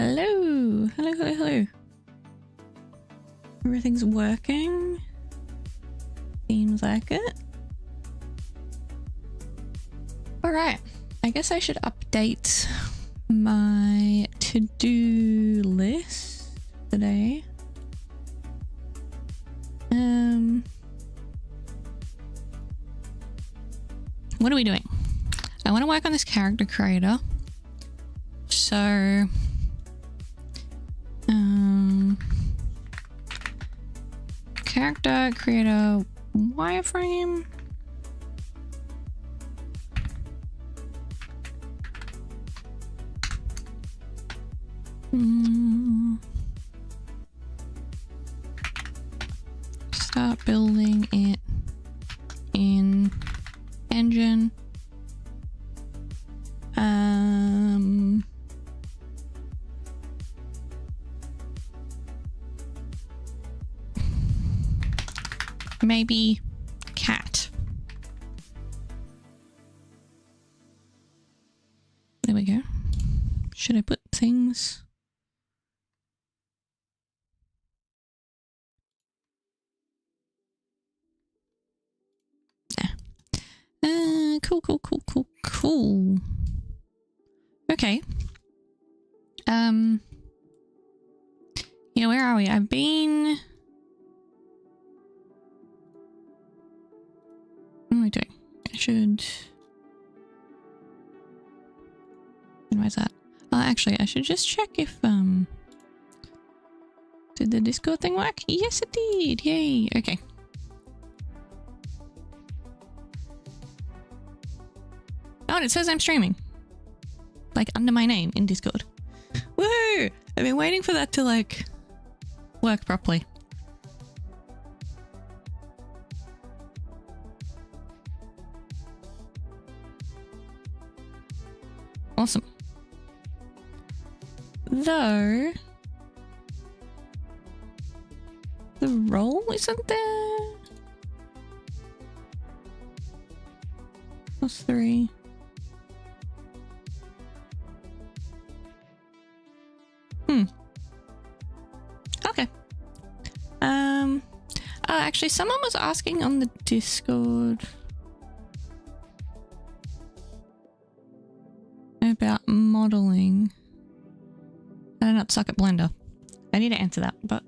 Hello. Hello, hello, hello. Everything's working. Seems like it. Alright. I guess I should update my to-do list today. What are we doing? I want to work on this character creator. So, character creator wireframe. Start building it in engine. Maybe cat. There we go. Should I put things? Cool. Okay. Yeah, where are we? I've been... What am I doing? I should... Where's that? Actually, I should just check if, did the Discord thing work? Yes, it did! Yay! Okay. Oh, and it says I'm streaming. Like, under my name in Discord. Woo! I've been waiting for that to, like, work properly. Awesome. Though... the role isn't there? +3. Okay. Actually, someone was asking on the Discord about modeling. I do not suck at Blender. I need to answer that, but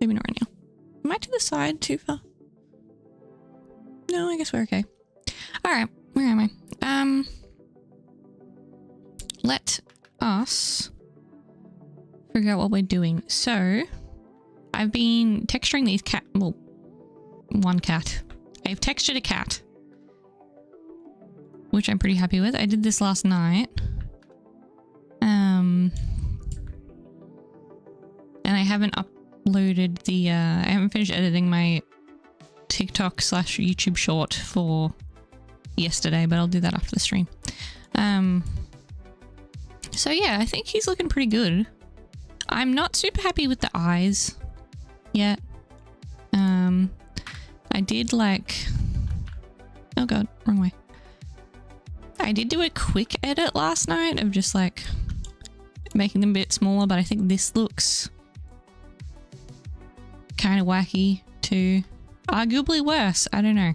maybe not right now. Am I to the side too far? No, I guess we're okay. Alright, where am I? Let us figure out what we're doing. So, I've been texturing these cat... well, one cat. I've textured a cat. Which I'm pretty happy with. I did this last night. And I haven't uploaded the... I haven't finished editing my TikTok/YouTube short for yesterday, but I'll do that after the stream. So yeah, I think he's looking pretty good. I'm not super happy with the eyes yet. I did like... oh god, wrong way. I did do a quick edit last night of just like making them a bit smaller, but I think this looks kind of wacky too. Arguably worse, I don't know.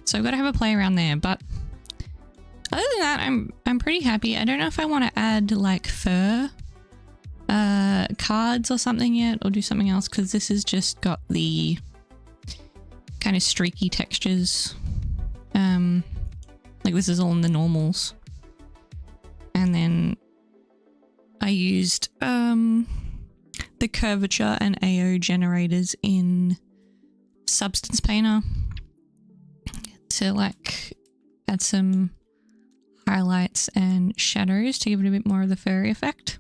So I've got to have a play around there, but other than that, I'm pretty happy. I don't know if I want to add like fur cards or something yet, or do something else, because this has just got the kind of streaky textures. Like this is all in the normals. And then I used the curvature and AO generators in Substance Painter to like add some highlights and shadows to give it a bit more of the furry effect.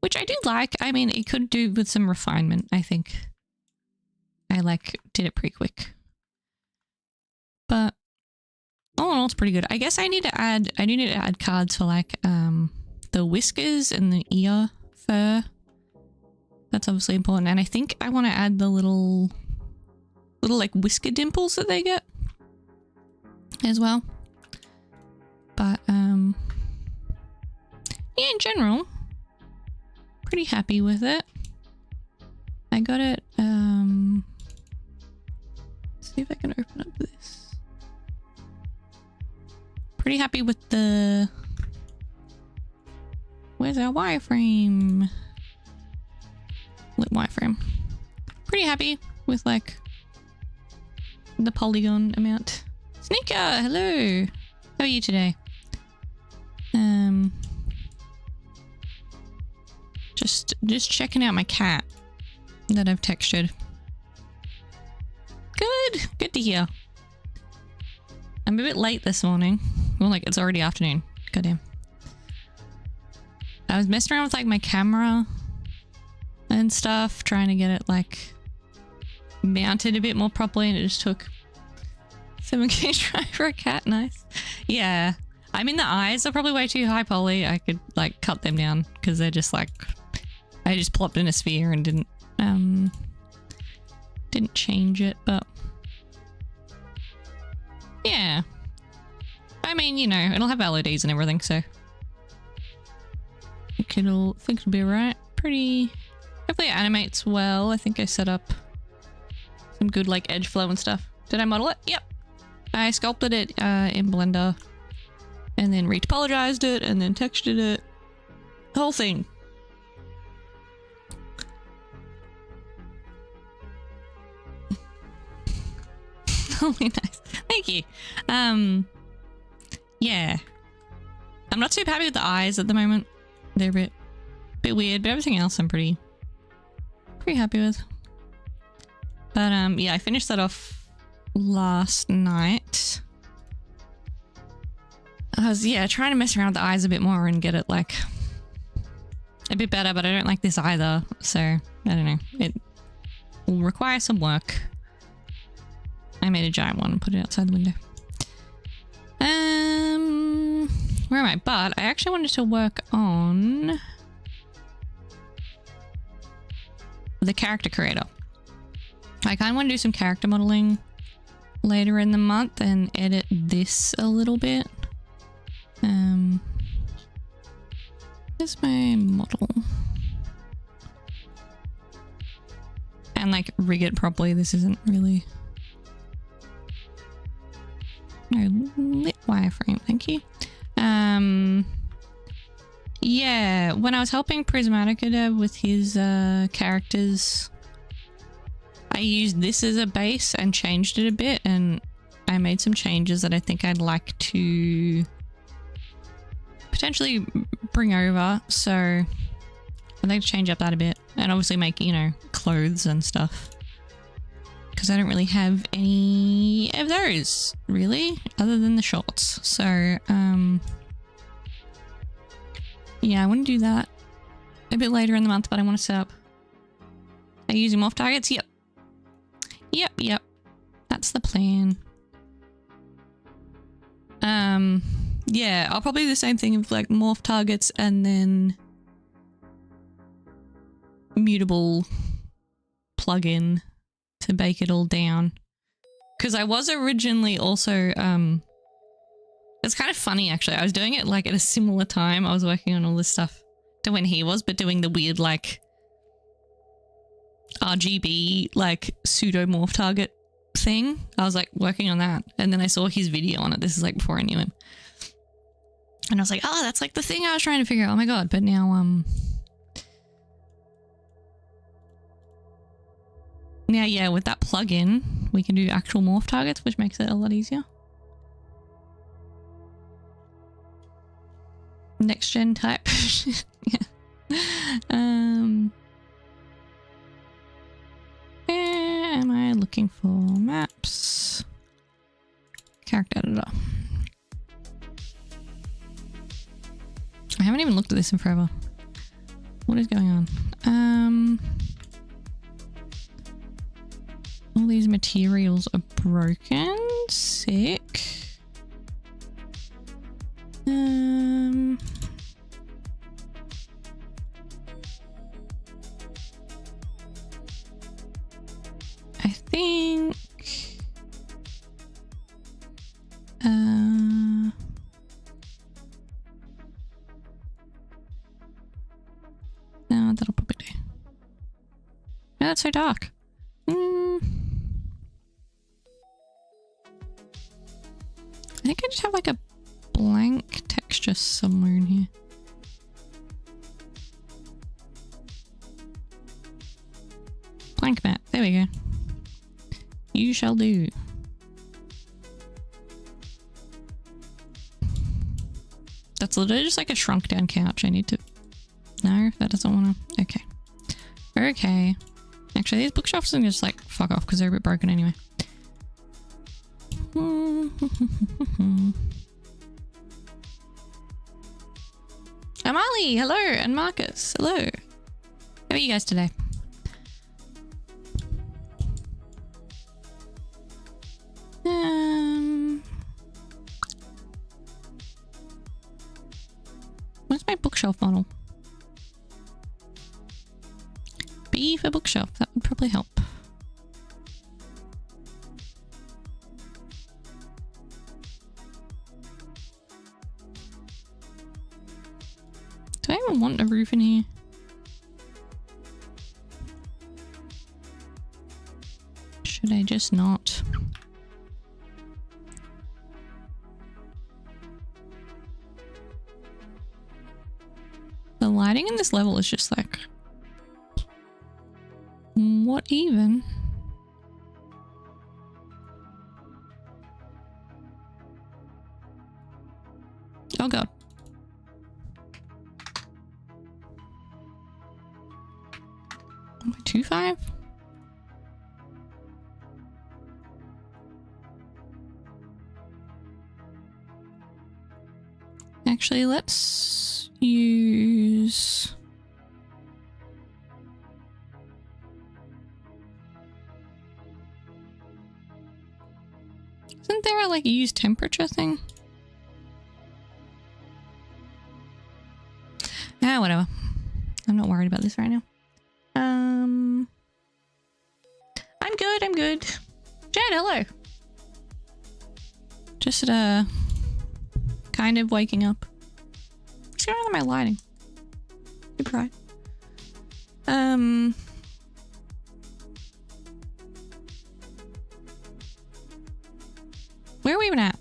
Which I do like. I mean, it could do with some refinement, I think. I like did it pretty quick. But all in all, it's pretty good. I guess I do need to add cards for like the whiskers and the ear fur. That's obviously important. And I think I want to add the little like whisker dimples that they get as well. But yeah, in general, pretty happy with it. I got it, let's see if I can open up this. Pretty happy with the, where's our wireframe? Lit wireframe. Pretty happy with like the polygon amount. Sneaker, hello. How are you today? Just checking out my cat that I've textured. Good to hear. I'm a bit late this morning. Well, like it's already afternoon. Goddamn. I was messing around with like my camera and stuff, trying to get it like mounted a bit more properly, and it just took 7K try for a cat. Nice. Yeah. I mean, the eyes are probably way too high poly. I could like cut them down because they're just like, I just plopped in a sphere and didn't change it, but yeah. I mean, you know, it'll have LEDs and everything, so I think it'll be right. Pretty, hopefully it animates well. I think I set up some good like edge flow and stuff. Did I model it? Yep. I sculpted it in Blender and then retopologized it and then textured it. The whole thing. Oh, nice. Thank you. Yeah. I'm not too happy with the eyes at the moment. They're a bit weird, but everything else I'm pretty happy with. But yeah, I finished that off last night. I was, yeah, trying to mess around with the eyes a bit more and get it like a bit better, but I don't like this either. So I don't know. It will require some work. I made a giant one and put it outside the window. Where am I? But I actually wanted to work on the character creator. I kind of want to do some character modeling later in the month and edit this a little bit. Here's my model. And like rig it properly. This isn't really... No, lit wireframe, thank you. Yeah, when I was helping Prismatica Dev with his characters, I used this as a base and changed it a bit, and I made some changes that I think I'd like to potentially bring over. So I'd like to change up that a bit and obviously make, you know, clothes and stuff. Because I don't really have any of those, really, other than the shorts. So, yeah, I want to do that a bit later in the month, but I want to set up... Are you using morph targets? Yep. Yep. That's the plan. Yeah, I'll probably do the same thing of like morph targets and then mutable plugin to bake it all down. Because I was originally also, it's kind of funny actually. I was doing it like at a similar time. I was working on all this stuff to when he was, but doing the weird like RGB like pseudo morph target thing. I was like working on that, and then I saw his video on it. This is like before I knew him. And I was like, oh, that's like the thing I was trying to figure out. Oh my god. But now, now, yeah, with that plugin, we can do actual morph targets, which makes it a lot easier. Next gen type. Yeah. Where am I looking for? Maps. Character editor. I haven't even looked at this in forever. What is going on? All these materials are broken. Sick. I think it's so dark? I think I just have like a blank texture somewhere in here. Blank map. There we go. You shall do. That's literally just like a shrunk down couch. I need to... No, that doesn't want to... Okay. Okay. Actually, these bookshelves are just like fuck off because they're a bit broken anyway. Amali, hello, and Marcus, hello. How are you guys today? Where's my bookshelf model? B for bookshelf, that would probably help. Do I even want a roof in here? Should I just not? The lighting in this level is just like... What even? Oh god. Am I 2.5? Actually, let's use... Isn't there a like use temperature thing? Ah, whatever. I'm not worried about this right now. I'm good, I'm good. Jed, hello. Just kind of waking up. What's going on with my lighting? Too bright. Where are we even at?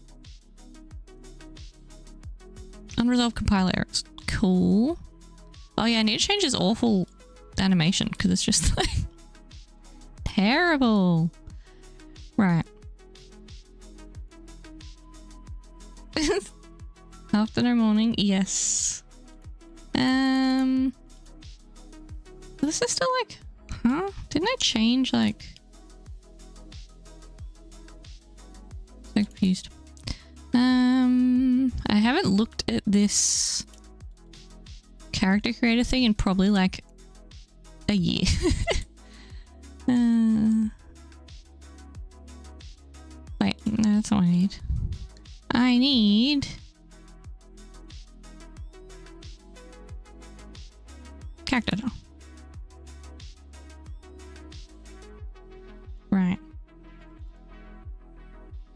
Unresolved compiler errors. Cool. Oh yeah, I need to change this awful animation because it's just like terrible. Right. Afternoon, morning, yes. This is still like, huh? Didn't I change like? So confused. I haven't looked at this character creator thing in probably like a year. Wait, no, that's not what I need. I need character now. Right.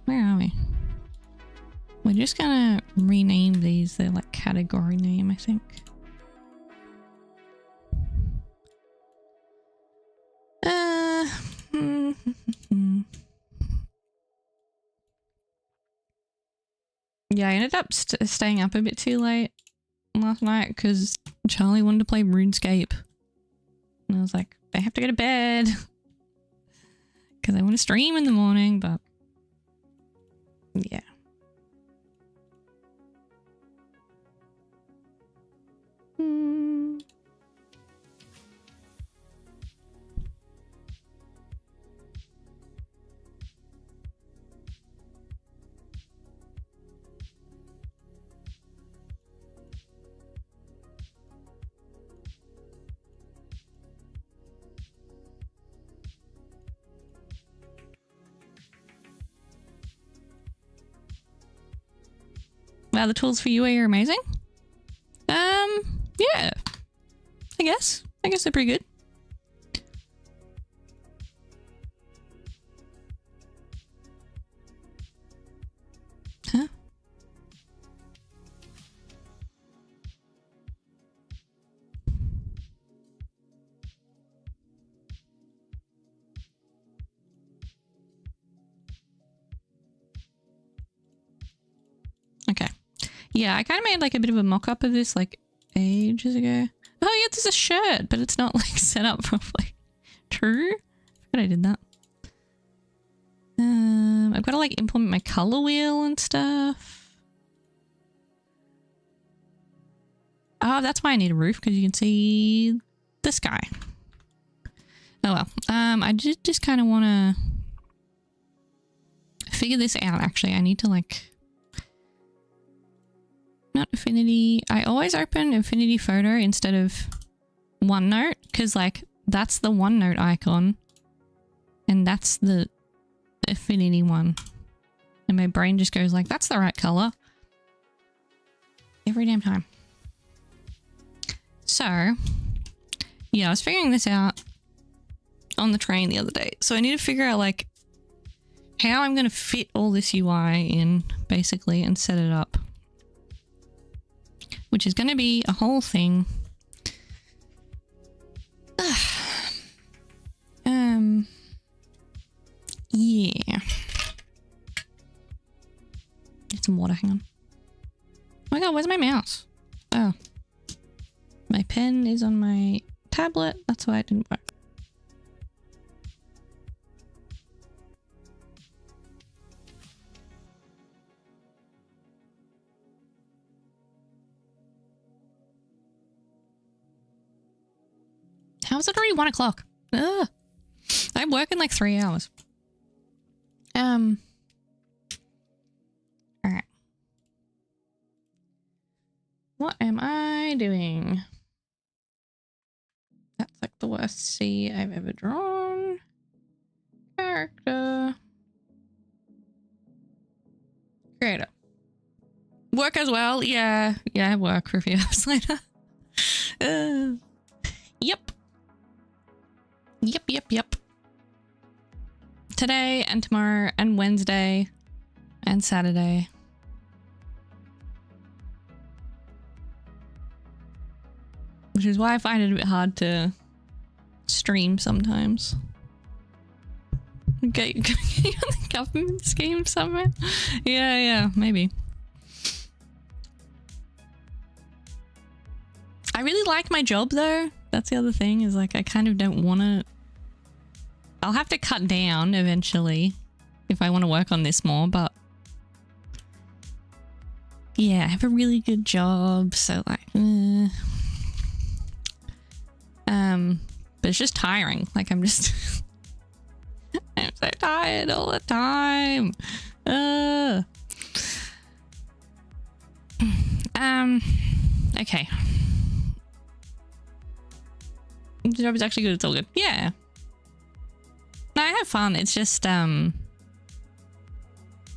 Where are we? We're just gonna rename these. They're like category name, I think. Yeah, I ended up staying up a bit too late last night because Charlie wanted to play RuneScape. And I was like, I have to go to bed because I want to stream in the morning, but yeah. Wow, the tools for UA are amazing. Yeah. I guess they're pretty good. Huh? Yeah, I kind of made like a bit of a mock-up of this like ages ago. Oh yeah, there's a shirt, but it's not like set up properly. True. I forgot I did that. I've got to like implement my color wheel and stuff. Oh, that's why I need a roof, because you can see the sky. Oh well. I just kind of want to figure this out. Actually, I need to like, not Affinity. I always open Affinity Photo instead of OneNote, because like that's the OneNote icon and that's the Affinity one, and my brain just goes like, that's the right color every damn time. So yeah, I was figuring this out on the train the other day, so I need to figure out like how I'm going to fit all this UI in basically and set it up, which is going to be a whole thing. Yeah. Get some water, hang on. Oh my god, where's my mouse? Oh. My pen is on my tablet, that's why it didn't work. How is it already 1 o'clock? Ugh. I work in like 3 hours. Alright. What am I doing? That's like the worst C I've ever drawn. Character. Creator. Work as well? Yeah. Yeah, I work for a few hours later. Yep. Yep. Today and tomorrow and Wednesday and Saturday. Which is why I find it a bit hard to stream sometimes. Get you on the government scheme somewhere? Yeah, maybe. I really like my job though. That's the other thing, is like I kind of don't want to... I'll have to cut down eventually if I want to work on this more, but yeah, I have a really good job, so like but it's just tiring. Like I'm just I'm so tired all the time. Okay. The job is actually good, it's all good. Yeah. No, I have fun. It's just,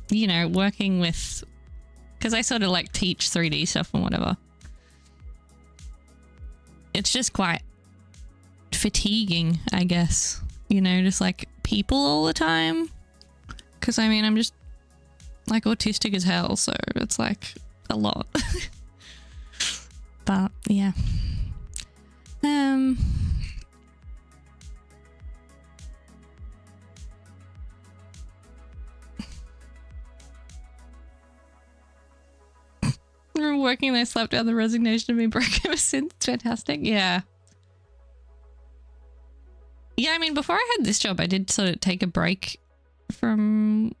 you know, working with, because I sort of like teach 3D stuff and whatever. It's just quite fatiguing, I guess. You know, just like people all the time. Because I mean, I'm just like autistic as hell, so it's like a lot. But yeah. We're working there, slept out the resignation of being broke ever since. It's fantastic. Yeah. Yeah, I mean, before I had this job, I did sort of take a break from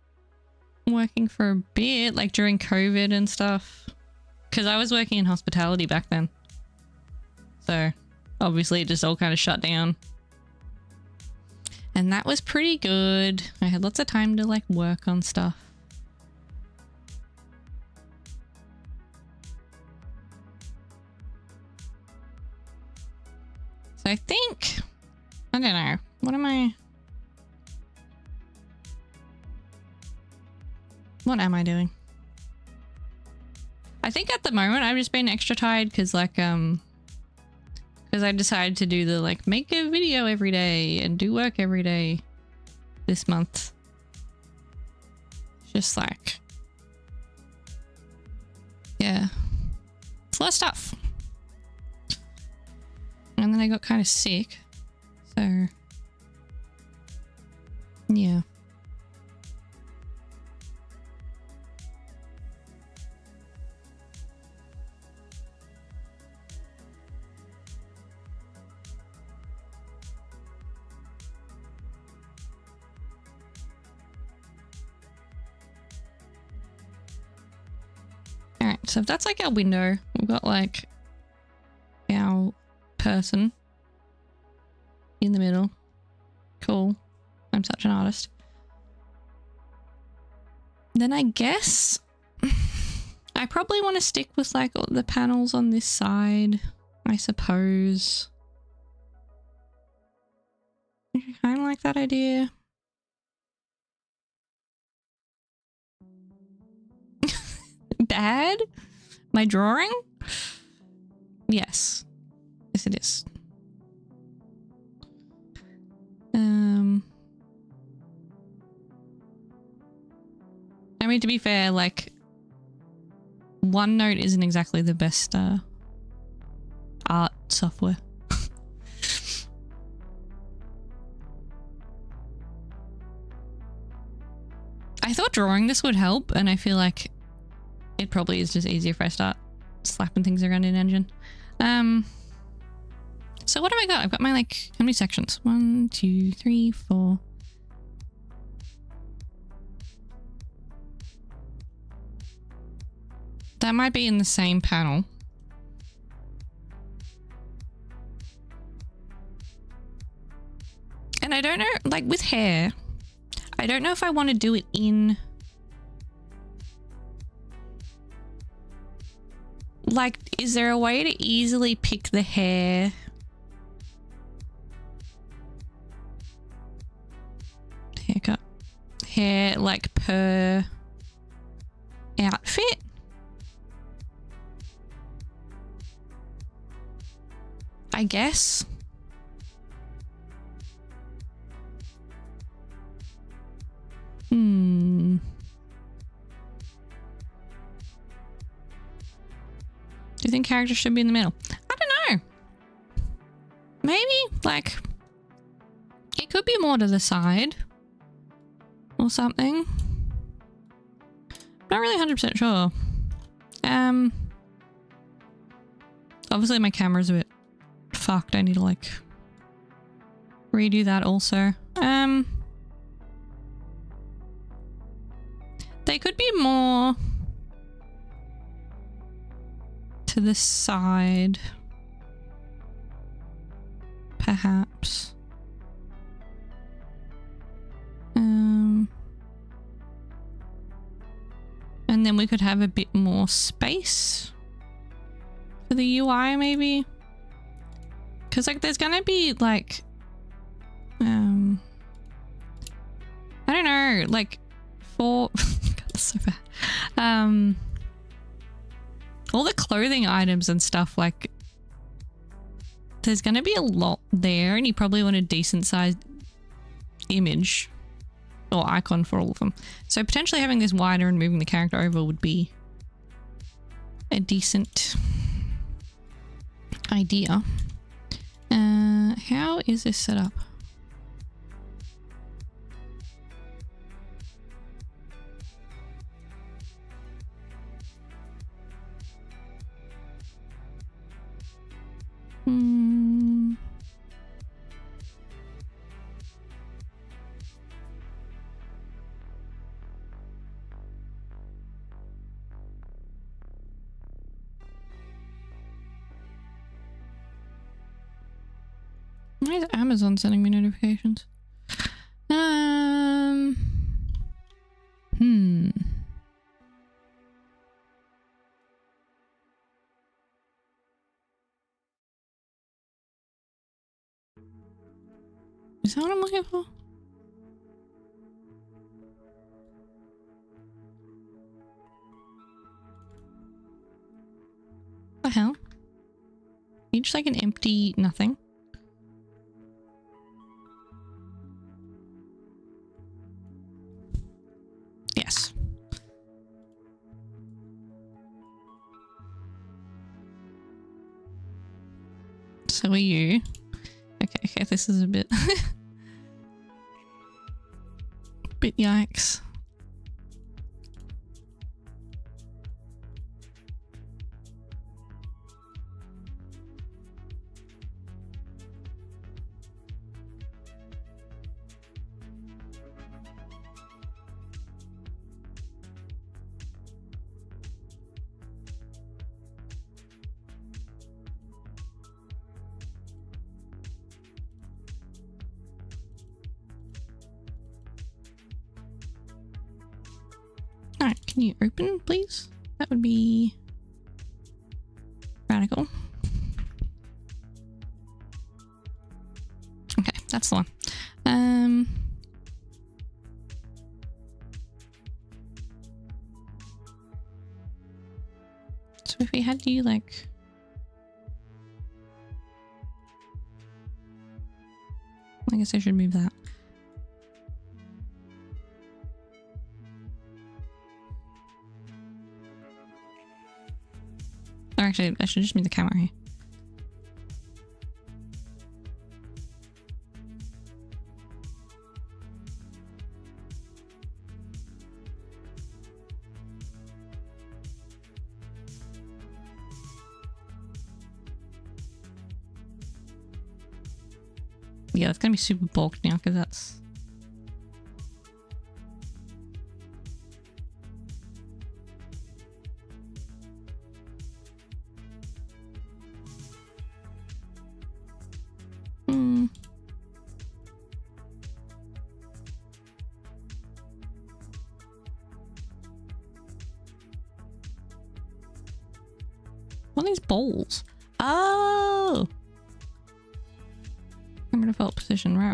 working for a bit, like during COVID and stuff. Because I was working in hospitality back then. So, obviously, it just all kind of shut down. And that was pretty good. I had lots of time to, like, work on stuff. So I think, I don't know, what am I doing? I think at the moment I've just been extra tired because like, because I decided to do the like make a video every day and do work every day this month. Just like, yeah, it's a lot of stuff. And then I got kind of sick, so yeah. So if that's like our window, we've got like our person in the middle. Cool. I'm such an artist. Then I guess I probably want to stick with like all the panels on this side, I suppose. I kind of like that idea. Bad? My drawing? Yes. Yes, it is. I mean, to be fair, like, OneNote isn't exactly the best art software. I thought drawing this would help, and I feel like it probably is just easier if I start slapping things around in Engine. So what have I got? I've got my, like, how many sections? 1, 2, 3, 4. That might be in the same panel. And I don't know, like with hair, I don't know if I want to do it in... Like, is there a way to easily pick the hair? Haircut. Hair, like, per outfit? I guess. Do you think characters should be in the middle? I don't know. Maybe, like, it could be more to the side or something. Not really 100% sure. Obviously my camera's a bit fucked. I need to, like, redo that also. They could be more to the side, perhaps. And then we could have a bit more space for the UI, maybe. Because, like, there's gonna be, like, I don't know, like, for... God, that's so bad. All the clothing items and stuff, like, there's gonna be a lot there, and you probably want a decent sized image or icon for all of them. So potentially having this wider and moving the character over would be a decent idea. How is this set up? Why is Amazon sending me notifications? Is that what I'm looking for? What the hell? You just like an empty nothing? Yes. So are you. Okay, this is a bit... bit yikes. Can you open, please? That would be radical. Okay, that's the one. So if we had you like... I guess I should move that. Or actually, I should just move the camera here. Yeah, it's gonna be super bulked now because that's... What are these bowls? Oh! Camera default position. Right.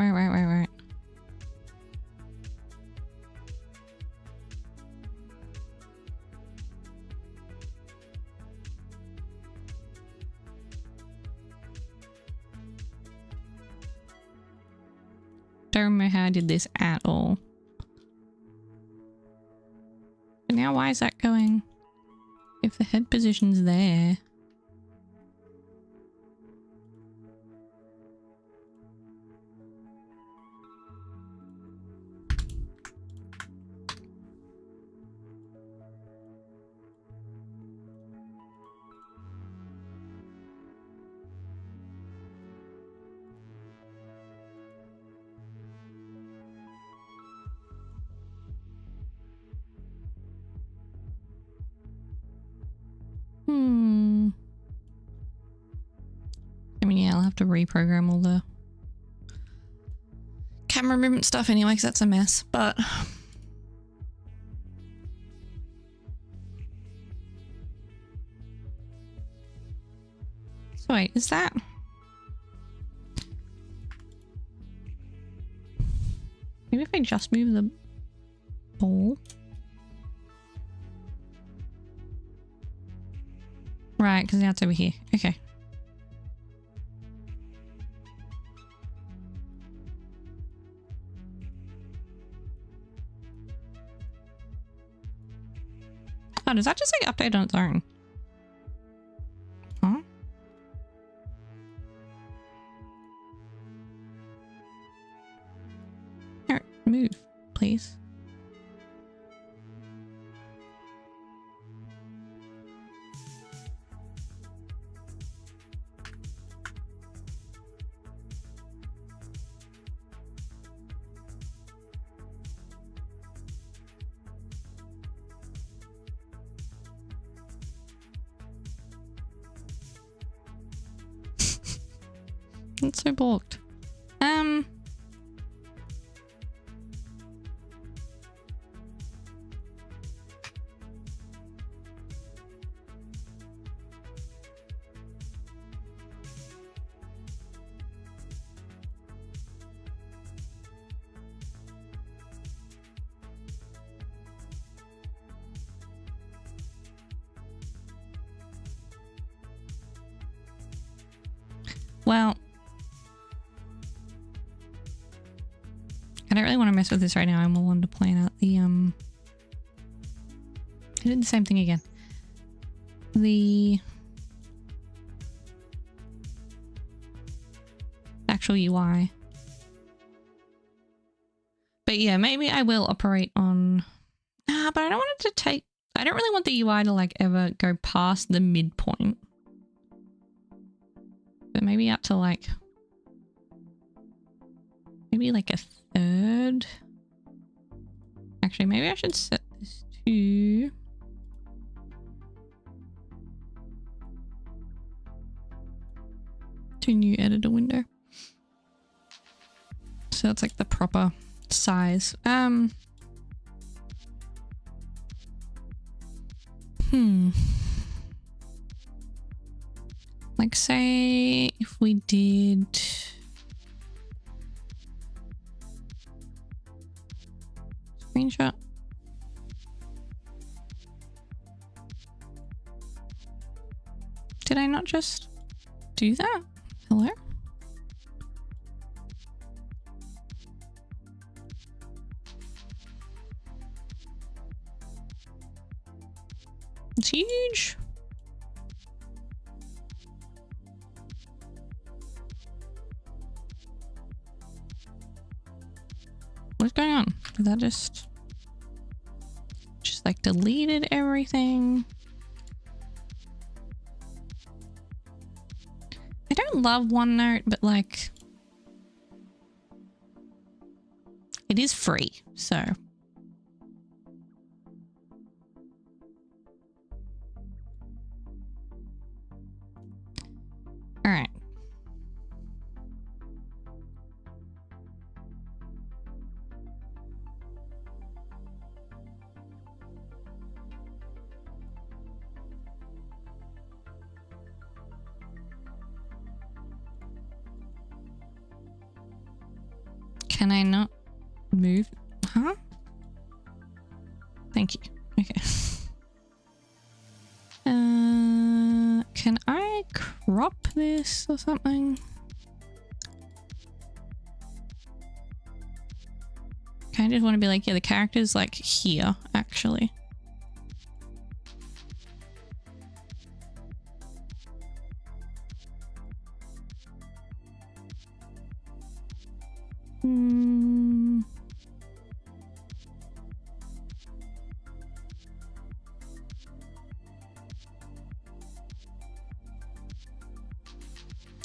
Don't remember how I did this at all. But now why is that going? If the head position's there. I mean, yeah, I'll have to reprogram all the camera movement stuff anyway, because that's a mess, but... So wait, is that... Maybe if I just move the ball? Right, because now it's over here. Okay. Oh, does that just like update on its own? Huh? Here, move, please. It's so blocked. Well, I don't really want to mess with this right now. I'm more wanting to plan out the I did the same thing again. The actual UI. But yeah, maybe I will operate on... but I don't want it to take... I don't really want the UI to like ever go past the midpoint. But maybe up to like... Maybe like a third? Actually, maybe I should set this to... new editor window. So that's like the proper size. Like, say if we did screenshot. Did I not just do that? Hello? It's huge. What's going on? Did that just like deleted everything? I don't love OneNote, but like it is free, so all right. Can I not move? Huh? Thank you. Okay. Can I crop this or something? I just want to be like, yeah, the character's like here, actually.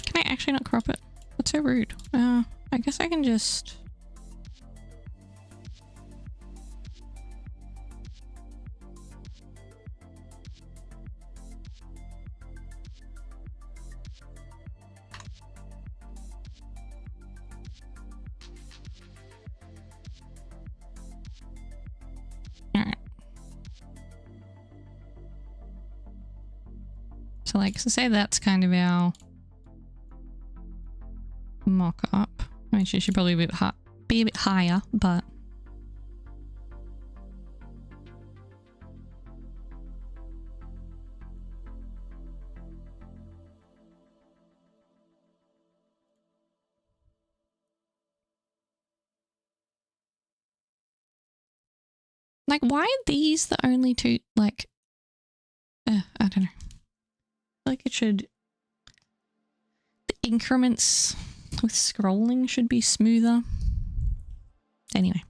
Can I actually not crop it? That's so rude. I guess I can just... So like, so say that's kind of our mock-up. I mean, she should probably be a bit higher, but like, why are these the only two? Like, I don't know. Like it should, the increments with scrolling should be smoother. Anyway,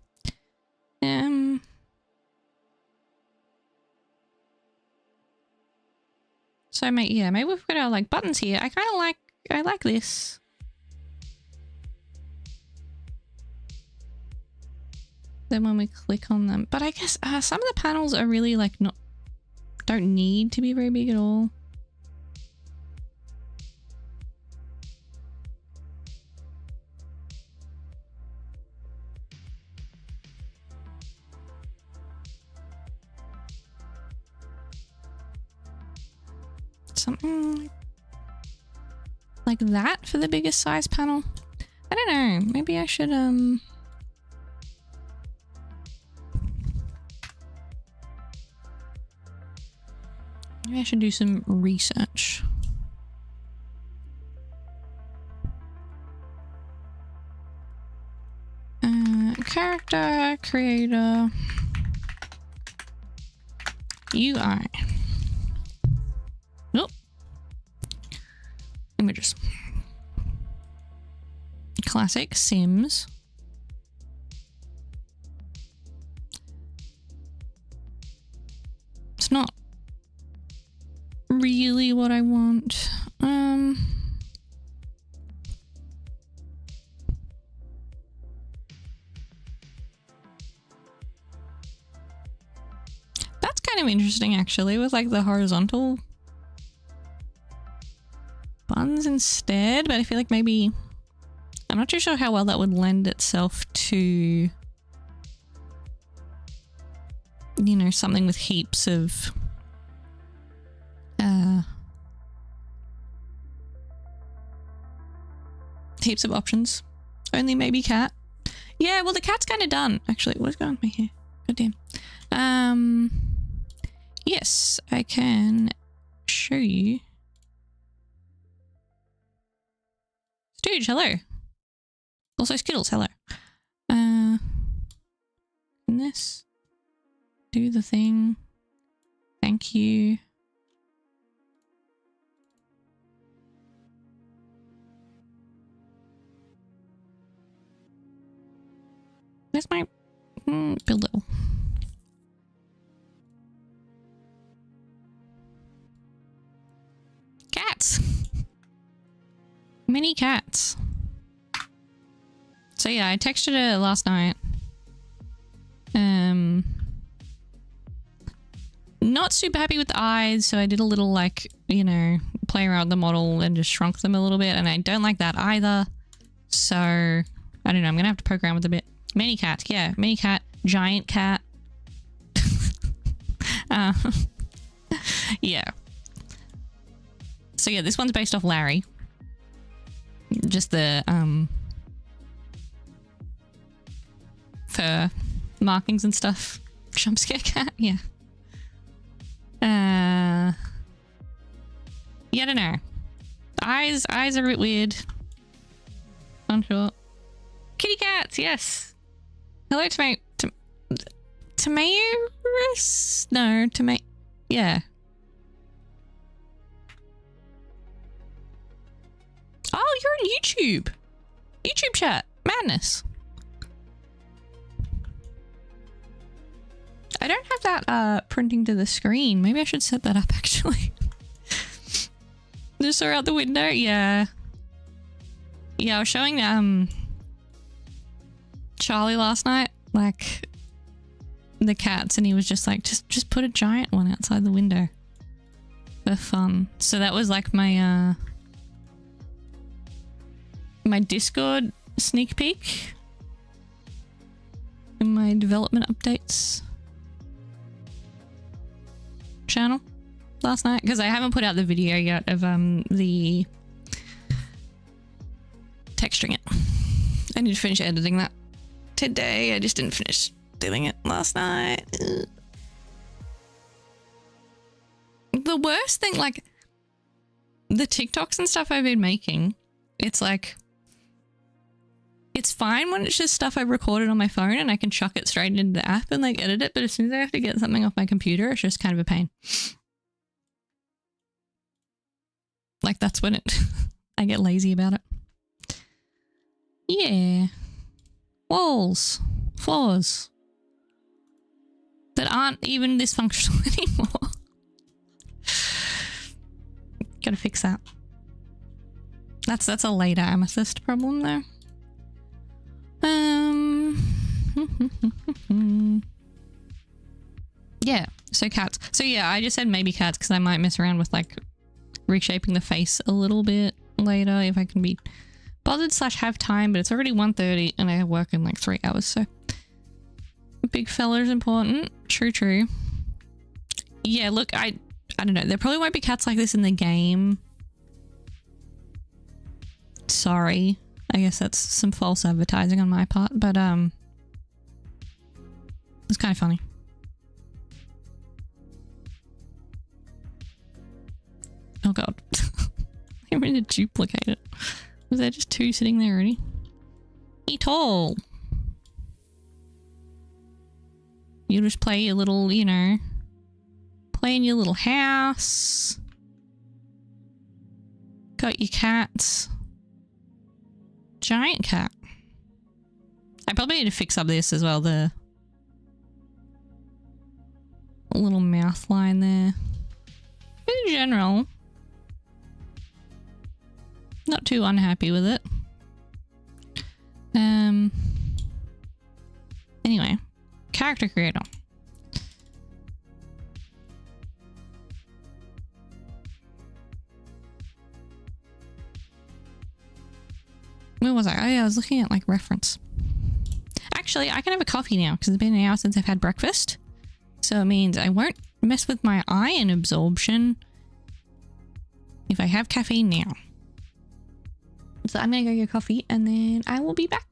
so maybe we've got our like buttons here. I like this. Then when we click on them, but I guess some of the panels are really like don't need to be very big at all. Something like that for the biggest size panel. I don't know. Maybe I should maybe I should do some research. Character creator UI. Nope. Images. Classic Sims. It's not really what I want. That's kind of interesting actually, with like the horizontal buttons instead, but I feel like maybe I'm not too sure how well that would lend itself to, you know, something with heaps of Heaps of options. Only maybe cat. Yeah, well the cat's kind of done. Actually, what's going on with my hair? God damn. Yes, I can show you. Stooge, hello. Also Skittles, hello. Can this do the thing? Thank you. Where's my build level? Cats. Many cats. So yeah, I texted her last night. Not super happy with the eyes, so I did a little like, you know, play around with the model and just shrunk them a little bit, and I don't like that either. So I don't know, I'm gonna have to poke around with a bit. Many cats, yeah, many cat, giant cat. Yeah. So yeah, this one's based off Larry. Just the fur markings and stuff. Jump scare cat, yeah. Yeah, I don't know. Eyes are a bit weird. Unsure. Kitty cats, yes. Hello, Tomaris? No, yeah. Oh, you're on YouTube. YouTube chat. Madness. I don't have that printing to the screen. Maybe I should set that up actually. Just saw out the window. Yeah. Yeah, I was showing Charlie last night, like the cats, and he was just like, just put a giant one outside the window for fun. So that was like my my Discord sneak peek in my development updates channel last night, because I haven't put out the video yet of the texturing it. I need to finish editing that today. I just didn't finish doing it last night. Ugh. The worst thing, like the TikToks and stuff I've been making, it's like, it's fine when it's just stuff I've recorded on my phone and I can chuck it straight into the app and like edit it, but as soon as I have to get something off my computer, it's just kind of a pain. Like that's when I get lazy about it. Yeah. Walls. Floors. That aren't even this functional anymore. Gotta fix that. That's a later amethyst problem though. Yeah, so cats. So yeah, I just said maybe cats because I might mess around with like reshaping the face a little bit later if I can be bothered / have time, but it's already 1:30 and I work in like 3 hours, so big fella's important. True. Yeah, look, I don't know. There probably won't be cats like this in the game. Sorry. I guess that's some false advertising on my part, but it's kind of funny. Oh god. I'm ready to duplicate it. Was there just 2 sitting there already? Eat all. You just play your little, you know, play in your little house. Got your cats. Giant cat. I probably need to fix up this as well, the little mouth line there. In general, not too unhappy with it. Anyway, character creator. Where was I? Oh yeah, I was looking at like reference. Actually, I can have a coffee now because it's been an hour since I've had breakfast. So it means I won't mess with my iron absorption if I have caffeine now. So I'm gonna go get coffee and then I will be back.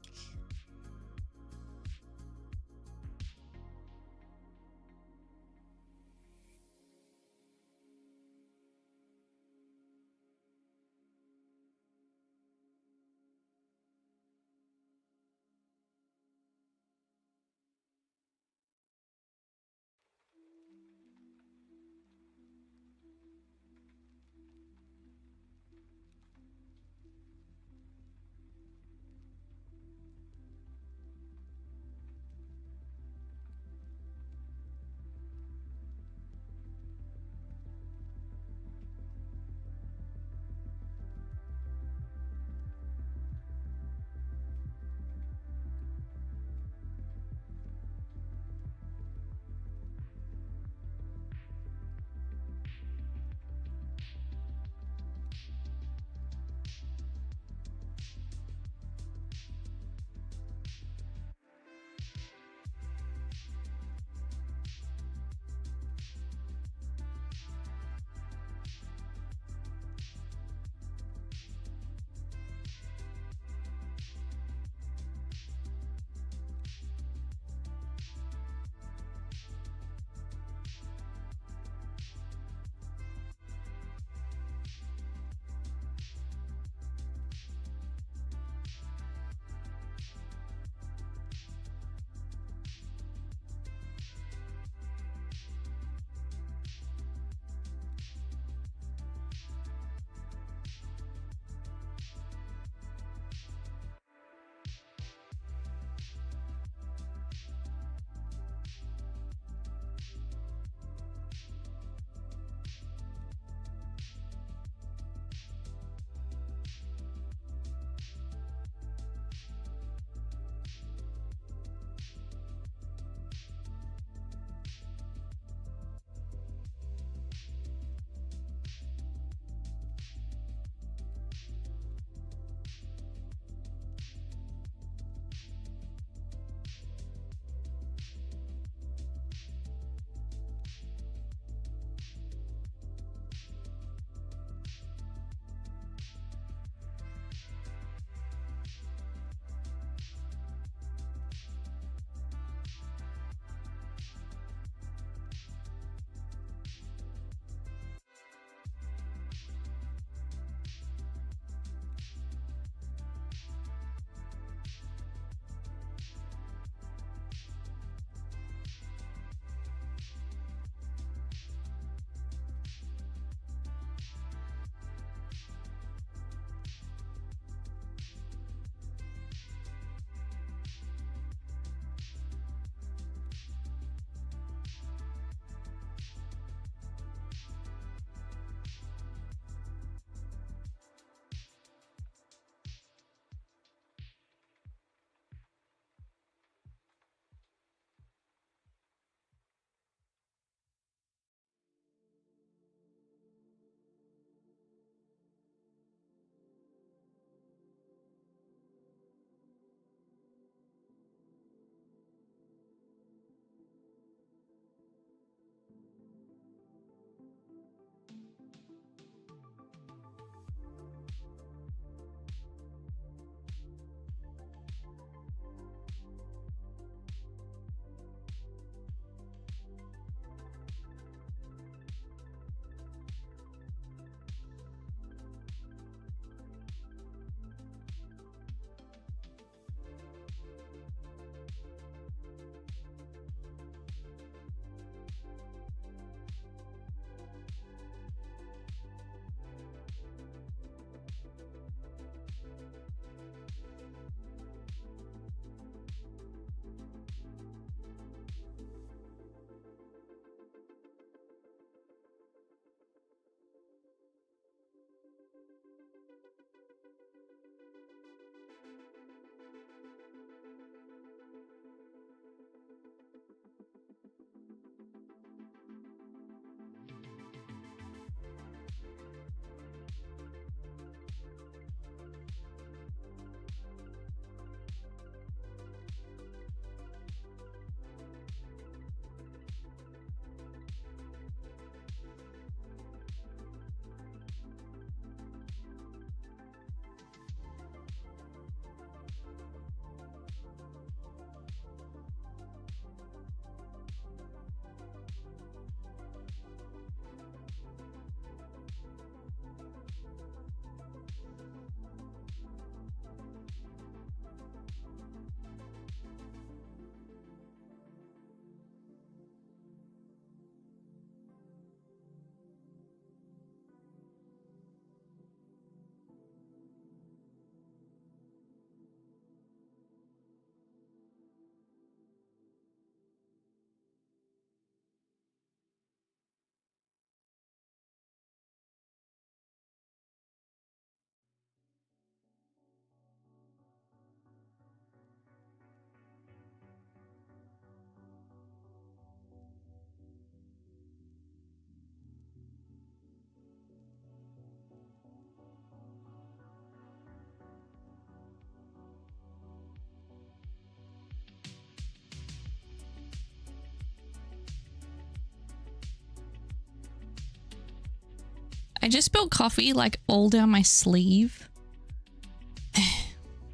I just spilled coffee like all down my sleeve.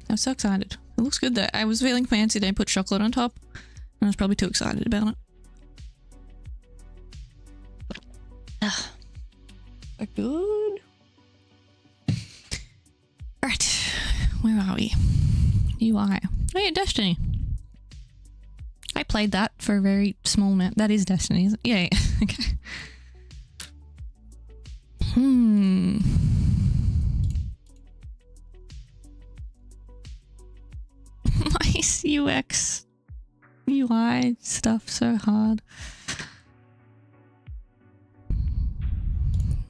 I'm so excited. It looks good though. I was feeling fancy today, put chocolate on top, and I was probably too excited about it. So good. Alright, where are we? UI. Oh yeah, Destiny. I played that for a very small amount. That is Destiny, isn't it? Yeah, yeah. Okay. Nice UX, UI stuff, so hard.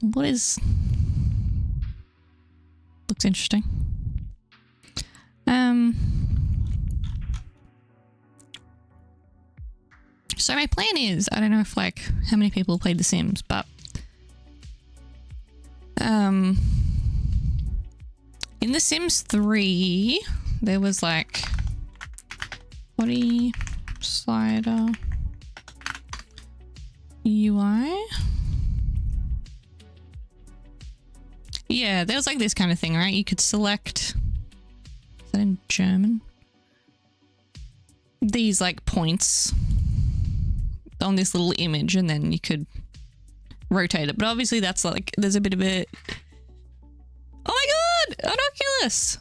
What is... Looks interesting. So my plan is, I don't know if like how many people played The Sims, but in The Sims 3 there was like body slider UI. Yeah, there was like this kind of thing, right? You could select, is that in German? These like points on this little image, and then you could rotate it. But obviously that's like, there's a bit of a... Oh my god! Oculus!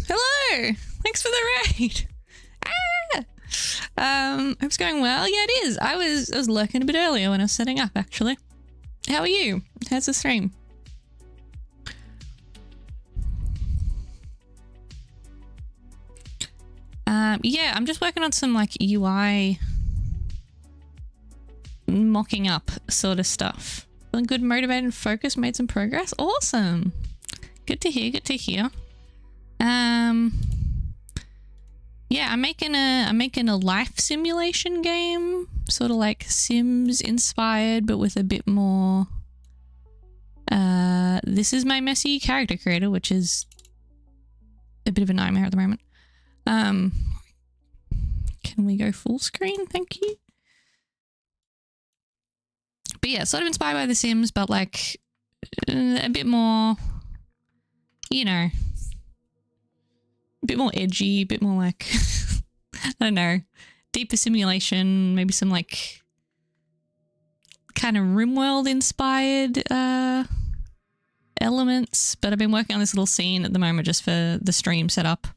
Hello! Thanks for the raid! Hope it's going well. Yeah, it is. I was lurking a bit earlier when I was setting up, actually. How are you? How's the stream? Yeah, I'm just working on some like UI mocking up sort of stuff. Feeling good, motivated, and focused, made some progress. Awesome. Good to hear, good to hear. Yeah, I'm making a life simulation game, sort of like Sims inspired, but with a bit more this is my messy character creator, which is a bit of a nightmare at the moment. Can we go full screen? Thank you. But yeah, sort of inspired by The Sims, but like a bit more, you know, a bit more edgy, a bit more like, I don't know, deeper simulation, maybe some like kind of RimWorld inspired elements. But I've been working on this little scene at the moment just for the stream setup.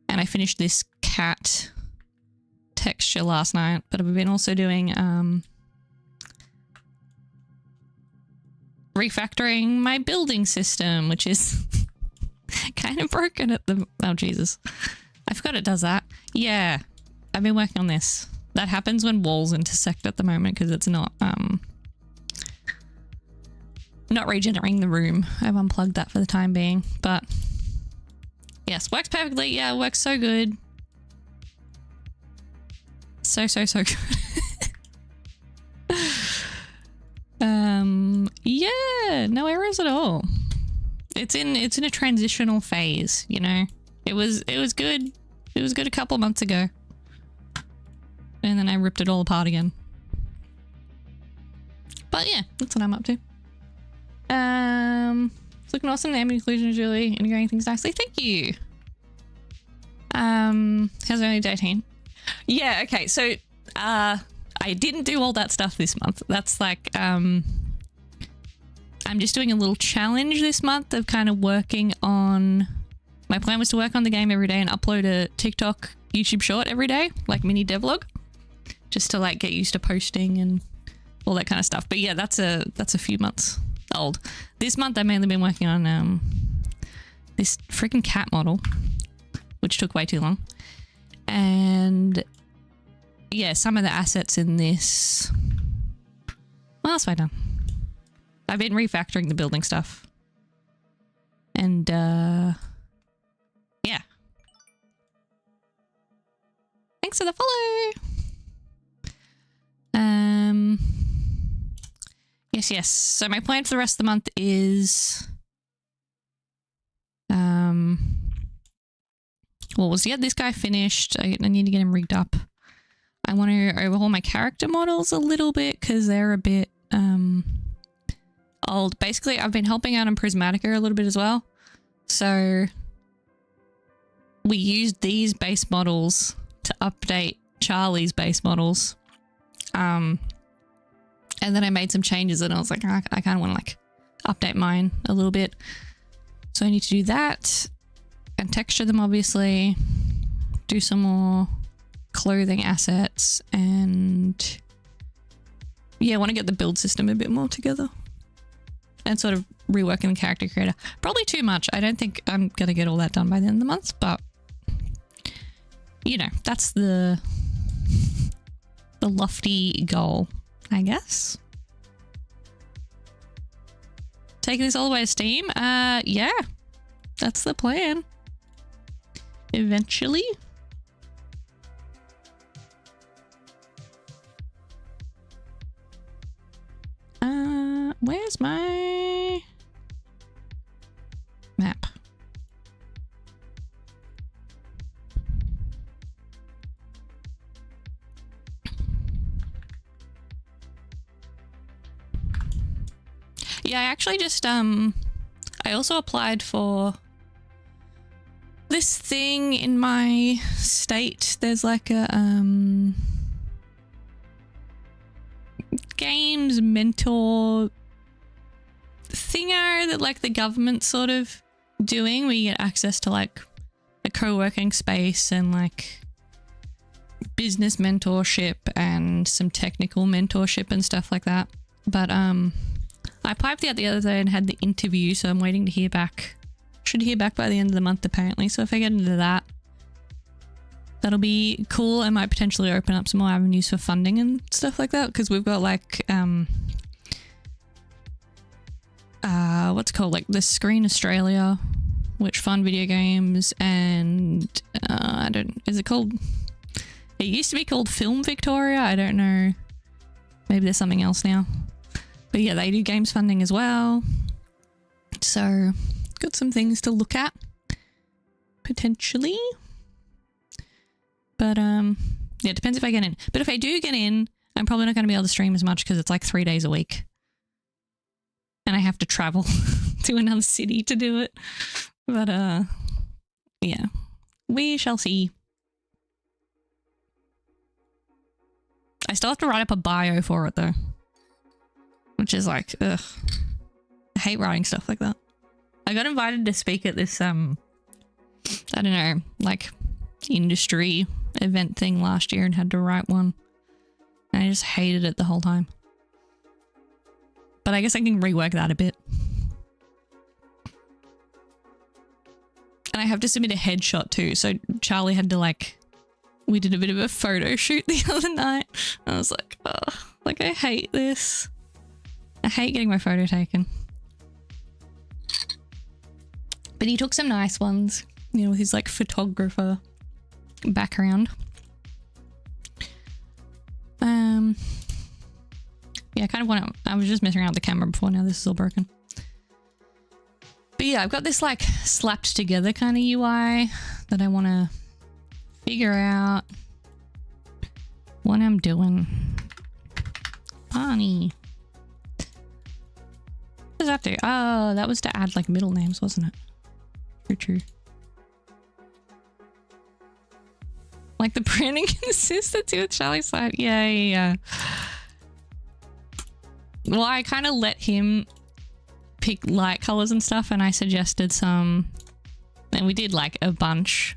And I finished this cat texture last night, but I've been also doing refactoring my building system, which is kind of broken at the... Oh, Jesus. I forgot it does that. Yeah, I've been working on this. That happens when walls intersect at the moment because it's not regenerating the room. I've unplugged that for the time being, but yes, works perfectly. Yeah, it works so good. So good. Yeah, no errors at all. It's in a transitional phase, you know. It was good. It was good a couple months ago. And then I ripped it all apart again. But yeah, that's what I'm up to. It's looking awesome. The aiming conclusion is really integrating things nicely. Thank you. How's only day 10? Yeah, okay, so I didn't do all that stuff this month. That's like I'm just doing a little challenge this month of kind of working on... My plan was to work on the game every day and upload a TikTok, YouTube short every day, like mini devlog, just to like get used to posting and all that kind of stuff. But yeah, that's a few months old. This month I've mainly been working on this freaking cat model, which took way too long. And yeah, some of the assets in this... What else have I done? I've been refactoring the building stuff. And yeah. Thanks for the follow. Yes. So my plan for the rest of the month is well, was to get this guy finished. I need to get him rigged up. I want to overhaul my character models a little bit because they're a bit old. Basically, I've been helping out on Prismatica a little bit as well. So we used these base models to update Charlie's base models. And then I made some changes and I was like, I kind of want to like update mine a little bit. So I need to do that and texture them, obviously. Do some more clothing assets and yeah, I want to get the build system a bit more together and sort of reworking the character creator. Probably too much. I don't think I'm going to get all that done by the end of the month, but you know, that's the lofty goal, I guess. Taking this all the way to Steam? Yeah, that's the plan. Eventually. Where's my map? Yeah, I actually just, I also applied for this thing in my state. There's like a, games mentor thinger that like the government's sort of doing, where you get access to like a co-working space and like business mentorship and some technical mentorship and stuff like that. But I applied for that the other day and had the interview, so I'm waiting to hear back. Should hear back by the end of the month apparently, so if I get into that, that'll be cool. I might potentially open up some more avenues for funding and stuff like that, because we've got like what's it called, like the Screen Australia, which fund video games, and I don't, is it called, it used to be called Film Victoria, I don't know, maybe there's something else now, but yeah, they do games funding as well, so got some things to look at potentially. But yeah, it depends if I get in. But if I do get in, I'm probably not going to be able to stream as much because it's like 3 days a week. And I have to travel to another city to do it. But yeah, we shall see. I still have to write up a bio for it though. Which is like, ugh. I hate writing stuff like that. I got invited to speak at this, I don't know, like industry event thing last year and had to write one. And I just hated it the whole time. But I guess I can rework that a bit. And I have to submit a headshot too. So Charlie had to like, we did a bit of a photo shoot the other night. I was like, oh, like I hate this. I hate getting my photo taken. But he took some nice ones, you know, with his like photographer background. Yeah, I kind of want to, I was just messing around with the camera before, now this is all broken. But yeah, I've got this like slapped together kind of UI that I want to figure out what I'm doing. Bonnie. What does that do? Oh, that was to add like middle names, wasn't it? True. Like the printing consistency with Charlie's side. Yeah. Well, I kind of let him pick light colors and stuff, and I suggested some, and we did like a bunch,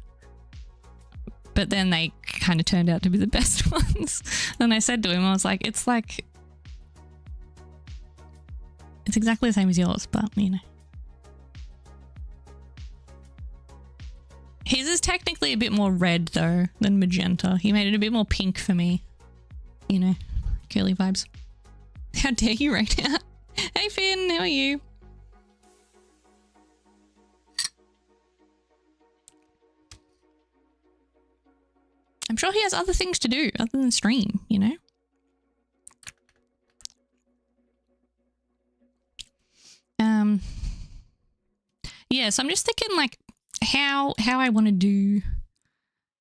but then they kind of turned out to be the best ones. And I said to him, I was like, it's exactly the same as yours, but you know. His is technically a bit more red though than magenta. He made it a bit more pink for me. You know, curly vibes. How dare you right now? Hey Finn, how are you? I'm sure he has other things to do other than stream, you know? Yeah, so I'm just thinking like how I want to do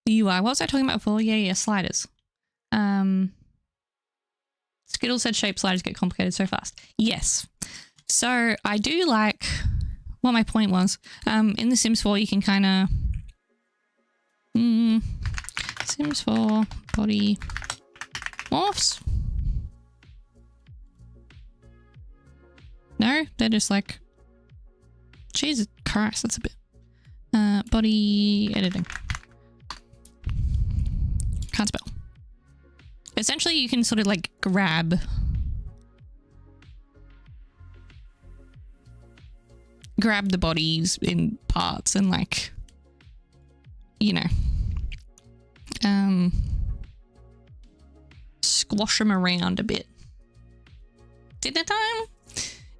the UI. What was I talking about before? Yeah, sliders. Skittle said shape sliders get complicated so fast. Yes. So I do like what my point was. In The Sims 4, you can kind of Sims 4 body morphs. No, they're just like, Jesus Christ, that's a bit body editing. Can't spell. Essentially, you can sort of like grab the bodies in parts and like, you know, squash them around a bit. Dinner time?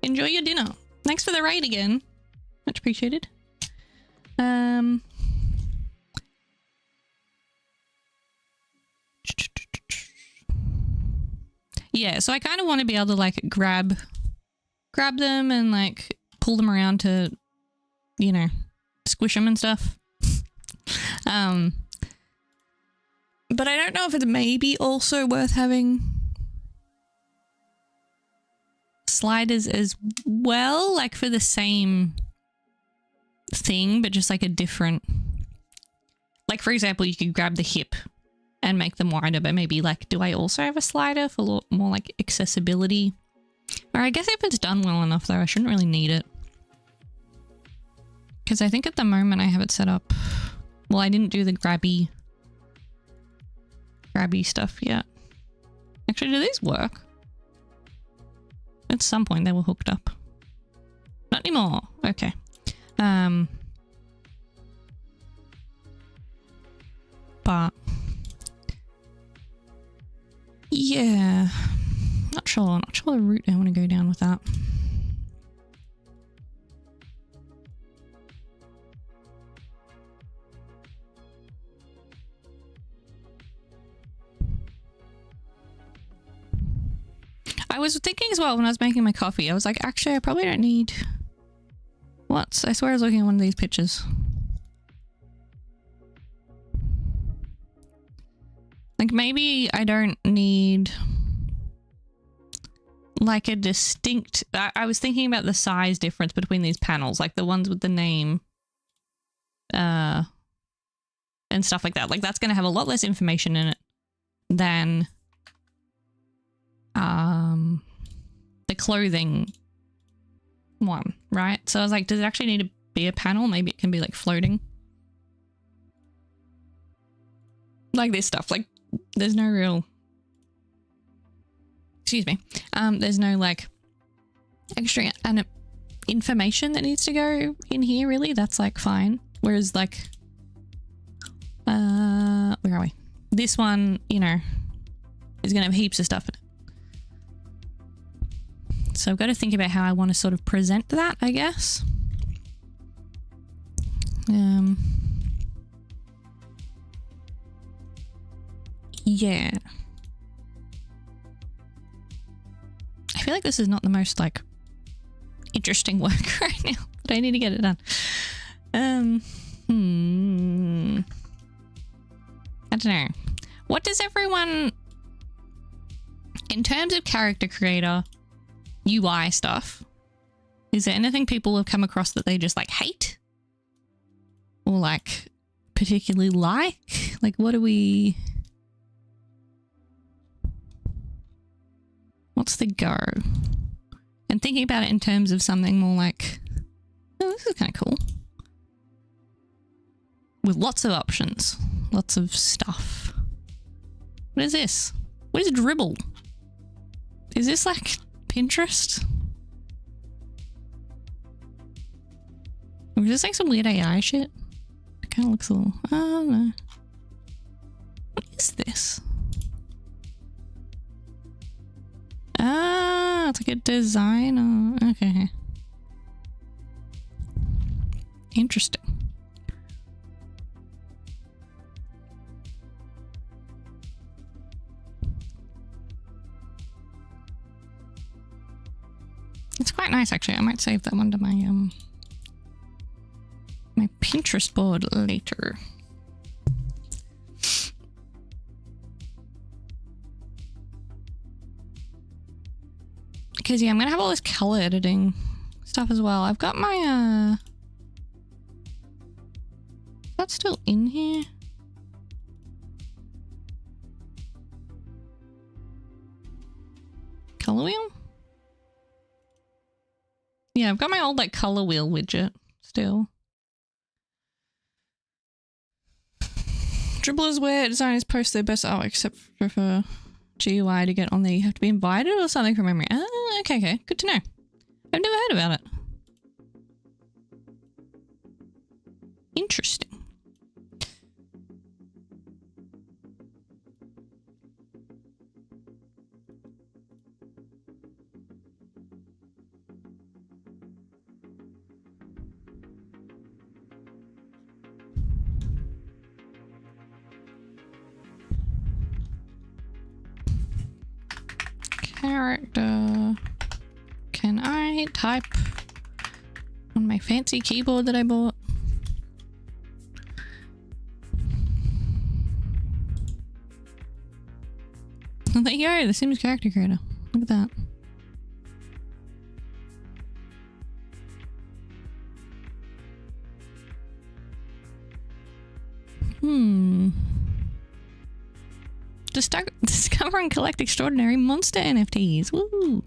Enjoy your dinner. Thanks for the raid again. Much appreciated. Yeah, so I kind of want to be able to like grab them and like pull them around to, you know, squish them and stuff. But I don't know if it's maybe also worth having sliders as well, like for the same thing, but just like a different, like for example, you could grab the hip and make them wider, but maybe like, do I also have a slider for a lot more like accessibility? Or I guess if it's done well enough though, I shouldn't really need it. Because I think at the moment I have it set up, well, I didn't do the grabby stuff yet. Actually, do these work? At some point they were hooked up. Not anymore. Okay. But yeah, not sure the route I want to go down with that. I was thinking as well when I was making my coffee, I was like, actually, I probably don't need... What? I swear I was looking at one of these pictures. Like, maybe I don't need... like a distinct... I was thinking about the size difference between these panels, like the ones with the name and stuff like that. Like, that's going to have a lot less information in it than... the clothing one, right? So I was like, does it actually need to be a panel? Maybe it can be like floating. Like this stuff, like there's no real, excuse me, there's no like extra information that needs to go in here really. That's like fine. Whereas like, where are we? This one, you know, is gonna have heaps of stuff in it. So I've got to think about how I want to sort of present that, I guess. Yeah. I feel like this is not the most like interesting work right now, but I need to get it done. I don't know. What does everyone, in terms of character creator, UI stuff, is there anything people have come across that they just like hate or like particularly like? Like, what do we, what's the go? And thinking about it in terms of something more like, oh, this is kind of cool, with lots of options, lots of stuff. What is this? What is dribble? Is this like Pinterest? Or is this like some weird AI shit? It kind of looks a little... I don't know. What is this? Ah, it's like a design. Okay. Interesting. It's quite nice, actually. I might save that one to my my Pinterest board later. Because, yeah, I'm going to have all this color editing stuff as well. I've got my, that's still in here? Color wheel? Yeah, I've got my old, like, color wheel widget still. Dribble is where designers post their best art, except for GUI to get on there. You have to be invited or something from memory. Ah, okay. Good to know. I've never heard about it. Interesting. Character. Can I type on my fancy keyboard that I bought? Well, there you go, the Sims character creator. Look at that. Discover and collect extraordinary monster NFTs. Woo!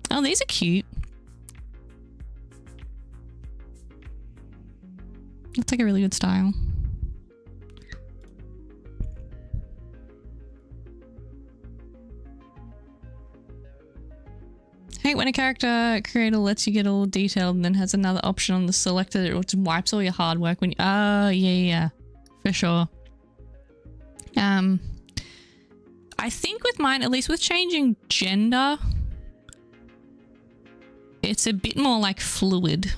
Oh, these are cute. That's like a really good style. I hate when a character creator lets you get all detailed and then has another option on the selector which wipes all your hard work when you... Oh, yeah. For sure. I think with mine, at least with changing gender, it's a bit more like fluid.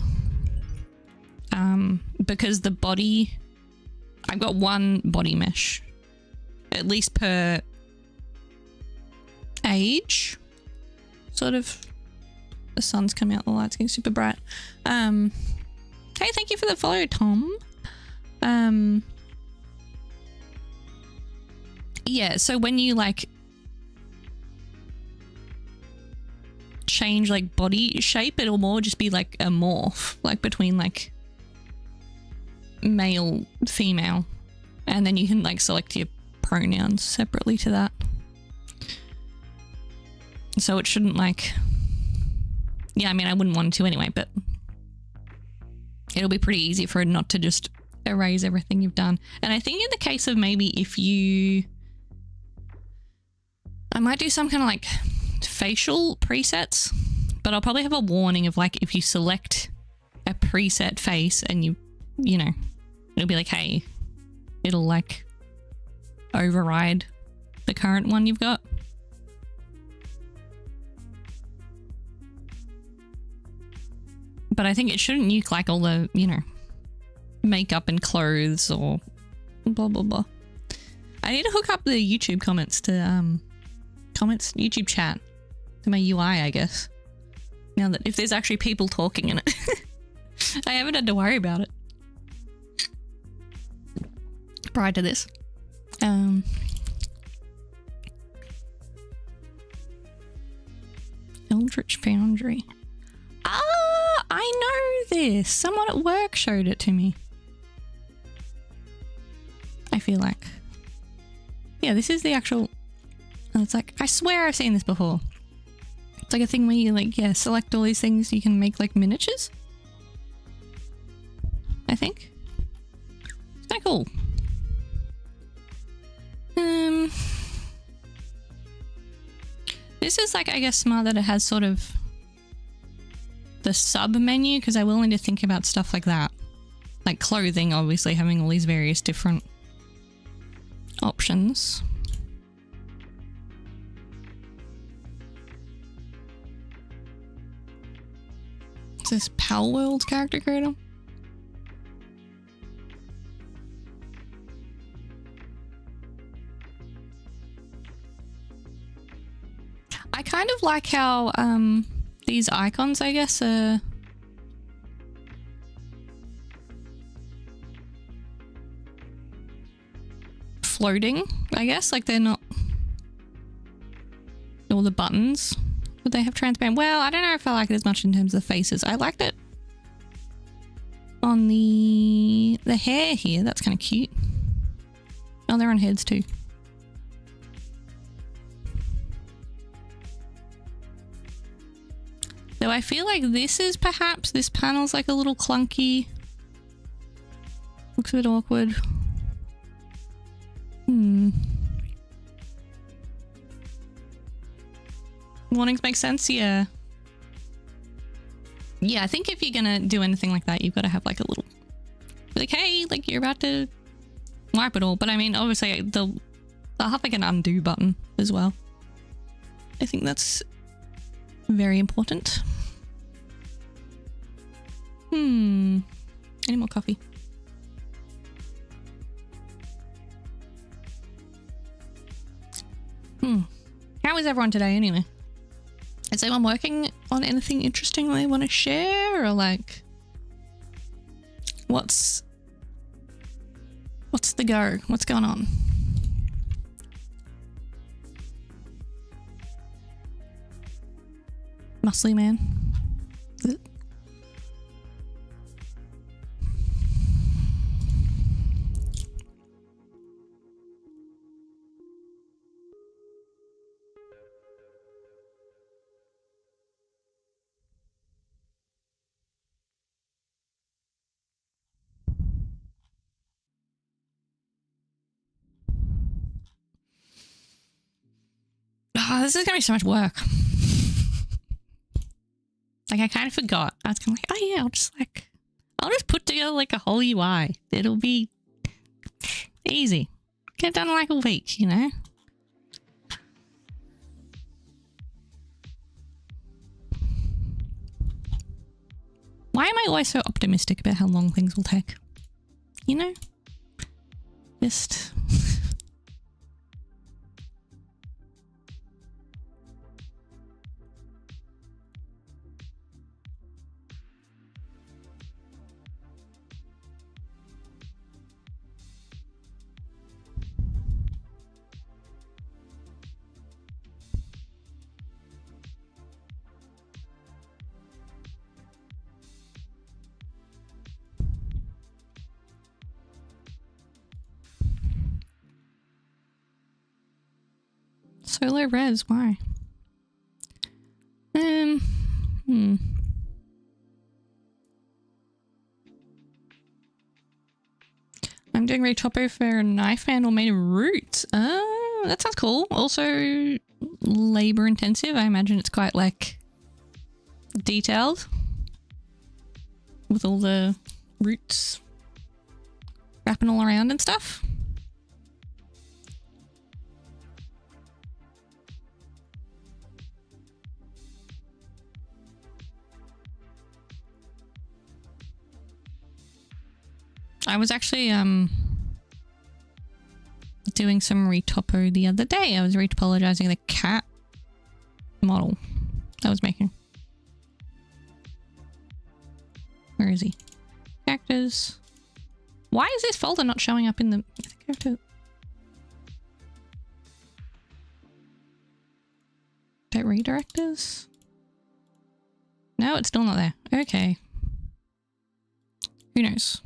Because the body, I've got one body mesh, at least per age, sort of. The sun's coming out, the light's getting super bright. Hey, thank you for the follow, Tom. Yeah, so when you like change like body shape, it'll more just be like a morph, like between like male, female, and then you can like select your pronouns separately to that. So it shouldn't like, yeah, I mean, I wouldn't want to anyway, but it'll be pretty easy for it not to just erase everything you've done. And I think in the case of maybe if you, I might do some kind of like facial presets, but I'll probably have a warning of like if you select a preset face and you know, it'll be like, hey, it'll like override the current one you've got. But I think it shouldn't nuke like all the, you know, makeup and clothes or blah, blah, blah. I need to hook up the YouTube comments to, YouTube chat to my UI, I guess. Now that if there's actually people talking in it. I haven't had to worry about it prior to this. Eldritch Foundry. Ah, I know this. Someone at work showed it to me. I feel like. Yeah, this is the actual... It's like, I swear I've seen this before. It's like a thing where you like, yeah, select all these things so you can make like miniatures. I think. It's kind of cool. This is like, I guess, smart that it has sort of the sub menu, because I will need to think about stuff like that. Like clothing, obviously, having all these various different options. Is this Pal World's character creator? I kind of like how these icons, I guess, are floating, I guess, like they're not all the buttons Would they have transparent? Well, I don't know if I like it as much in terms of faces. I liked it on the hair here. That's kind of cute. Oh, they're on heads too. Though I feel like this panel's like a little clunky. Looks a bit awkward. Warnings make sense, yeah. Yeah, I think if you're gonna do anything like that, you've got to have like a little, like, hey, like you're about to wipe it all. But I mean, obviously they'll have like an undo button as well. I think that's very important. Any more coffee? How is everyone today anyway? Is anyone working on anything interesting they want to share, or like what's the go? What's going on? Muscly man. Is it? Oh, this is gonna be so much work. Like, I kind of forgot. I was kind of like, oh yeah, I'll just put together like a whole UI. It'll be easy. Get it done in like a week, you know? Why am I always so optimistic about how long things will take? You know? Just... so low res, why? I'm doing retopo for a knife handle made of roots. Oh, that sounds cool. Also labor intensive. I imagine it's quite like detailed with all the roots wrapping all around and stuff. I was actually doing some retopo the other day. I was retopologizing the cat model I was making. Where is he? Characters. Why is this folder not showing up in the... I think I have to... Don't redirect us? No, it's still not there. Okay. Who knows?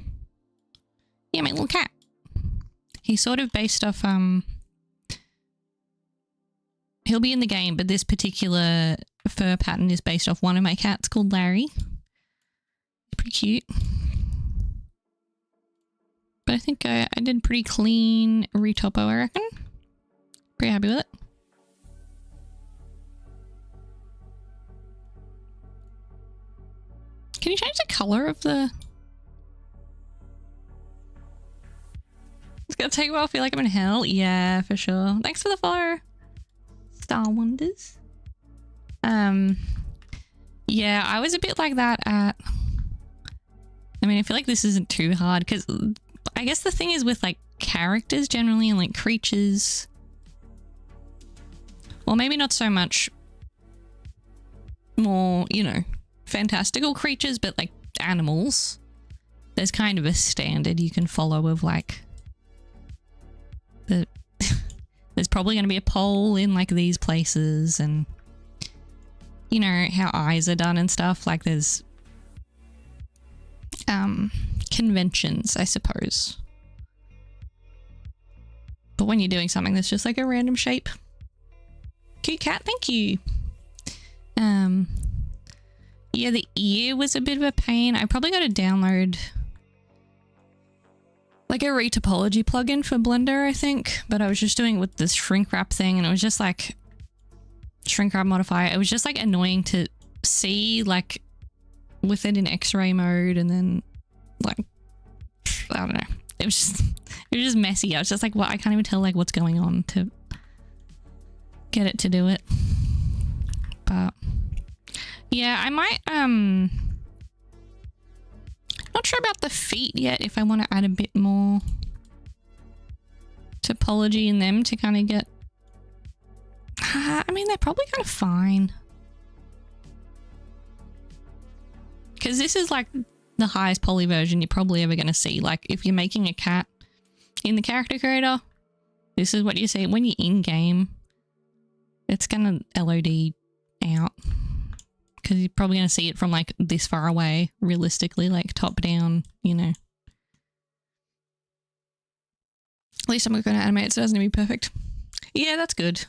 Yeah, my little cat. He's sort of based off, he'll be in the game, but this particular fur pattern is based off one of my cats called Larry. Pretty cute. But I think I did pretty clean retopo, I reckon. Pretty happy with it. Can you change the color of the... It's gonna take a while. I feel like I'm in hell. Yeah, for sure. Thanks for the follow, Star Wonders. Yeah, I was a bit like that at... I mean, I feel like this isn't too hard because I guess the thing is with like characters generally and like creatures... Well, maybe not so much more, you know, fantastical creatures, but like animals. There's kind of a standard you can follow of like... There's probably going to be a pole in like these places, and you know, how eyes are done and stuff. Like there's conventions, I suppose. But when you're doing something that's just like a random shape. Cute cat, thank you. Yeah, the ear was a bit of a pain. I probably got to download like a retopology plugin for Blender, I think. But I was just doing it with this shrink wrap thing, and it was just like shrink wrap modifier. It was just like annoying to see, like with it in X-ray mode, and then like I don't know. It was just messy. I was just like, well, I can't even tell like what's going on to get it to do it. But yeah, I might not sure about the feet yet, if I want to add a bit more topology in them to kind of get I mean, they're probably kind of fine, because this is like the highest poly version you're probably ever going to see. Like if you're making a cat in the character creator, this is what you see. When you're in game, it's going to LOD out, because you're probably going to see it from like this far away, realistically, like top down, you know. At least I'm going to animate so it doesn't need to be perfect. Yeah, that's good.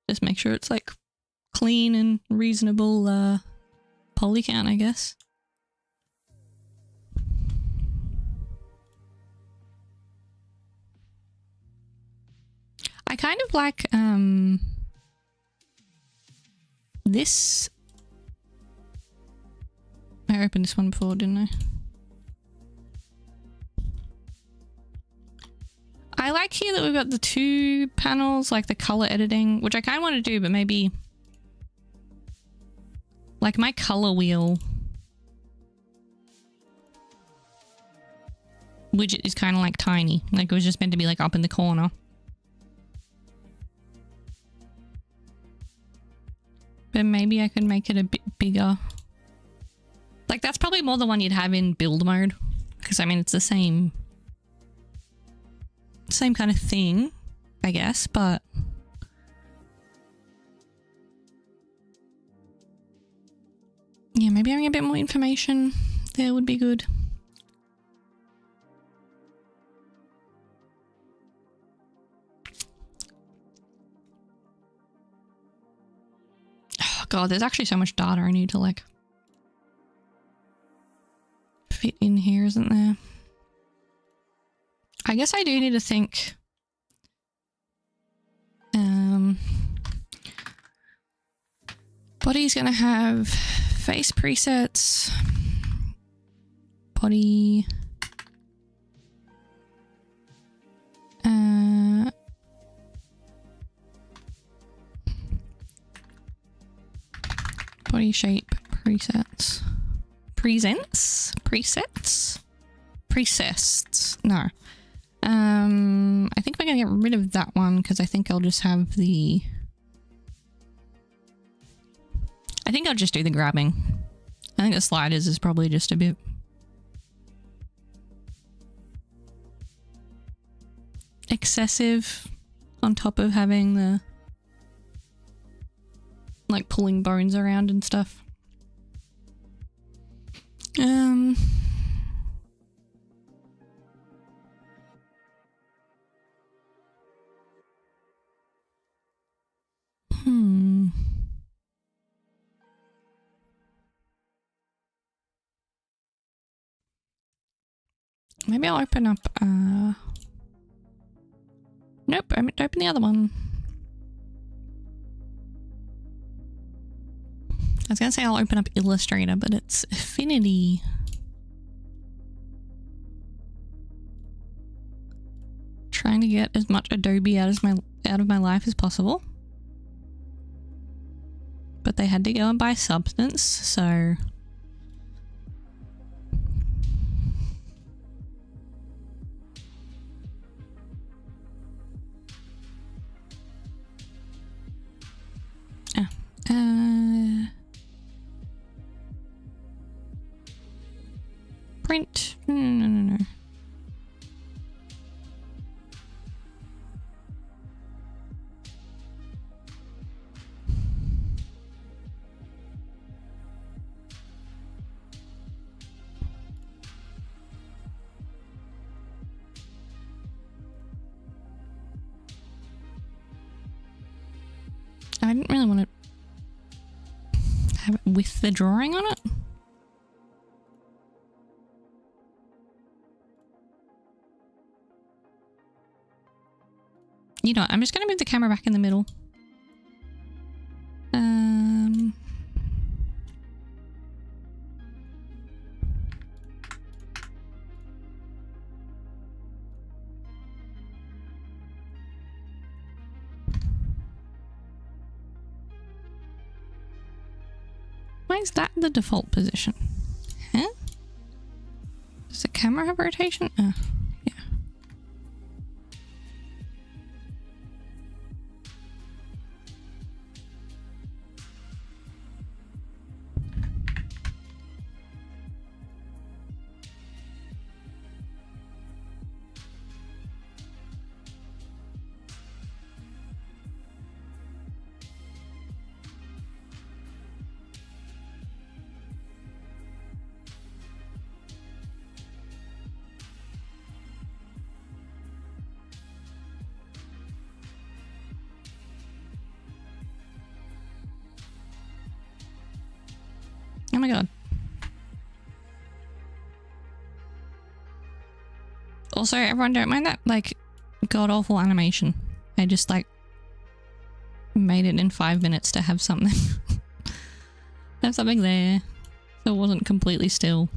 Just make sure it's like clean and reasonable poly count, I guess. I kind of like this. I opened this one before, didn't I? I like here that we've got the two panels, like the color editing, which I kind of want to do, but maybe like my color wheel widget is kind of like tiny. Like it was just meant to be like up in the corner. But maybe I could make it a bit bigger. Like that's probably more the one you'd have in build mode, because I mean it's the same kind of thing, I guess, but yeah, maybe having a bit more information there would be good. Oh god, there's actually so much data I need to like fit in here, isn't there? I guess I do need to think. Body's gonna have face presets. Body. Body shape presets. Presets. No. I think we're gonna get rid of that one, because I think I'll just have the... I think I'll just do the grabbing. I think the sliders is probably just a bit... excessive, on top of having the... like pulling bones around and stuff. Maybe I'll open up, nope, I meant to open the other one. I was gonna say I'll open up Illustrator, but it's Affinity. Trying to get as much Adobe out of my life as possible. But they had to go and buy Substance, so... Print. No. I didn't really want to have it with the drawing on it. You know what, I'm just going to move the camera back in the middle. Why is that the default position? Huh? Does the camera have rotation? Yeah. Oh my god. Also, everyone don't mind that, like, god-awful animation. I just, like, made it in 5 minutes to have something. Have something there. So it wasn't completely still.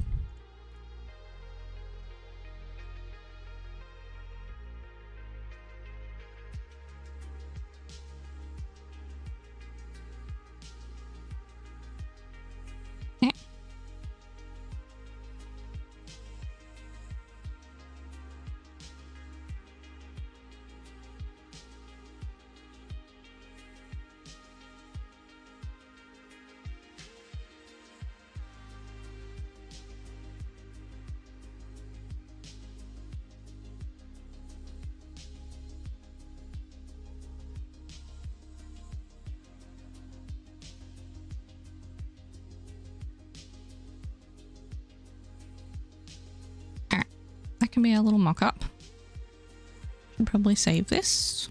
That can be a little mock-up. Should probably save this.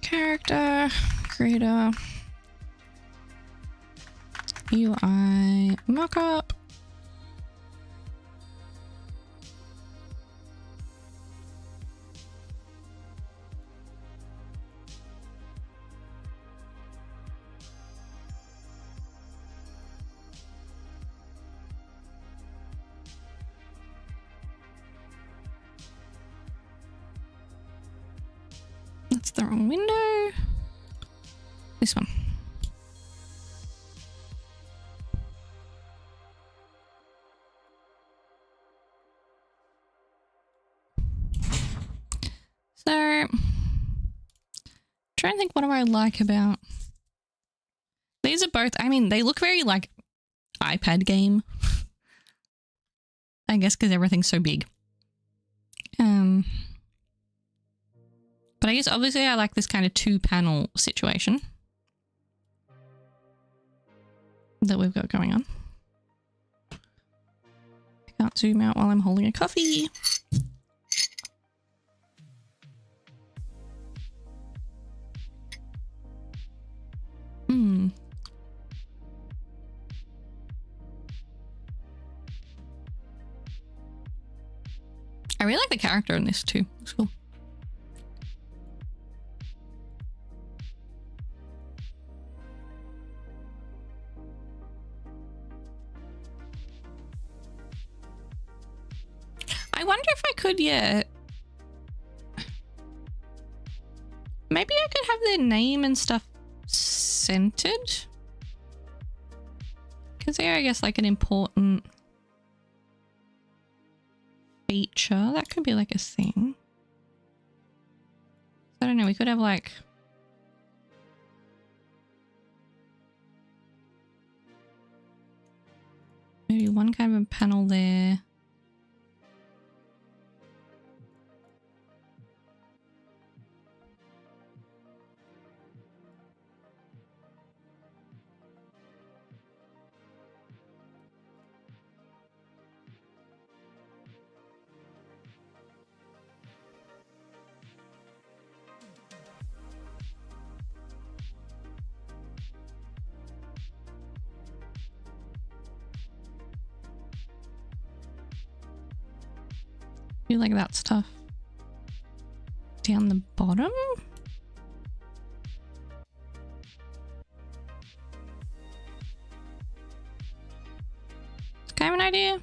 Character, creator, UI, mock-up. That's the wrong window. This one. So, trying to think, what do I like about these? Are both, I mean, they look very like iPad game, I guess, because everything's so big. But I guess obviously I like this kind of 2-panel situation that we've got going on. I can't zoom out while I'm holding a coffee. I really like the character in this too. It's cool. I wonder if I could, yeah. Maybe I could have their name and stuff centered. Because they're, I guess, like an important feature. That could be like a thing. I don't know, we could have like... maybe one kind of a panel there. do like that stuff. Down the bottom? Kind of an idea.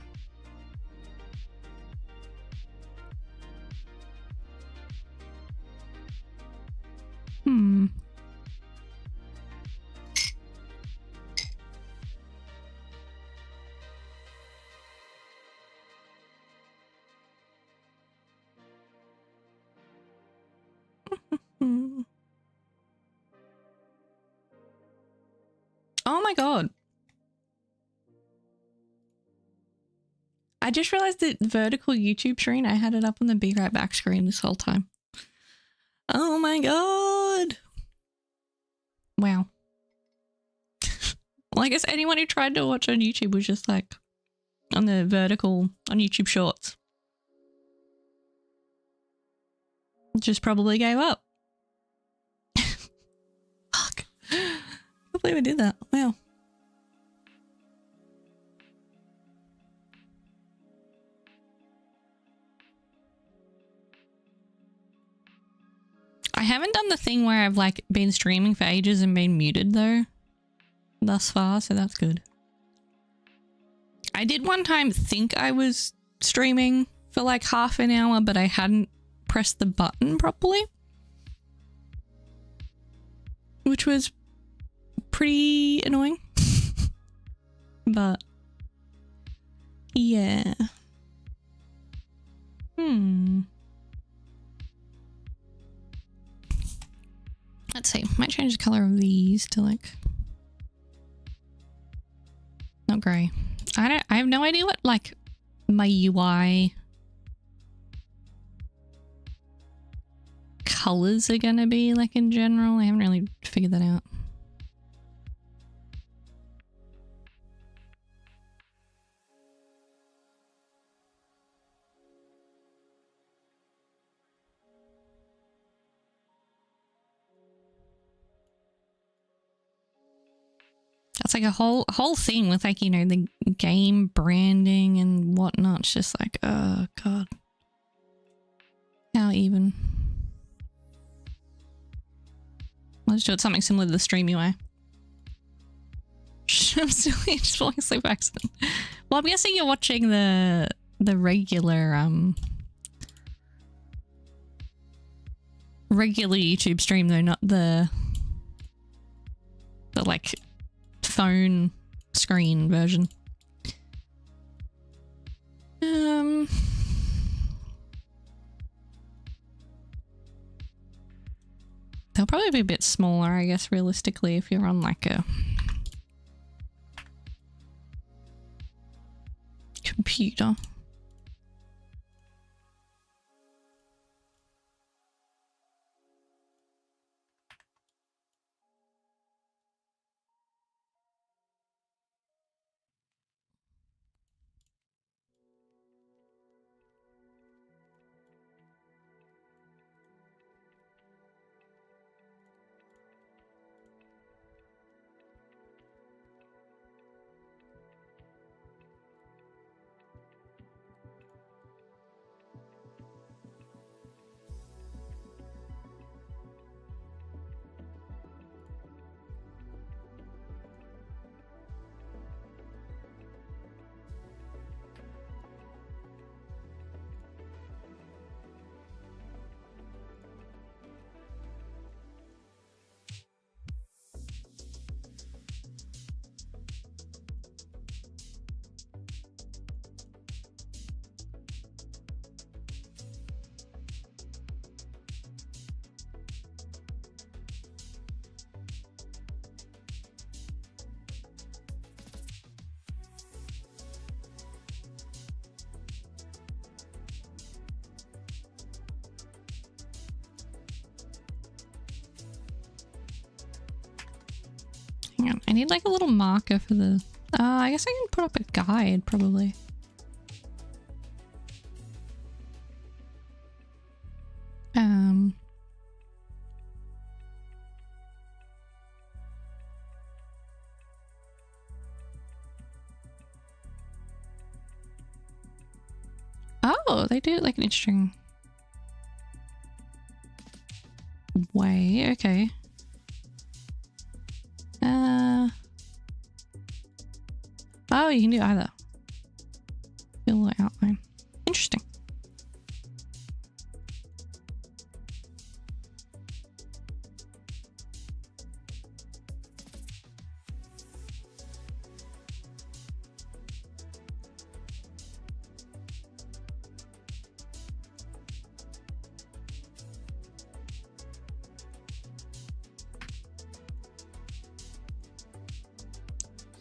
Hmm. Oh my god. I just realized that vertical YouTube screen, I had it up on the Be Right Back screen this whole time. Oh my god. Wow. Well, I guess anyone who tried to watch on YouTube was just like on the vertical on YouTube Shorts. Just probably gave up. Fuck. I can't believe I did that. Wow. I haven't done the thing where I've like been streaming for ages and been muted though thus far, so that's good. I did one time think I was streaming for like half an hour, but I hadn't pressed the button properly, which was pretty annoying. But yeah. Let's see. Might change the color of these to like not grey. I have no idea what like my UI colors are gonna be like in general. I haven't really figured that out. That's like a whole thing with like, you know, the game branding and whatnot. It's just like, oh god. How even? Let's do it something similar to the stream UI. I'm still just falling asleep by accident. Well, I'm guessing you're watching the regular YouTube stream though, not the like phone screen version. They'll probably be a bit smaller, I guess, realistically, if you're on like a computer. Hang on, I need like a little marker for the... I guess I can put up a guide, probably. Oh, they do it like an interesting way. Okay. Oh, you can do either. Fill the outline. Interesting.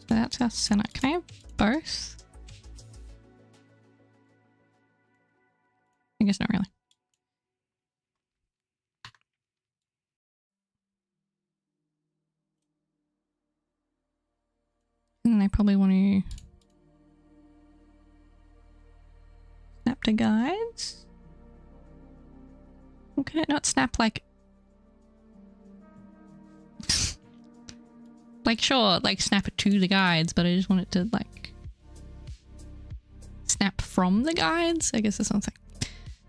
So that's our center. Can I have both? I guess not really. And I probably want to snap to guides. Or can it not snap like like sure, like snap it to the guides, but I just want it to like snap from the guides? I guess that's something.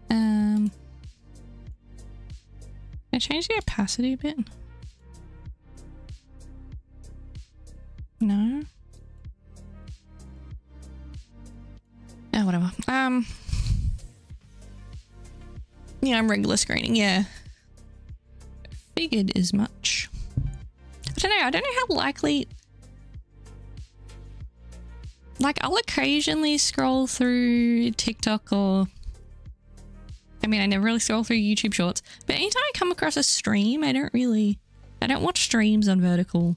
Can I change the opacity a bit? No. Oh, whatever. Yeah, I'm regular screening, yeah. Figured as much. I don't know how likely... Like, I'll occasionally scroll through TikTok or... I mean, I never really scroll through YouTube Shorts, but anytime I come across a stream, I don't watch streams on vertical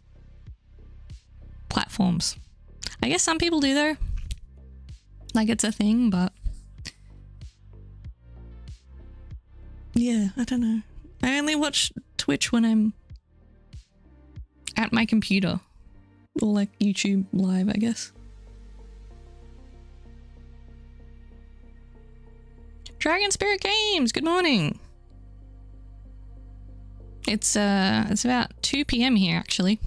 platforms. I guess some people do though. Like, it's a thing, but... Yeah, I don't know. I only watch Twitch when I'm at my computer. Or like YouTube Live, I guess. Dragon Spirit Games, good morning. It's about 2 PM here actually.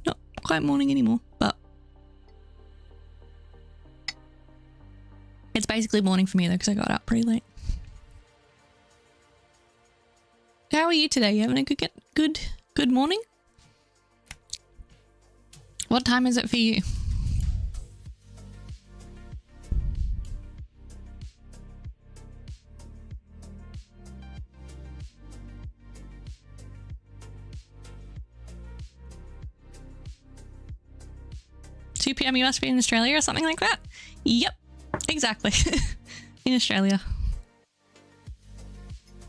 Not quite morning anymore, but it's basically morning for me though because I got up pretty late. How are you today? You having a good morning? What time is it for you? PM you must be in Australia or something like that? Yep, exactly. In Australia.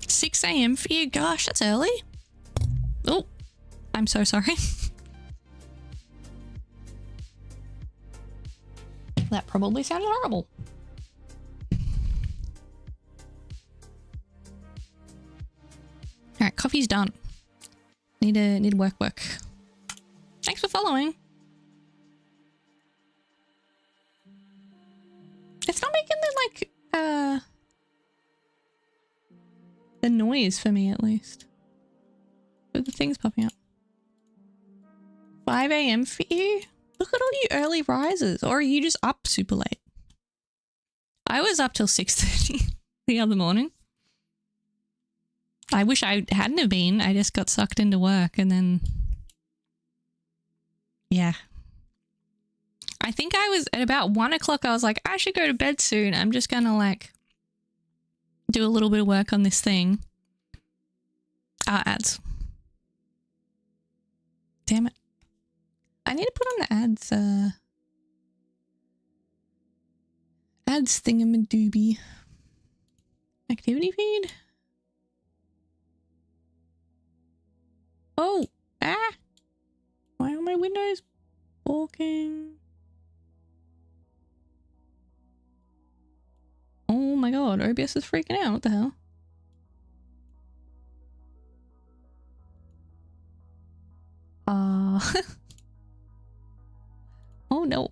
6 AM for you? Gosh, that's early. Oh, I'm so sorry. That probably sounded horrible. Alright, coffee's done. Need work. Thanks for following. It's not making the noise for me at least. But the thing's popping up. 5 AM for you? Look at all you early risers. Or are you just up super late? I was up till 6:30 the other morning. I wish I hadn't have been. I just got sucked into work and then... Yeah. I think I was at about 1 o'clock. I was like, I should go to bed soon. I'm just gonna like do a little bit of work on this thing. Ads. Damn it. I need to put on the ads thingamadoobie. Activity feed? Oh! Ah! Why are my windows balking? Oh my god, OBS is freaking out. What the hell? Oh no.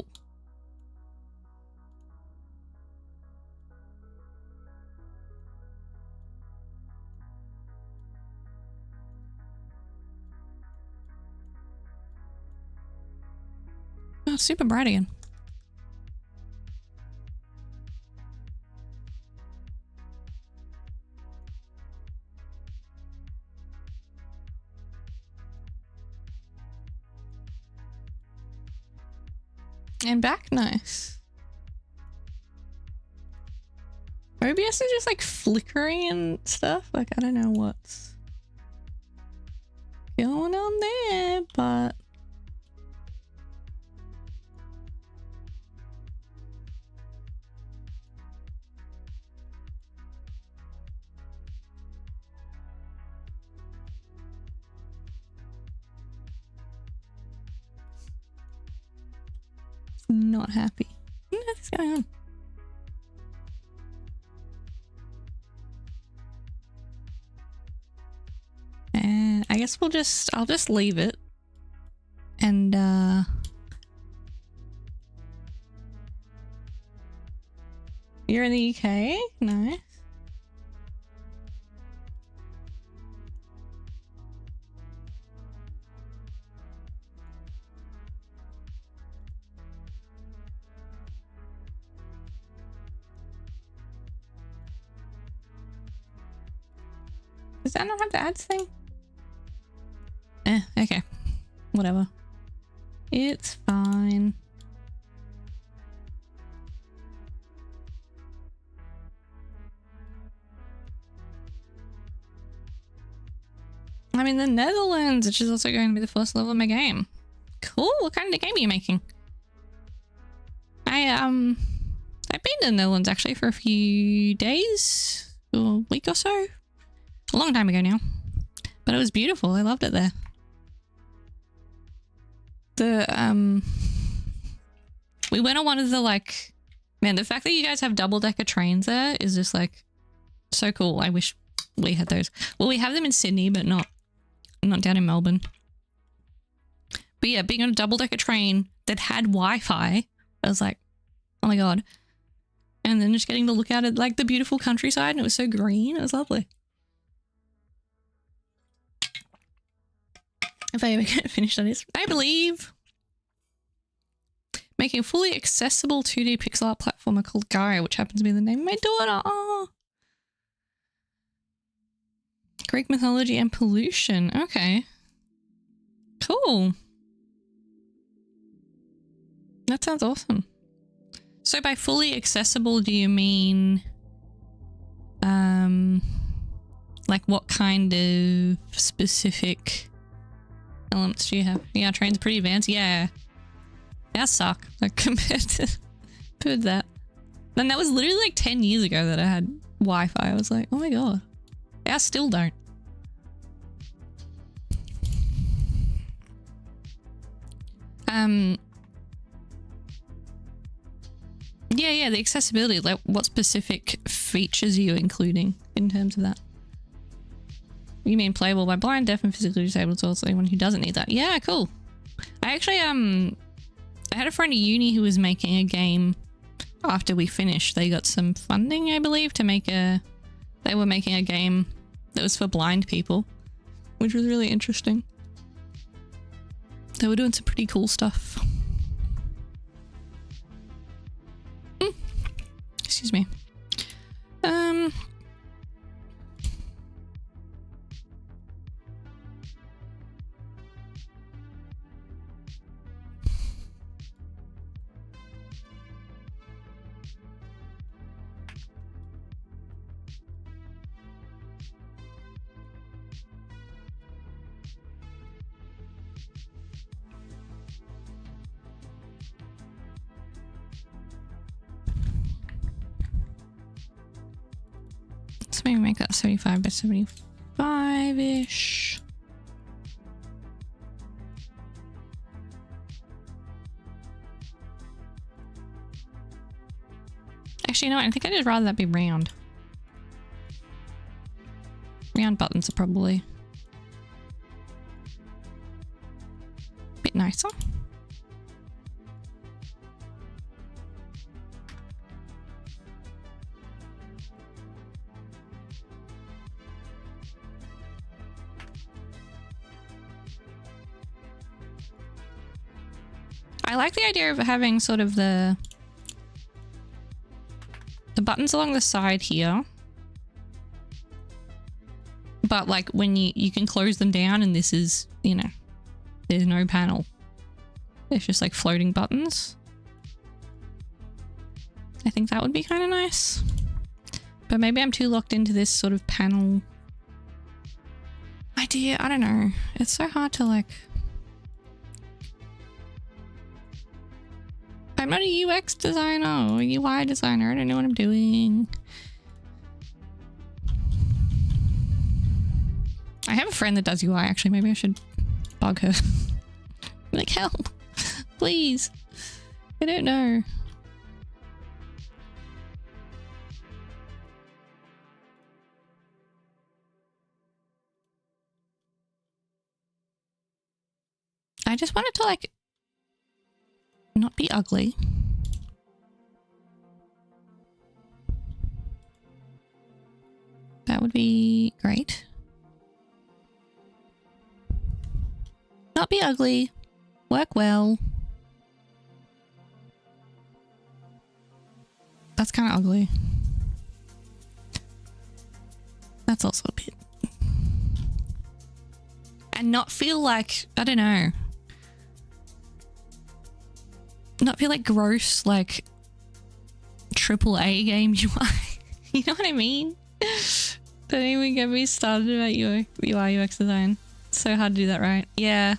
Oh, it's super bright again. And back, nice. OBS is just like flickering and stuff. Like, I don't know what's going on there, but not happy. What's going on? And I guess I'll just leave it. And you're in the UK? Nice. Does that not have the ads thing? Okay. Whatever. It's fine. I'm in the Netherlands, which is also going to be the first level of my game. Cool. What kind of game are you making? I've been to the Netherlands actually for a few days or a week or so. A long time ago now. But it was beautiful. I loved it there. We went on one of the like, man, the fact that you guys have double-decker trains there is just like so cool. I wish we had those. Well, we have them in Sydney, but not down in Melbourne. But yeah, being on a double-decker train that had Wi-Fi, I was like, oh my God. And then just getting to look out at like the beautiful countryside, and it was so green. It was lovely. If I ever get finished on this, I believe. Making a fully accessible 2D pixel art platformer called Gaia, which happens to be the name of my daughter. Oh. Greek mythology and pollution. Okay. Cool. That sounds awesome. So by fully accessible, do you mean like what kind of specific elements do you have? Yeah, train's pretty advanced. Yeah. That suck. Like compared to that. And that was literally like 10 years ago that I had Wi-Fi. I was like, oh my God. I still don't. Yeah, the accessibility. Like, what specific features are you including in terms of that? You mean playable by blind, deaf, and physically disabled, so also anyone who doesn't need that. Yeah, cool. I actually, I had a friend at uni who was making a game after we finished. They got some funding, I believe, to make they were making a game that was for blind people, which was really interesting. They were doing some pretty cool stuff. Excuse me. Let's maybe make that 75 by 75-ish. Actually, you know what? I think I'd just rather that be round. Round buttons are probably a bit nicer. I like the idea of having sort of the buttons along the side here, but like when you can close them down, and this is, you know, there's no panel, it's just like floating buttons. I think that would be kind of nice. But maybe I'm too locked into this sort of panel idea. I don't know. It's so hard to like... I'm not a UX designer or a UI designer. I don't know what I'm doing. I have a friend that does UI actually. Maybe I should bug her. Like, help. Please. I don't know. I just want it to like not be ugly. That would be great. Not be ugly. Work well. That's kind of ugly. That's also a bit. And not feel like, I don't know. Not feel like gross, like AAA game UI. You know what I mean? Don't even get me started about UI UX design. It's so hard to do that right. Yeah.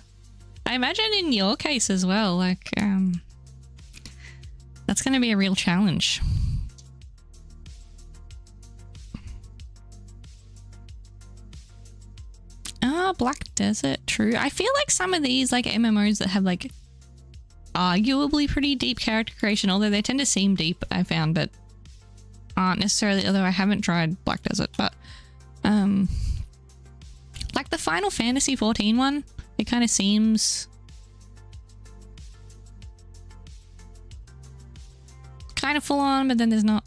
I imagine in your case as well, like, that's going to be a real challenge. Ah, Black Desert, true. I feel like some of these, like, MMOs that have, like, arguably pretty deep character creation, although they tend to seem deep, I found, but aren't necessarily, although I haven't tried Black Desert, but, like the Final Fantasy 14 one, it kind of seems kind of full on, but then there's not,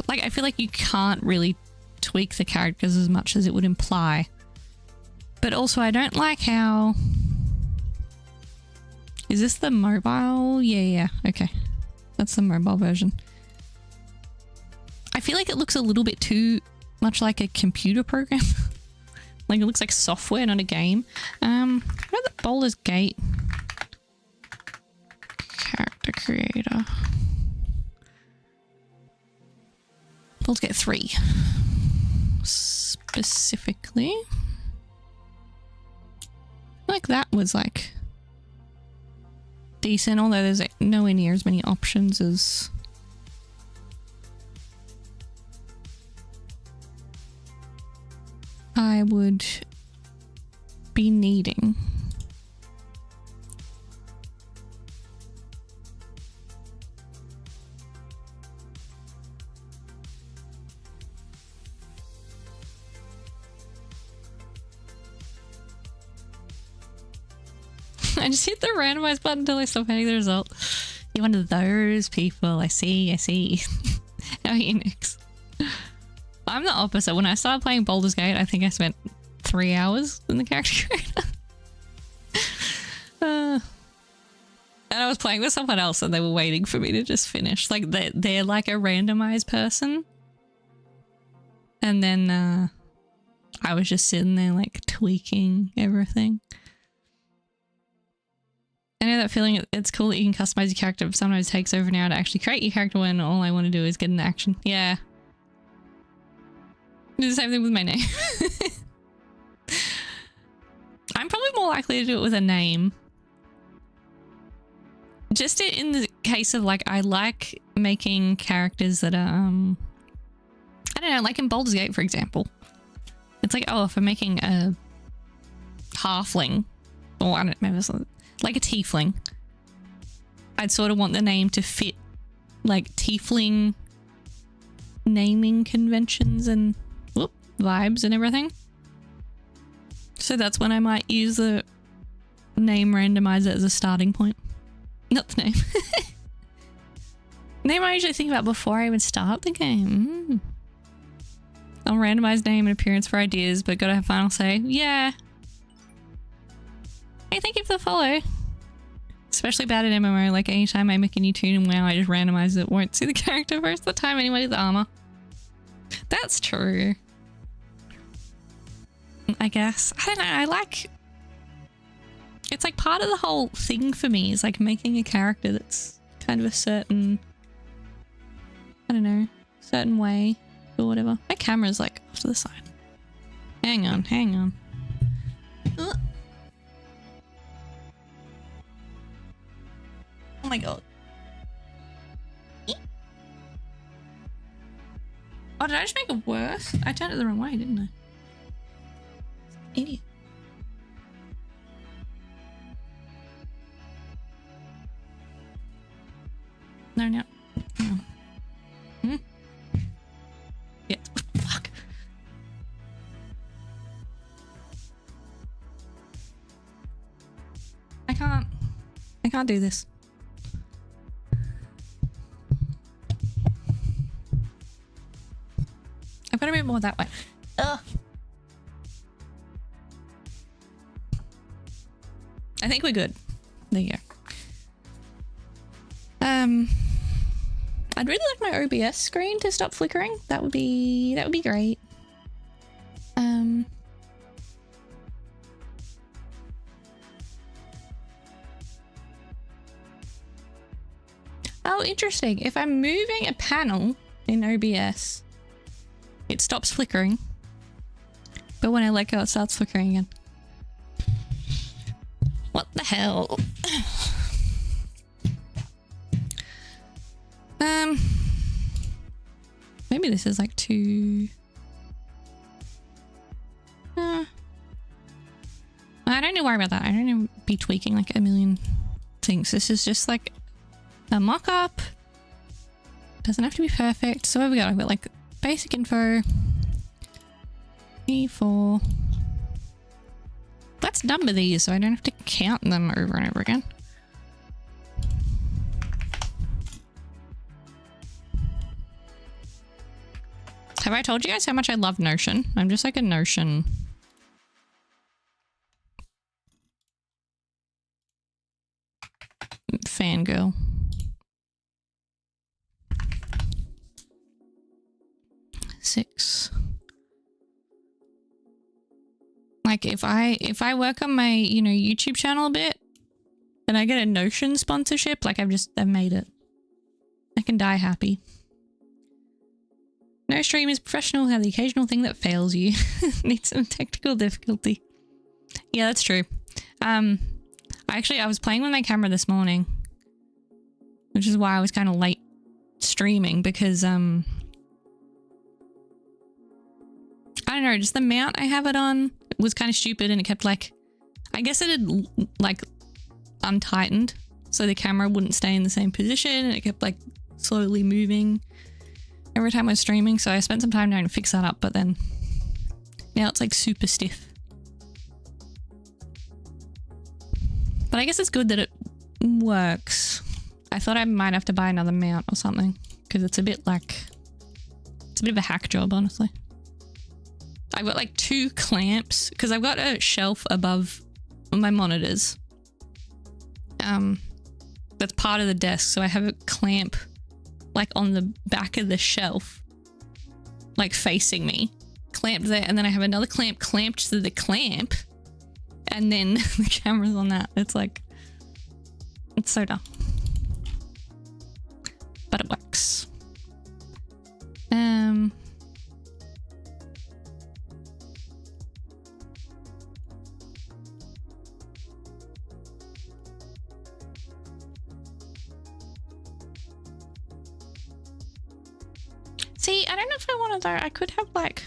like, I feel like you can't really tweak the characters as much as it would imply. But also I don't like how... Is this the mobile? Yeah, okay. That's the mobile version. I feel like it looks a little bit too much like a computer program. Like it looks like software, not a game. What about the Baldur's Gate? Character creator. Baldur's Gate 3. Specifically. Like that was like decent, although there's like nowhere near as many options as I would be needing. I just hit the randomize button until I stop hitting the result. You're one of those people. I see. How are you next? I'm the opposite. When I started playing Baldur's Gate, I think I spent 3 hours in the character creator. And I was playing with someone else and they were waiting for me to just finish. Like they're like a randomized person. And then I was just sitting there like tweaking everything. I know that feeling. It's cool that you can customize your character, but sometimes it takes over an hour to actually create your character when all I want to do is get into action. Yeah. Do the same thing with my name. I'm probably more likely to do it with a name. Just in the case of like, I like making characters that are, I don't know, like in Baldur's Gate, for example. It's like, oh, if I'm making a halfling, or I don't know, like a tiefling, I'd sort of want the name to fit like tiefling naming conventions and vibes and everything. So that's when I might use the name randomizer as a starting point. Not the name. Name I usually think about before I even start the game. I'll randomize name and appearance for ideas, but gotta have final say. Yeah. Hey, thank you for the follow. Especially bad at MMO, like anytime I make a new tune and WoW, I just randomize it. Won't see the character first the time anyway, the armor. That's true. I guess. I don't know, I like... It's like part of the whole thing for me is like making a character that's kind kind of a certain, I don't know, certain way or whatever. My camera's like off to the side. Hang on, hang on. Oh my god. Oh, did I just make it worse? I turned it the wrong way, didn't I? Idiot. No, no. Hang on. Hmm? Yeah. Fuck. I can't do this. I've got to move more that way. Ugh. I think we're good. There you go. I'd really like my OBS screen to stop flickering. That would be great. Oh, interesting. If I'm moving a panel in OBS, it stops flickering. But when I let go, it starts flickering again. What the hell? Maybe this is like too... I don't need to worry about that. I don't need to be tweaking like a million things. This is just like a mock-up. Doesn't have to be perfect. So what have we got? I've got like basic info. E4. Let's number these so I don't have to count them over and over again. Have I told you guys how much I love Notion? I'm just like a Notion fangirl. Six. Like if I work on my, you know, YouTube channel a bit and I get a Notion sponsorship, like I've made it. I can die happy. No stream is professional without the occasional thing that fails you. Needs some technical difficulty. Yeah, that's true. I was playing with my camera this morning, which is why I was kind of late streaming because, I don't know, just the mount I have it on was kind of stupid and it kept like, I guess it had like untightened so the camera wouldn't stay in the same position and it kept like slowly moving every time I was streaming. So I spent some time trying to fix that up, but then now it's like super stiff. But I guess it's good that it works. I thought I might have to buy another mount or something because it's a bit of a hack job, honestly. I've got like 2 clamps because I've got a shelf above my monitors. That's part of the desk. So I have a clamp like on the back of the shelf, like facing me, clamped there. And then I have another clamp clamped to the clamp. And then the camera's on that. It's like, it's so dumb. But it works. See, I don't know if I want to though. I could have like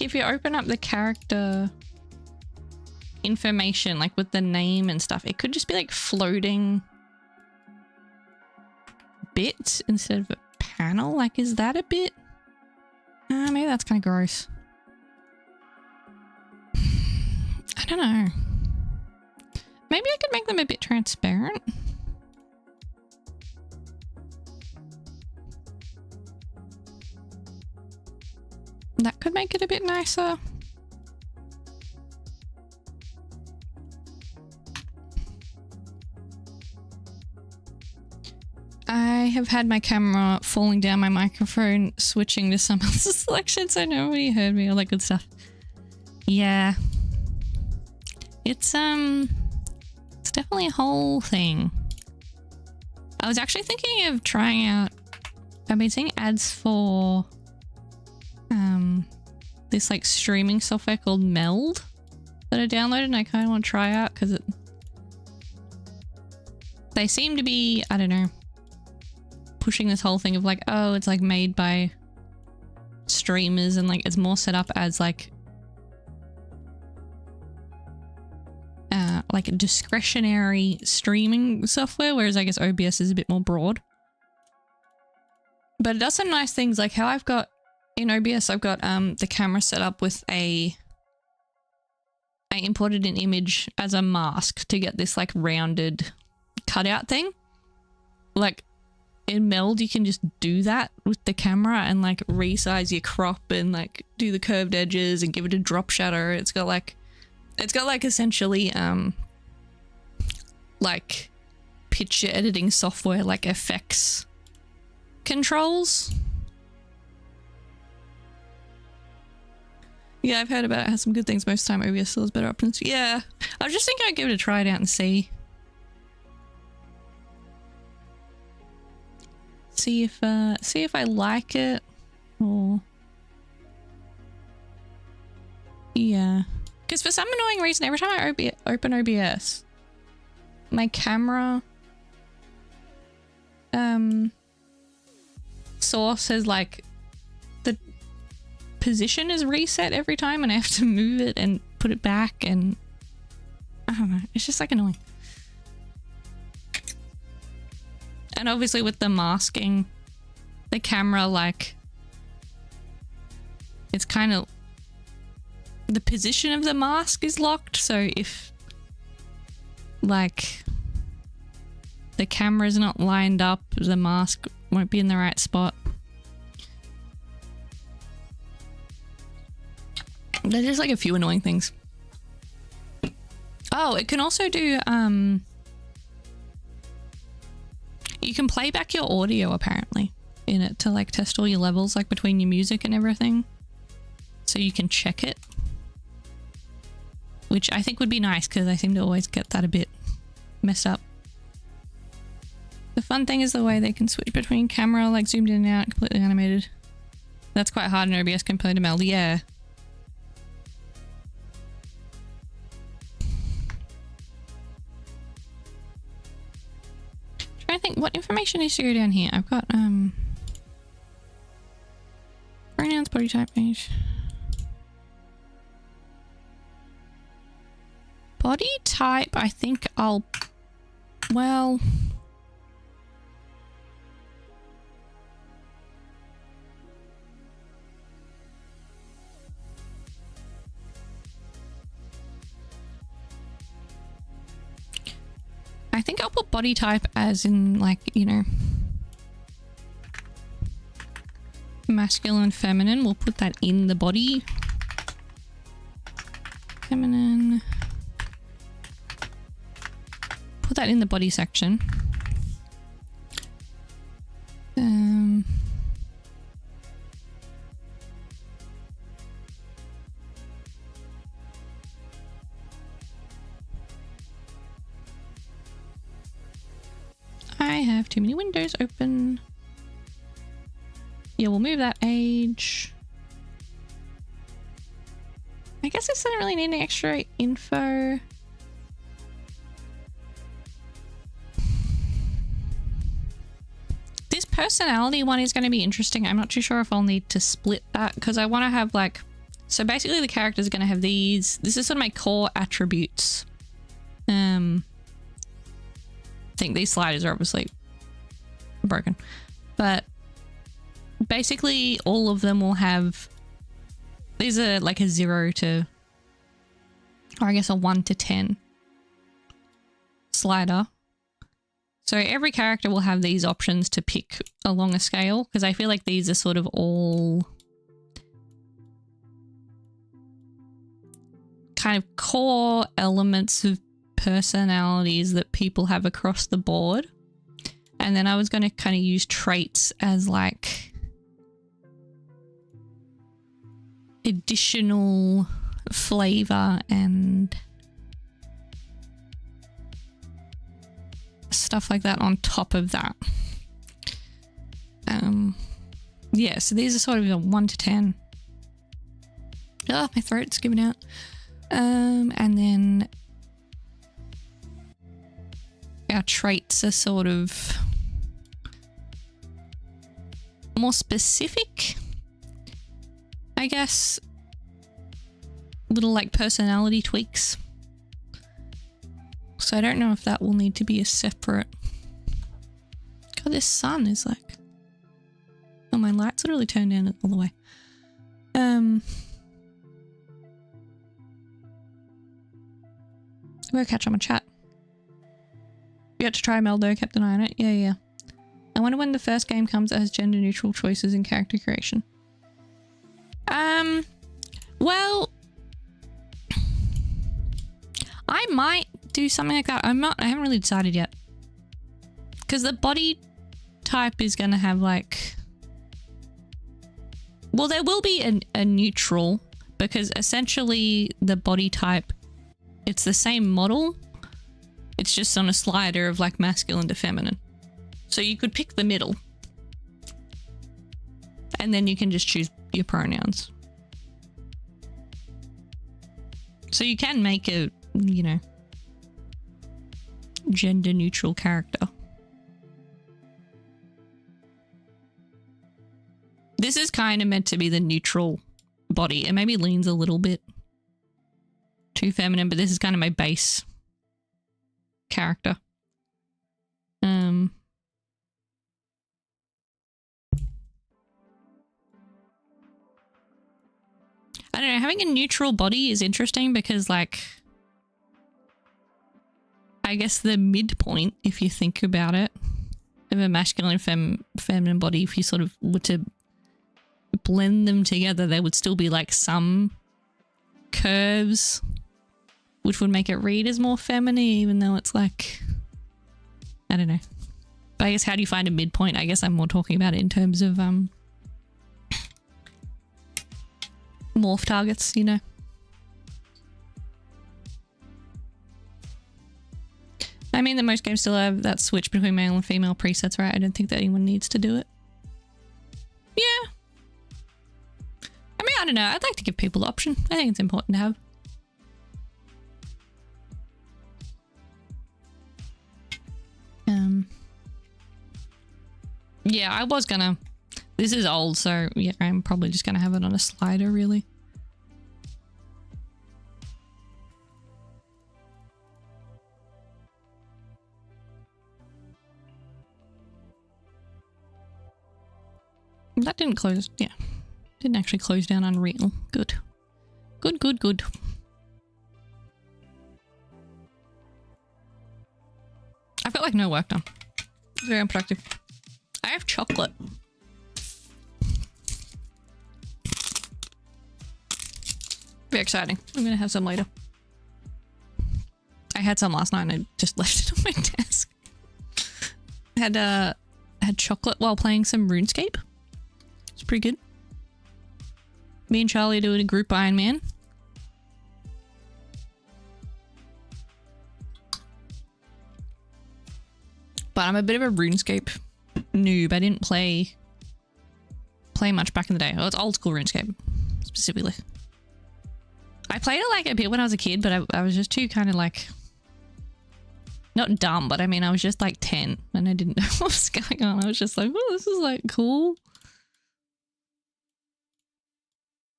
if you open up the character information, like with the name and stuff, it could just be like floating bits instead of a panel. Like, is that a bit? Maybe that's kind of gross. I don't know. Maybe I could make them a bit transparent. That could make it a bit nicer. I have had my camera falling down my microphone, switching to some else's selection so nobody heard me, all that good stuff. Yeah. It's definitely a whole thing. I was actually thinking of trying out, I've been seeing ads for this like streaming software called Meld that I downloaded, and I kind of want to try out because they seem to be, I don't know, pushing this whole thing of like, oh, it's like made by streamers and like it's more set up as like a discretionary streaming software, whereas I guess OBS is a bit more broad. But it does some nice things, like how I've got in OBS, I've got the camera set up with I imported an image as a mask to get this like rounded cutout thing. Like in Meld, you can just do that with the camera and like resize your crop and like do the curved edges and give it a drop shadow. It's got like essentially like picture editing software, like effects controls. Yeah, I've heard about it. It has some good things most of the time. OBS still has better options. Yeah, I was just thinking I'd give it a try it out and see if I like it, or yeah, because for some annoying reason, every time I open OBS, my camera source has like the position is reset every time, and I have to move it and put it back, and I don't know, it's just like annoying. And obviously with the masking, the camera, like, it's kind of, the position of the mask is locked, so if like the camera is not lined up, the mask won't be in the right spot. There's just like a few annoying things. Oh, it can also do you can play back your audio apparently in it to like test all your levels, like between your music and everything, so you can check it, which I think would be nice because I seem to always get that a bit messed up. The fun thing is the way they can switch between camera, like zoomed in and out, completely animated. That's quite hard in OBS compared to Meld. Yeah. Trying to think what information needs to go down here. I've got pronouns, body type, age. Body type, I think I'll, well, I think I'll put body type as in like, you know, masculine, feminine. We'll put that in the body. Feminine. Put that in the body section. I have too many windows open. Yeah, we'll move that age. I guess this doesn't really need any extra info. This personality one is going to be interesting. I'm not too sure if I'll need to split that because I want to have like, so basically the character is going to have these. This is sort of my core attributes. I think these sliders are obviously broken, but basically all of them will have, these are like a 0 to, or I guess a 1 to 10 slider. So every character will have these options to pick along a scale, because I feel like these are sort of all kind of core elements of personalities that people have across the board. And then I was going to kind of use traits as like additional flavor and stuff like that on top of that. Yeah, so these are sort of a 1 to 10. Oh, my throat's giving out. And then our traits are sort of more specific, I guess. Little like personality tweaks. So I don't know if that will need to be a separate. God, this sun is like, oh, my lights literally turned down all the way. I'm gonna catch on my chat. You had to try Meldo, kept an eye on it. Yeah. I wonder when the first game comes that has gender neutral choices in character creation. Well, I might do something like that. I haven't really decided yet. Because the body type is going to have like... Well, there will be a neutral, because essentially the body type, it's the same model. It's just on a slider of like masculine to feminine. So you could pick the middle. And then you can just choose your pronouns. So you can make a, you know, gender neutral character. This is kind of meant to be the neutral body. It maybe leans a little bit too feminine, but this is kind of my base character. I don't know, having a neutral body is interesting because, like, I guess the midpoint, if you think about it, of a masculine and feminine body, if you sort of were to blend them together, there would still be like some curves which would make it read as more feminine, even though it's like, I don't know. But I guess how do you find a midpoint? I guess I'm more talking about it in terms of morph targets, you know. I mean that most games still have that switch between male and female presets, right? I don't think that anyone needs to do it. Yeah. I mean, I don't know. I'd like to give people the option. I think it's important to have. Yeah, I was gonna... This is old, so yeah, I'm probably just gonna have it on a slider, really. That didn't close, yeah. Didn't actually close down Unreal. Good. Good. I've got like no work done. It's very unproductive. I have chocolate. Very exciting. I'm gonna have some later. I had some last night and I just left it on my desk. I had chocolate while playing some RuneScape. It's pretty good. Me and Charlie are doing a group Iron Man. But I'm a bit of a RuneScape noob. I didn't play much back in the day. Well, it's old school RuneScape, specifically. I played it like a bit when I was a kid, but I was just too kind of like... Not dumb, but I mean, I was just like 10 and I didn't know what was going on. I was just like, oh, this is like cool.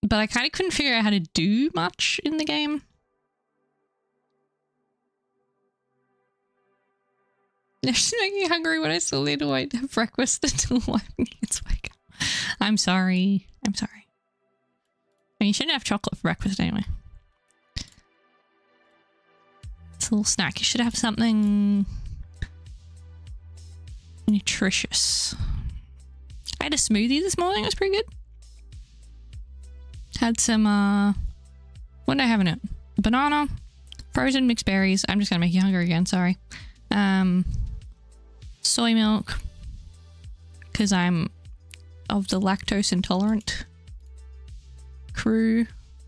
But I kind of couldn't figure out how to do much in the game. It's making me hungry when I still need to wait to have breakfast until my kids wake up. I'm sorry. I mean, you shouldn't have chocolate for breakfast anyway. It's a little snack. You should have something nutritious. I had a smoothie this morning. It was pretty good. Had some, what did I have in it? Banana, frozen mixed berries. I'm just gonna make you hungry again, sorry. Soy milk, because I'm of the lactose intolerant crew.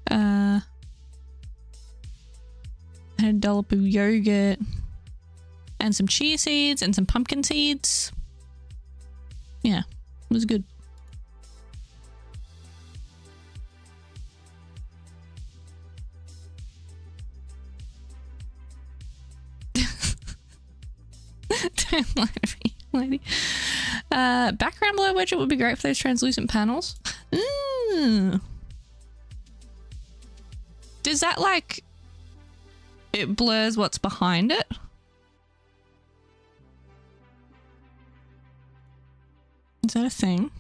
I had a dollop of yogurt and some chia seeds and some pumpkin seeds. Yeah, it was good. Don't lie to me, lady. Background blur widget would be great for those translucent panels. Ooh. Does that like it blurs what's behind it? Is that a thing?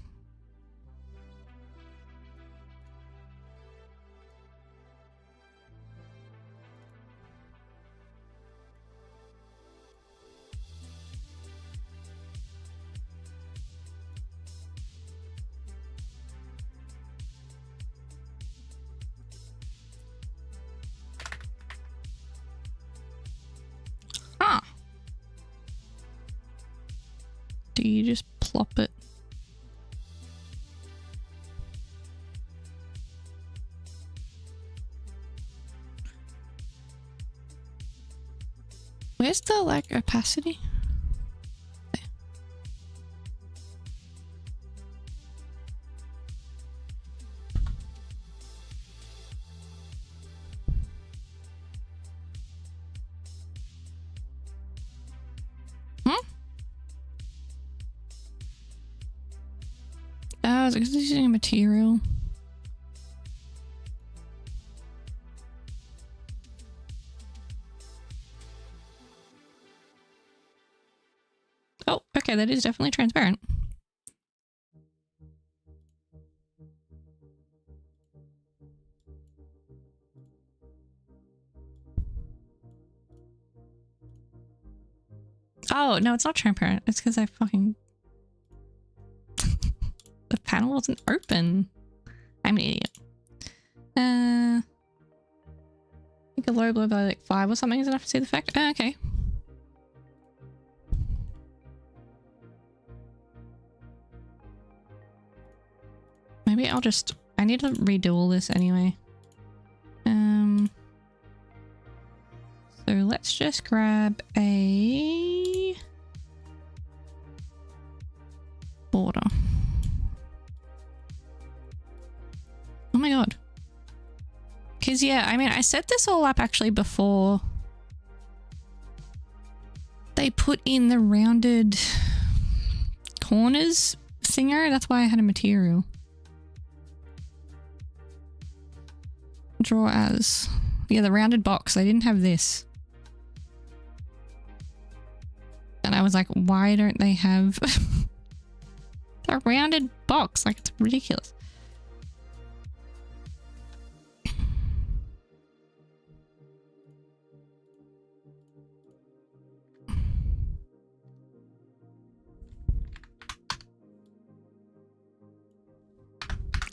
Ah. Do you just plop it? Where's the like opacity? There. Hmm? Oh, is it because it's using a material? Oh, okay, that is definitely transparent. Oh, no, it's not transparent. It's because I fucking... the panel wasn't open. I'm an idiot. I think a low blow by like 5 or something is enough to see the effect. Oh, okay. Maybe I'll just... I need to redo all this anyway. So let's just grab a... border. Oh my god. Because yeah, I mean, I set this all up actually before they put in the rounded corners thinger. That's why I had a material. Draw as... yeah, the rounded box. I didn't have this. And I was like, why don't they have a rounded box? Like, it's ridiculous.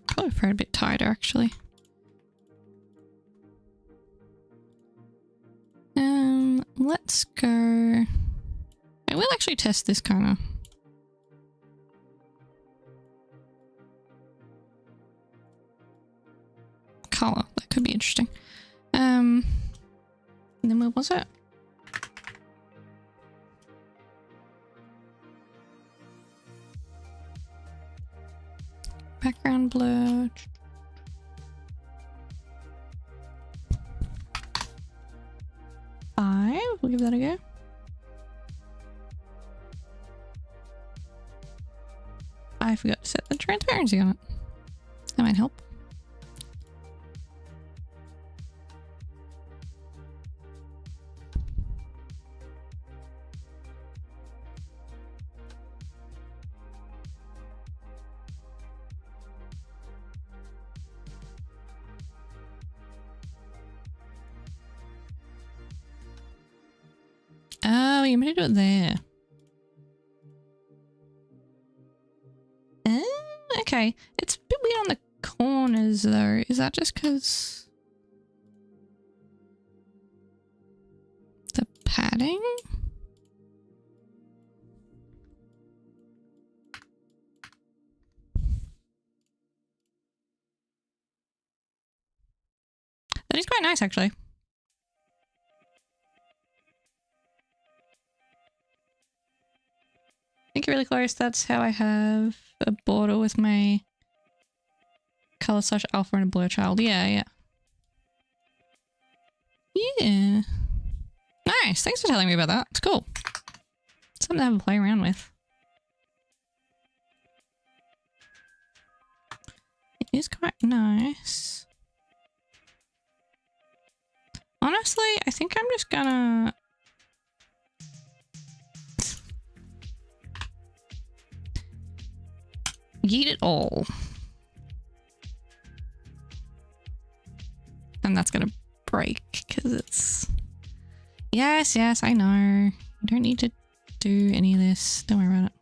Probably prefer it a bit tighter, actually. Let's go... I will actually test this kind of... color. That could be interesting. And then where was it? Background blur. Five. We'll give that a go. I forgot to set the transparency on it. That might help. Oh, you meant to do it there. Okay. It's a bit weird on the corners though. Is that just because the padding? That is quite nice actually. really close. That's how I have a border with my color slash alpha and a blur child. Yeah, yeah. Yeah. Nice. Thanks for telling me about that. It's cool. Something to have a play around with. It is quite nice. Honestly, I think I'm just gonna... yeet it all. And that's gonna break because it's... Yes, yes, I know. You don't need to do any of this. Don't worry about it.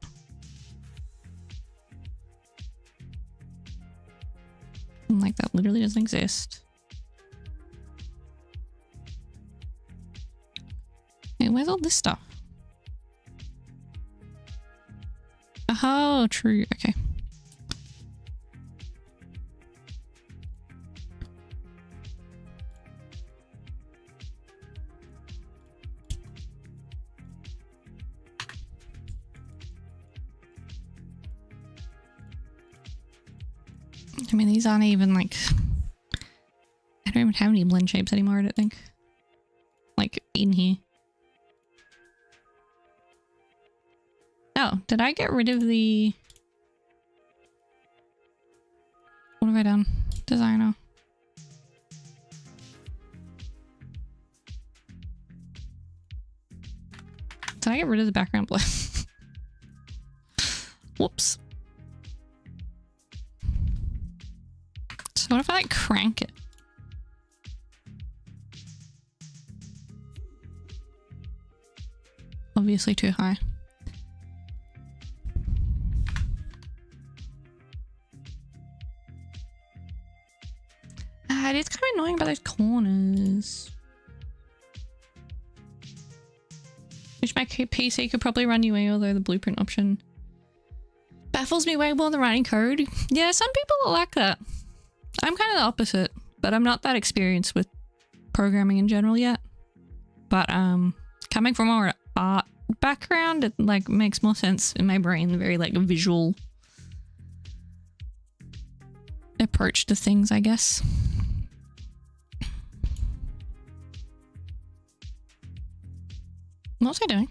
Like, that literally doesn't exist. Hey, where's all this stuff? Oh, true. Okay. I mean, these aren't even like... I don't even have any blend shapes anymore, I don't think. Like, in here. Oh, did I get rid of the... What have I done? Designer. Did I get rid of the background blur? Whoops. So what if I like crank it? Obviously too high. It is kind of annoying about those corners. Which my PC could probably run UE, although the blueprint option baffles me way more than writing code. Yeah, some people are like that. I'm kind of the opposite, but I'm not that experienced with programming in general yet. But coming from our art background, it like makes more sense in my brain, very like a visual approach to things, I guess. What was I doing?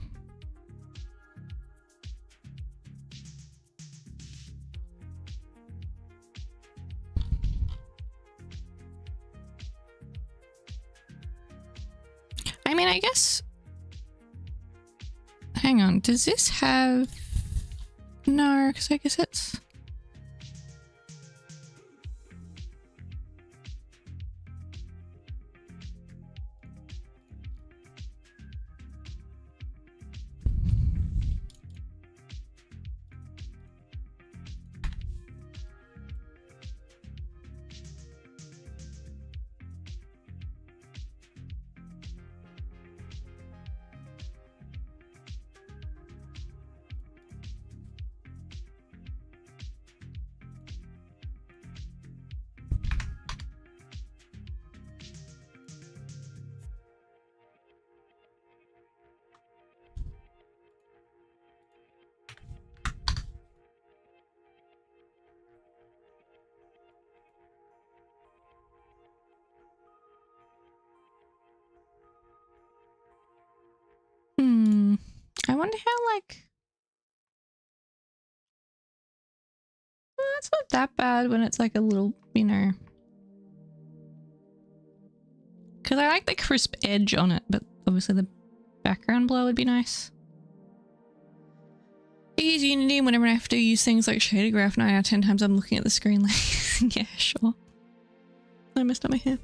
I mean, I guess... Hang on, does this have... No, because I guess it's... I wonder how, like... Well, it's not that bad when it's like a little, you know... Because I like the crisp edge on it, but obviously the background blur would be nice. I use Unity and whenever I have to use things like shader graph 9 out of 10 times I'm looking at the screen like, yeah, sure. I messed up my hair.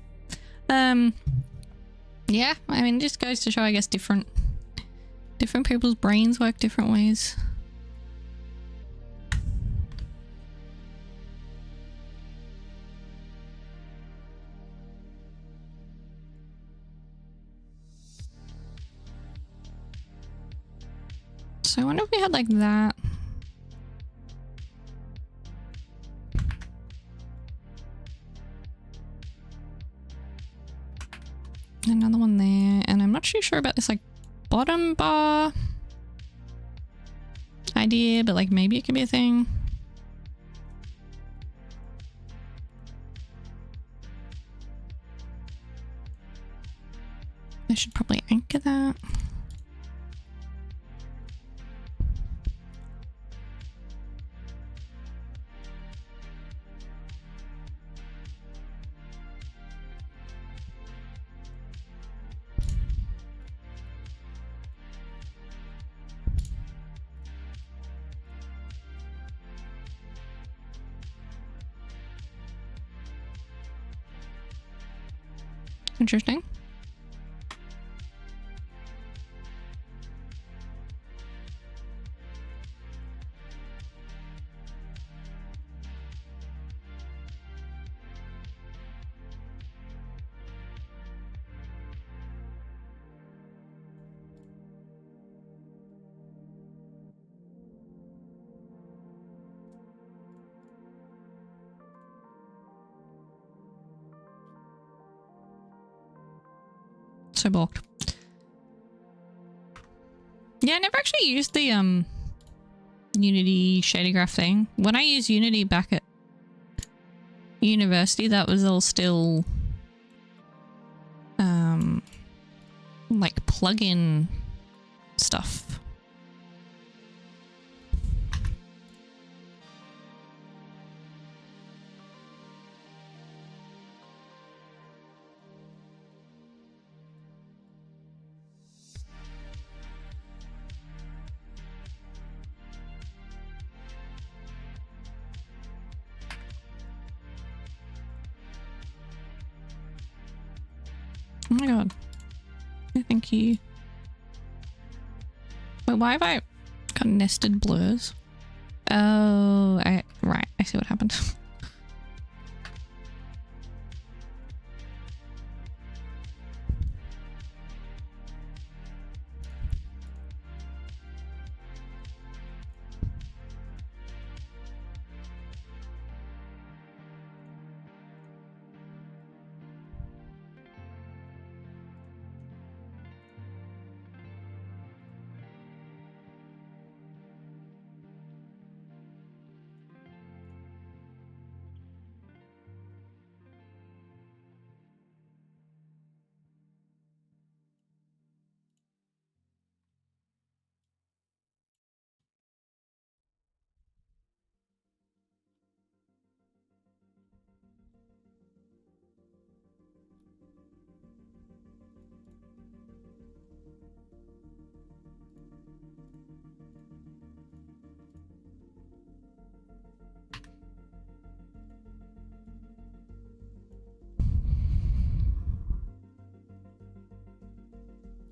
Yeah, I mean, it just goes to show, I guess, different people's brains work different ways. So I wonder if we had like that. Another one there, and I'm not too sure about this like bottom bar. idea, but like maybe it could be a thing. I should probably anchor that. Interesting. So blocked. Yeah, I never actually used the Unity shader graph thing. When I used Unity back at university, that was all still like plugin stuff. Oh my god. I think you... Wait, why have I got nested blurs? Oh, right. I see what happened.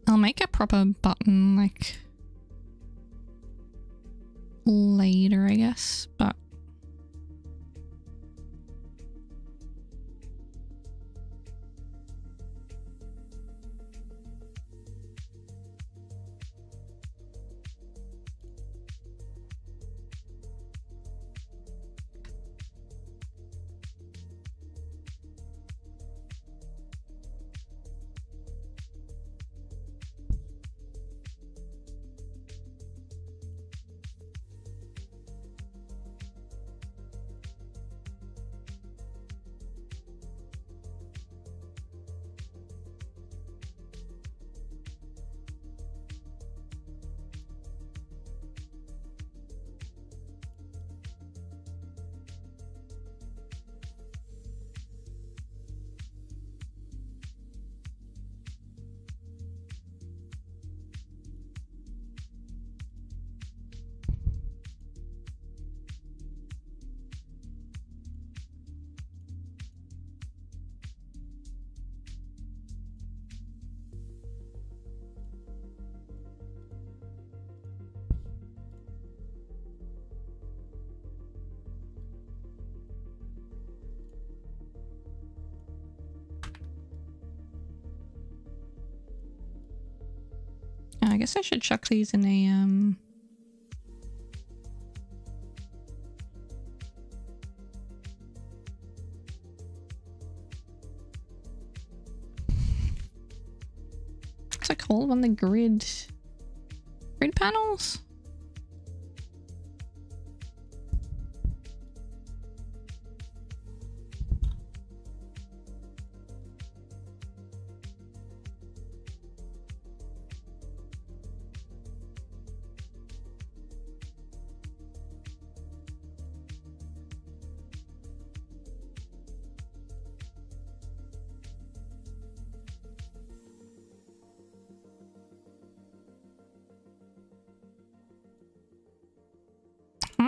I'll make a proper button, like, later, I guess, but... I guess I should chuck these in a, what's it called on the grid panels?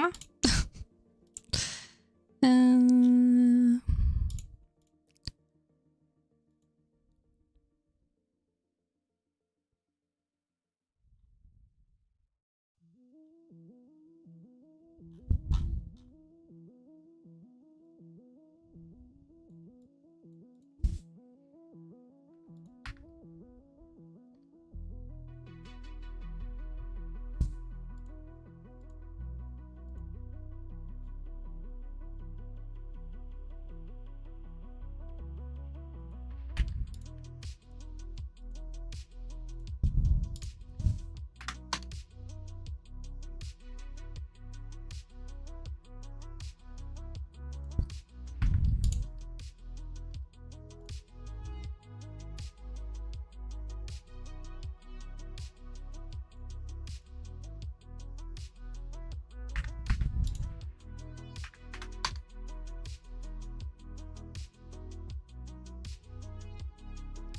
Huh? uh...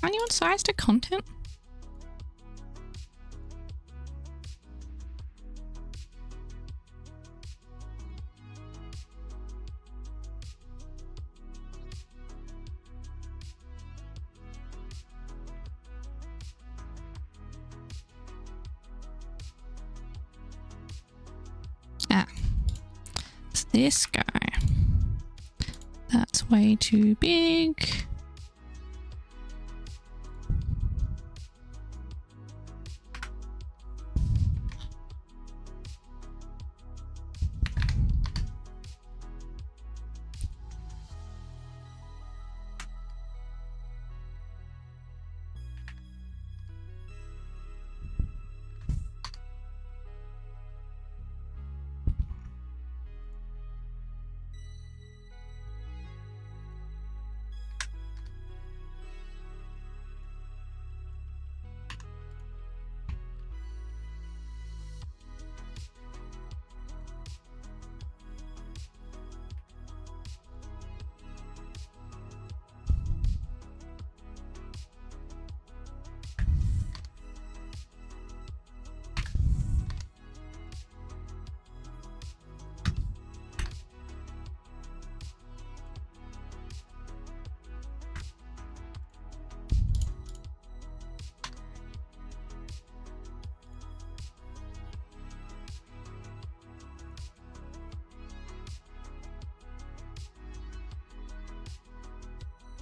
Aren't you on size to content? Ah, it's this guy. That's way too big.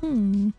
Hmm.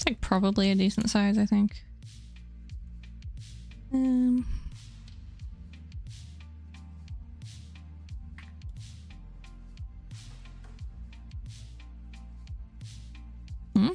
It's like probably a decent size, I think. Um. Hmm?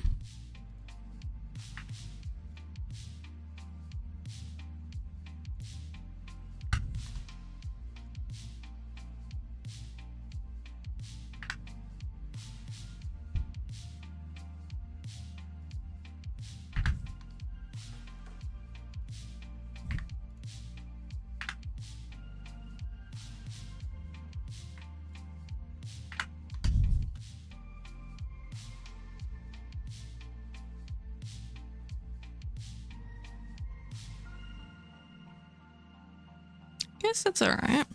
Guess that's alright.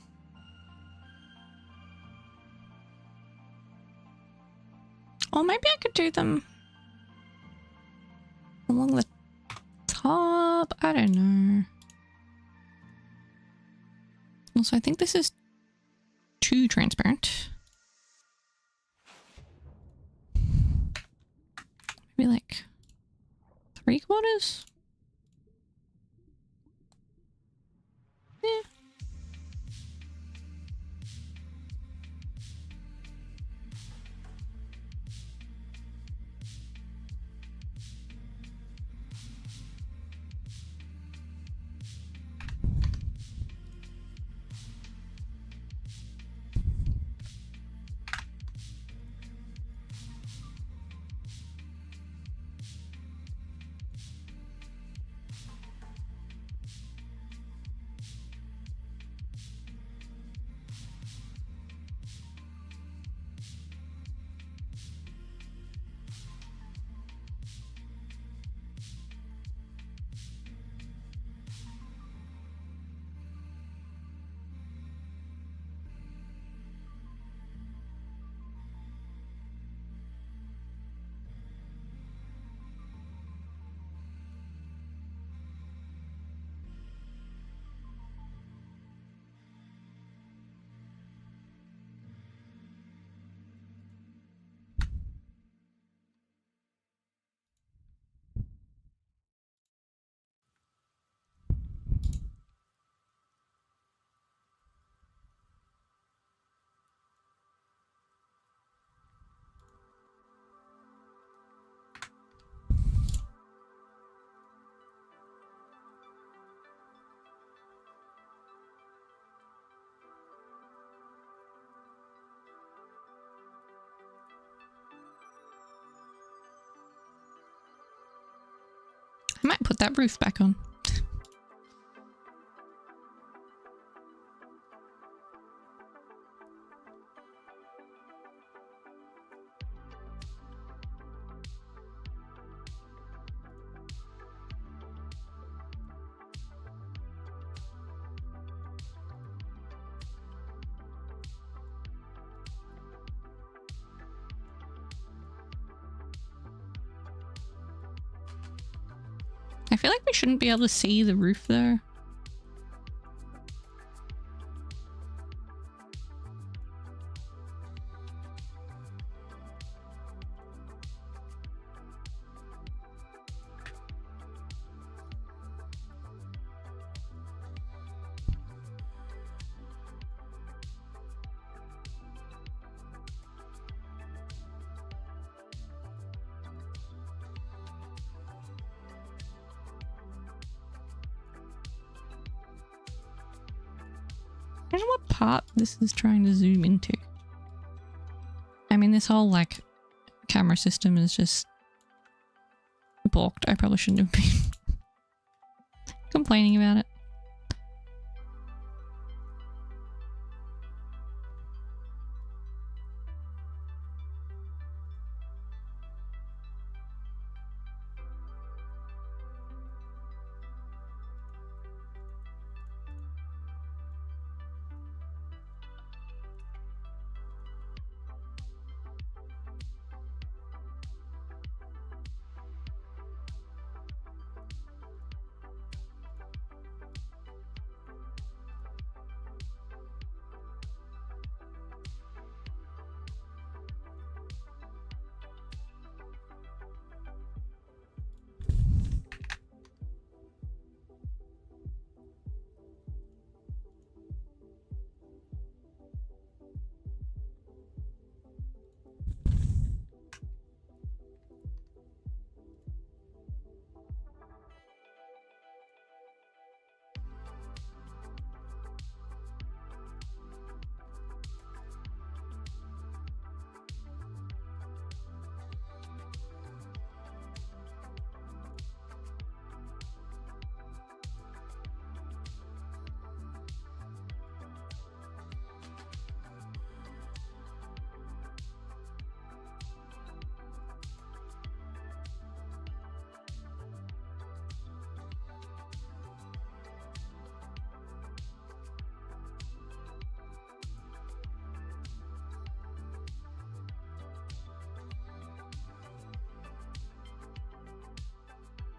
Or maybe I could do them along the top. I don't know. Also, I think this is too transparent. Maybe like 3/4? Yeah. I might put that roof back on. I feel like we shouldn't be able to see the roof though. I don't know what part this is trying to zoom into. I mean, this whole like camera system is just balked. I probably shouldn't have been complaining about it.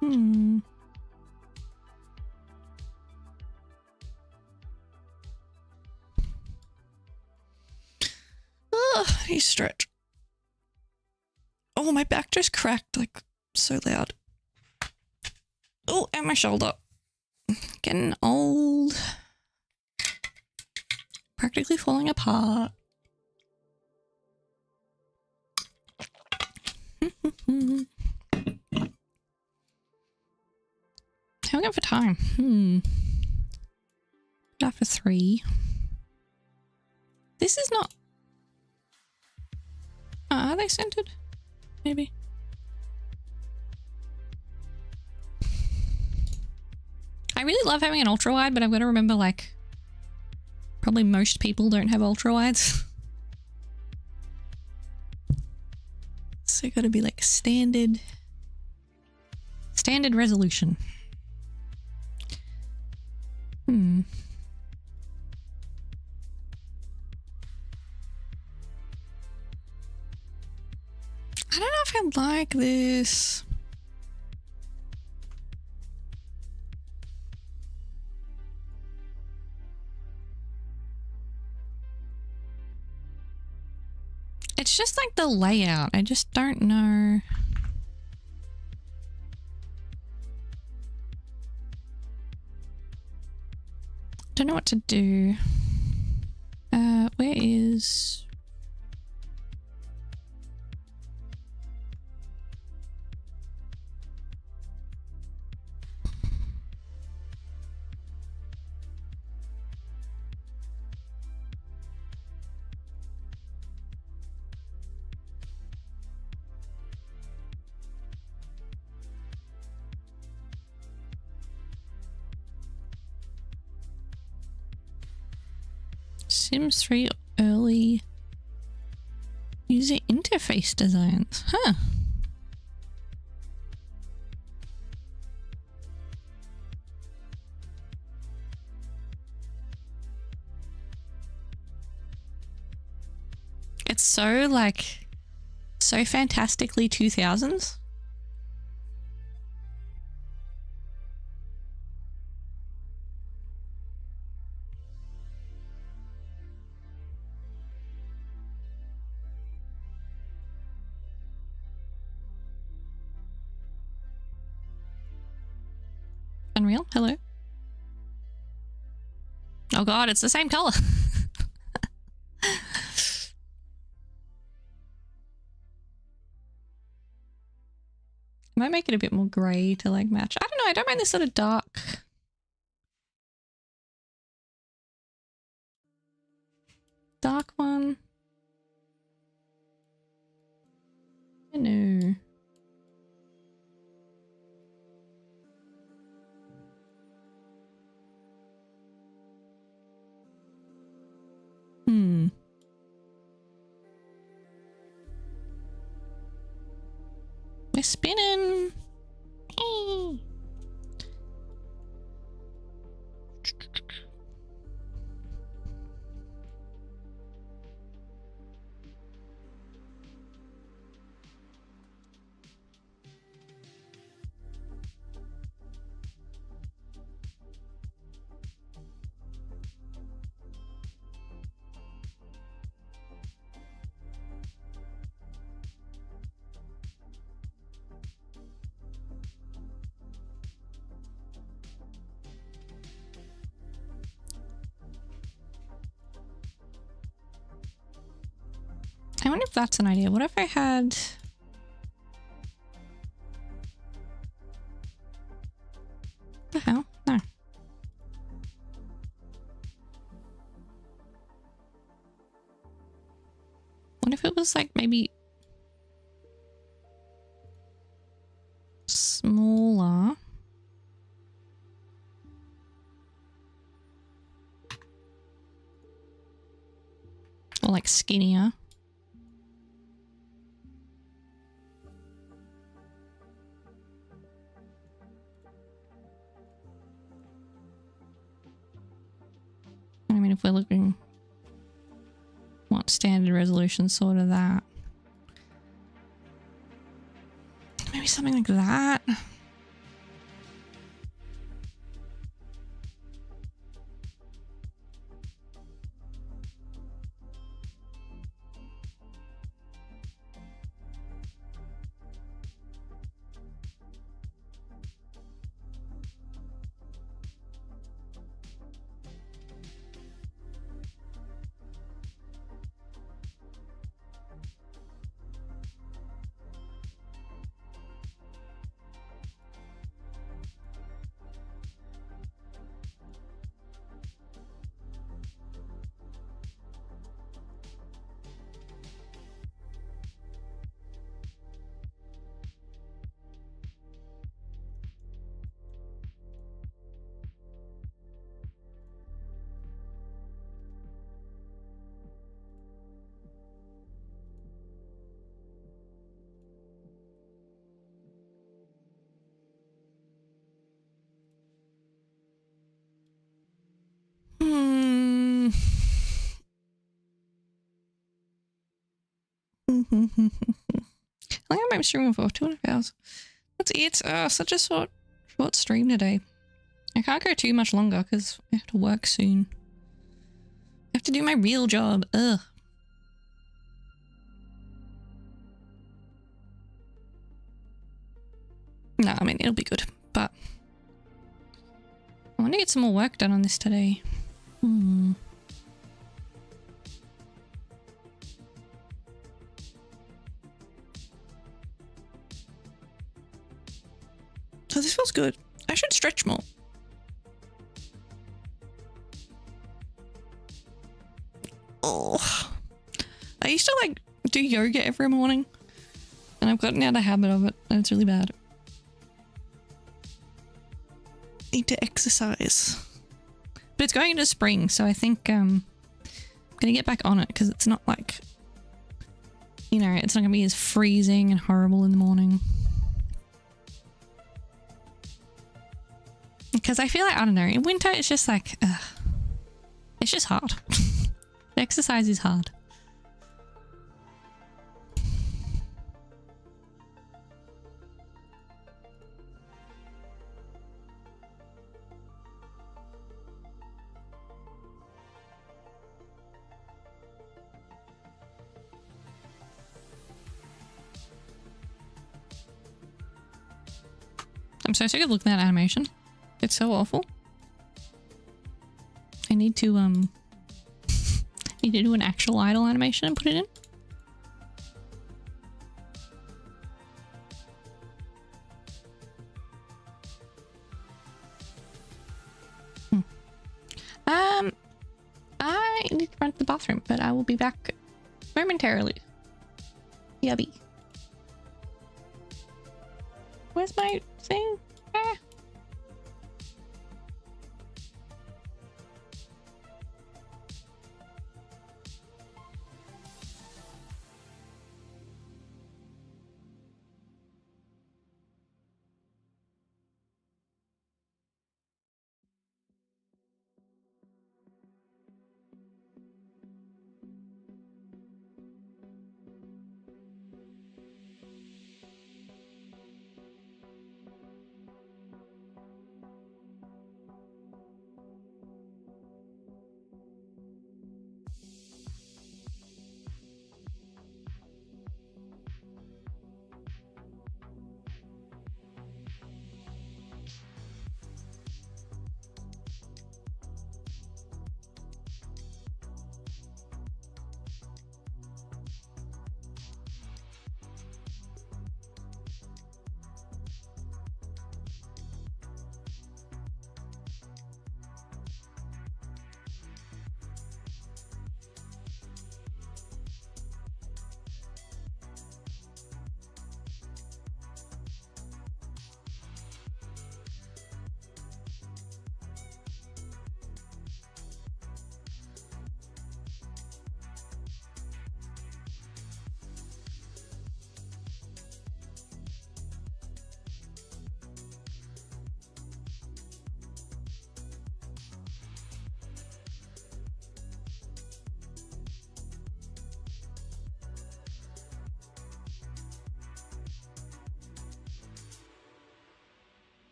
Hmm. Oh, I need to stretch. Oh, my back just cracked like so loud. Oh, and my shoulder. Getting old. Practically falling apart. How are we going for time? After 3. This is not... are they centered? Maybe. I really love having an ultra wide, but I've got to remember, like, probably most people don't have ultra wides. So you got to be like standard resolution. I don't know if I like this. It's just like the layout. I just don't know. Don't know what to do. Where is... Sims 3 early user interface designs. Huh. It's so like so fantastically 2000s. Unreal, hello. Oh god, it's the same color. I might make it a bit more grey to like match. I don't know, I don't mind this sort of dark. Dark one. I know. We're spinning. Hey. I wonder if that's an idea. What if I had... the hell? No. What if it was like maybe... smaller? Or like skinnier? I mean, if we're looking, what standard resolution, sort of that. Maybe something like that. I think I might be streaming for 2.5 hours. That's it. Such a short stream today. I can't go too much longer because I have to work soon. I have to do my real job. Ugh. No, I mean, it'll be good, but I want to get some more work done on this today. Oh, this feels good. I should stretch more. Oh, I used to like do yoga every morning and I've gotten out of the habit of it and it's really bad. Need to exercise. But it's going into spring, so I think I'm gonna get back on it because it's not like, you know, it's not gonna be as freezing and horrible in the morning. Because I feel like, I don't know, in winter it's just like, it's just hard. Exercise is hard. I'm so sick of looking at animation. It's so awful. I need to do an actual idle animation and put it in. I need to run to the bathroom, but I will be back momentarily. Yubby. Where's my thing? Ah.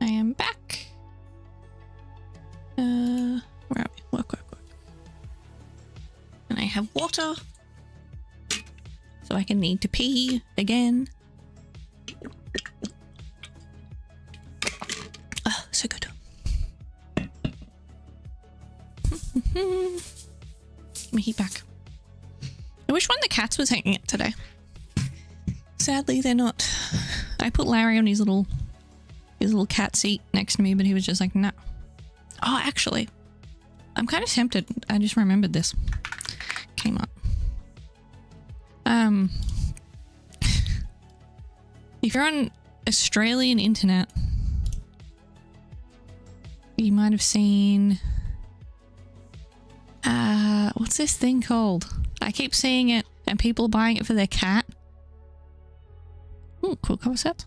I am back. Where are we? Work. And I have water. So I can need to pee again. Oh, so good. Give me heat back. I wish one of the cats was hanging it today. Sadly, they're not. I put Larry on his little cat seat next to me, but he was just like, no. Oh, actually, I'm kind of tempted. I just remembered this. Came up. If you're on Australian internet, you might have seen what's this thing called? I keep seeing it and people buying it for their cat. Ooh, cool concept.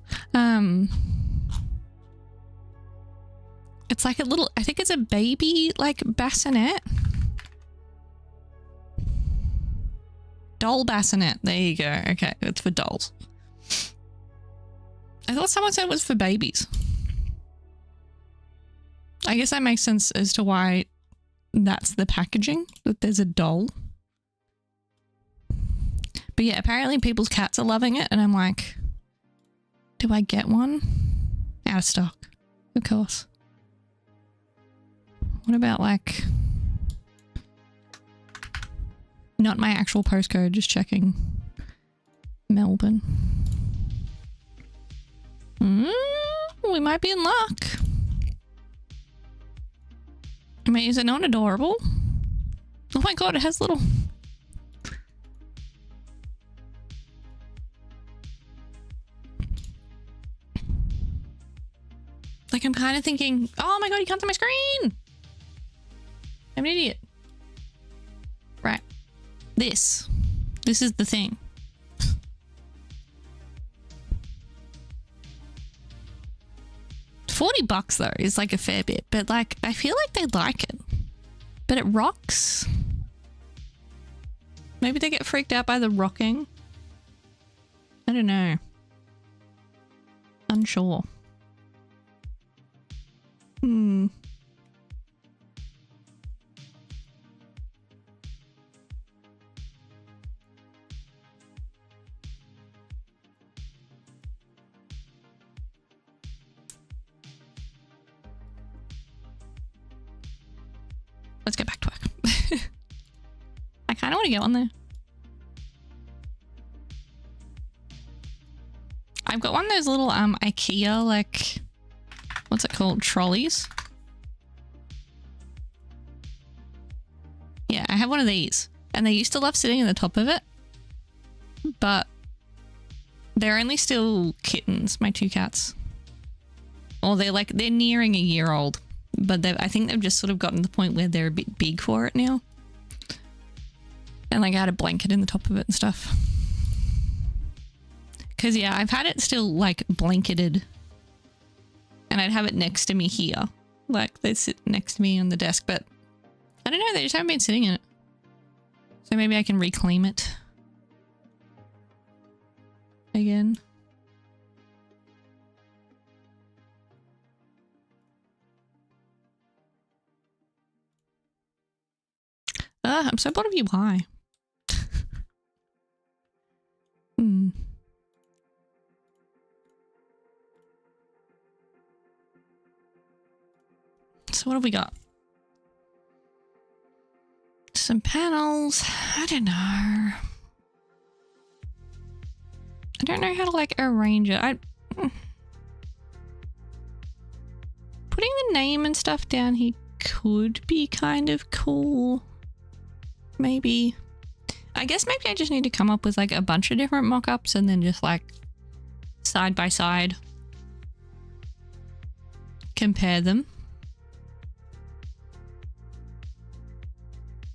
It's like a little, I think it's a baby like bassinet. Doll bassinet. There you go. Okay, it's for dolls. I thought someone said it was for babies. I guess that makes sense as to why that's the packaging, that there's a doll. But yeah, apparently people's cats are loving it, and I'm like, do I get one? Out of stock, of course. What about like, not my actual postcode, just checking Melbourne. We might be in luck. I mean, is it not adorable? Oh my god, it has little... Like, I'm kind of thinking, oh my god, you can't see my screen! I'm an idiot. Right. This is the thing. $40 though is like a fair bit, but like I feel like they'd like it. But it rocks. Maybe they get freaked out by the rocking. I don't know. Unsure. Let's get back to work. I kind of want to get one there. I've got one of those little IKEA, like, what's it called? Trolleys. Yeah, I have one of these. And they used to love sitting in the top of it. But they're only still kittens, my two cats. Or they're nearing a year old. But I think they've just sort of gotten to the point where they're a bit big for it now. And like I had a blanket in the top of it and stuff. Because yeah, I've had it still like blanketed. And I'd have it next to me here. Like they sit next to me on the desk. But I don't know, they just haven't been sitting in it. So maybe I can reclaim it. Again. I'm so bored of you. Why? So what have we got? Some panels. I don't know. I don't know how to like arrange it. Putting the name and stuff down here could be kind of cool. Maybe. I guess maybe I just need to come up with like a bunch of different mock-ups and then just like side by side compare them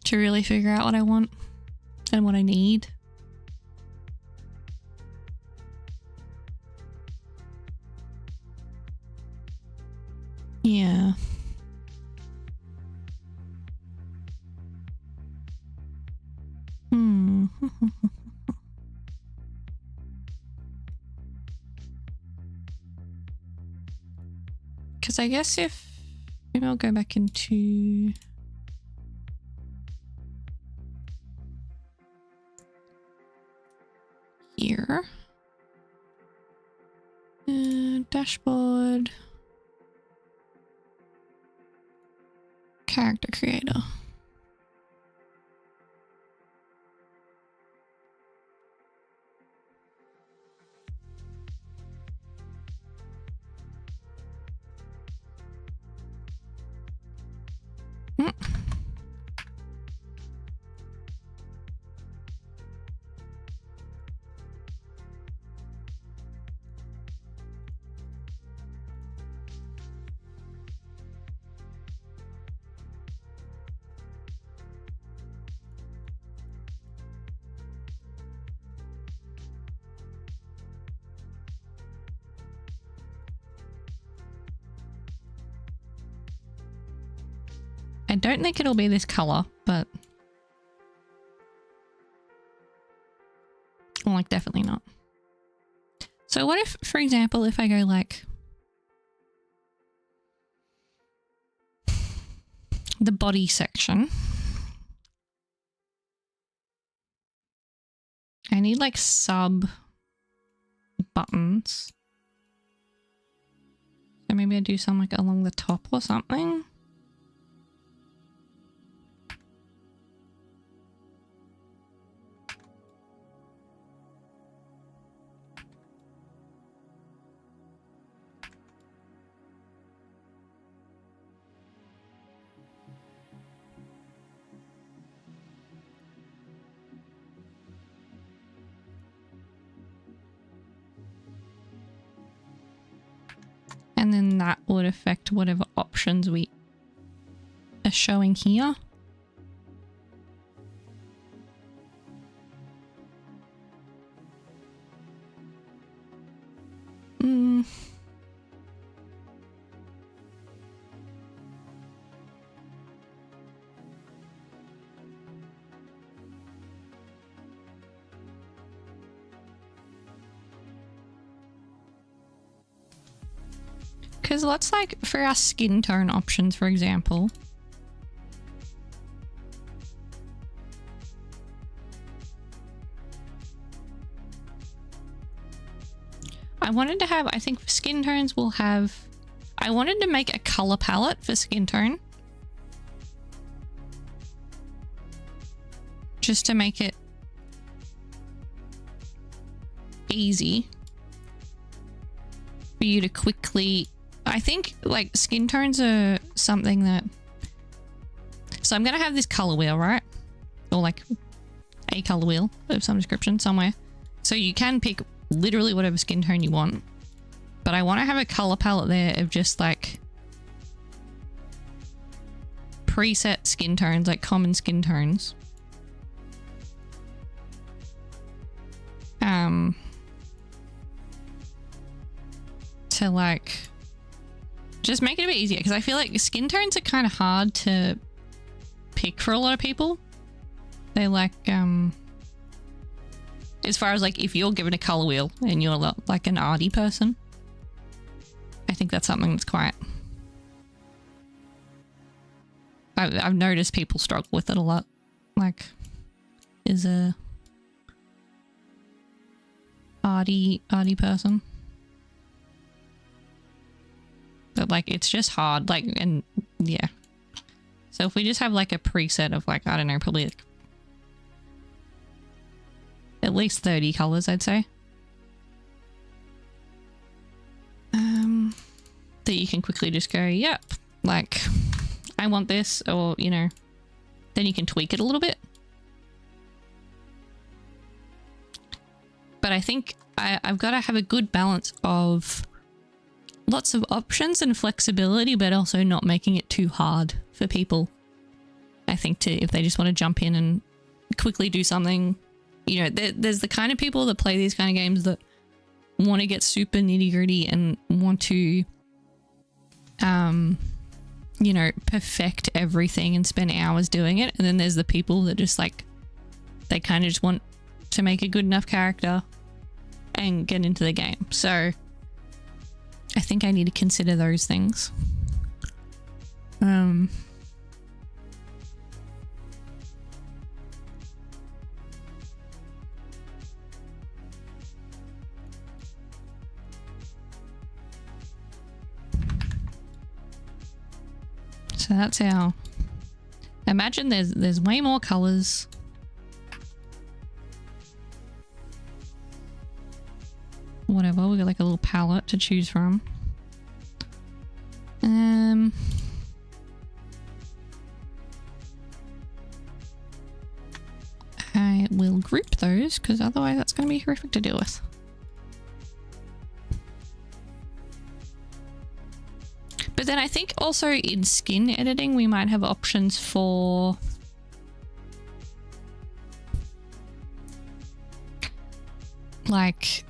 to really figure out what I want and what I need. Yeah. Because I guess if maybe I'll go back into here. Dashboard. Character creator. I don't think it'll be this color, but like definitely not. So what if, for example, if I go like the body section, I need like sub buttons. So maybe I do some like along the top or something. And then that would affect whatever options we are showing here. Because let's like for our skin tone options, for example, I wanted to have, I think for skin tones we'll have, I wanted to make a color palette for skin tone. Just to make it easy for you to quickly, I think like skin tones are something that, so I'm going to have this color wheel, right? Or like a color wheel of some description somewhere. So you can pick literally whatever skin tone you want, but I want to have a color palette there of just like preset skin tones, like common skin tones. To like just make it a bit easier, because I feel like skin tones are kind of hard to pick for a lot of people. They like as far as like if you're given a color wheel and you're like an arty person, I think that's something that's quite, I've noticed people struggle with it a lot. Like, is a arty person. But like it's just hard, like, and yeah. So if we just have like a preset of like, I don't know, probably like at least 30 colors, I'd say. That you can quickly just go, yep, like I want this, or, you know, then you can tweak it a little bit. But I think I've got to have a good balance of lots of options and flexibility, but also not making it too hard for people. I think to, if they just want to jump in and quickly do something, you know, there's the kind of people that play these kind of games that want to get super nitty gritty and want to, you know, perfect everything and spend hours doing it. And then there's the people that just like, they kind of just want to make a good enough character and get into the game. So I think I need to consider those things. So that's our... Imagine there's way more colors. Whatever, we got like a little palette to choose from. I will group those because otherwise that's going to be horrific to deal with. But then I think also in skin editing we might have options for like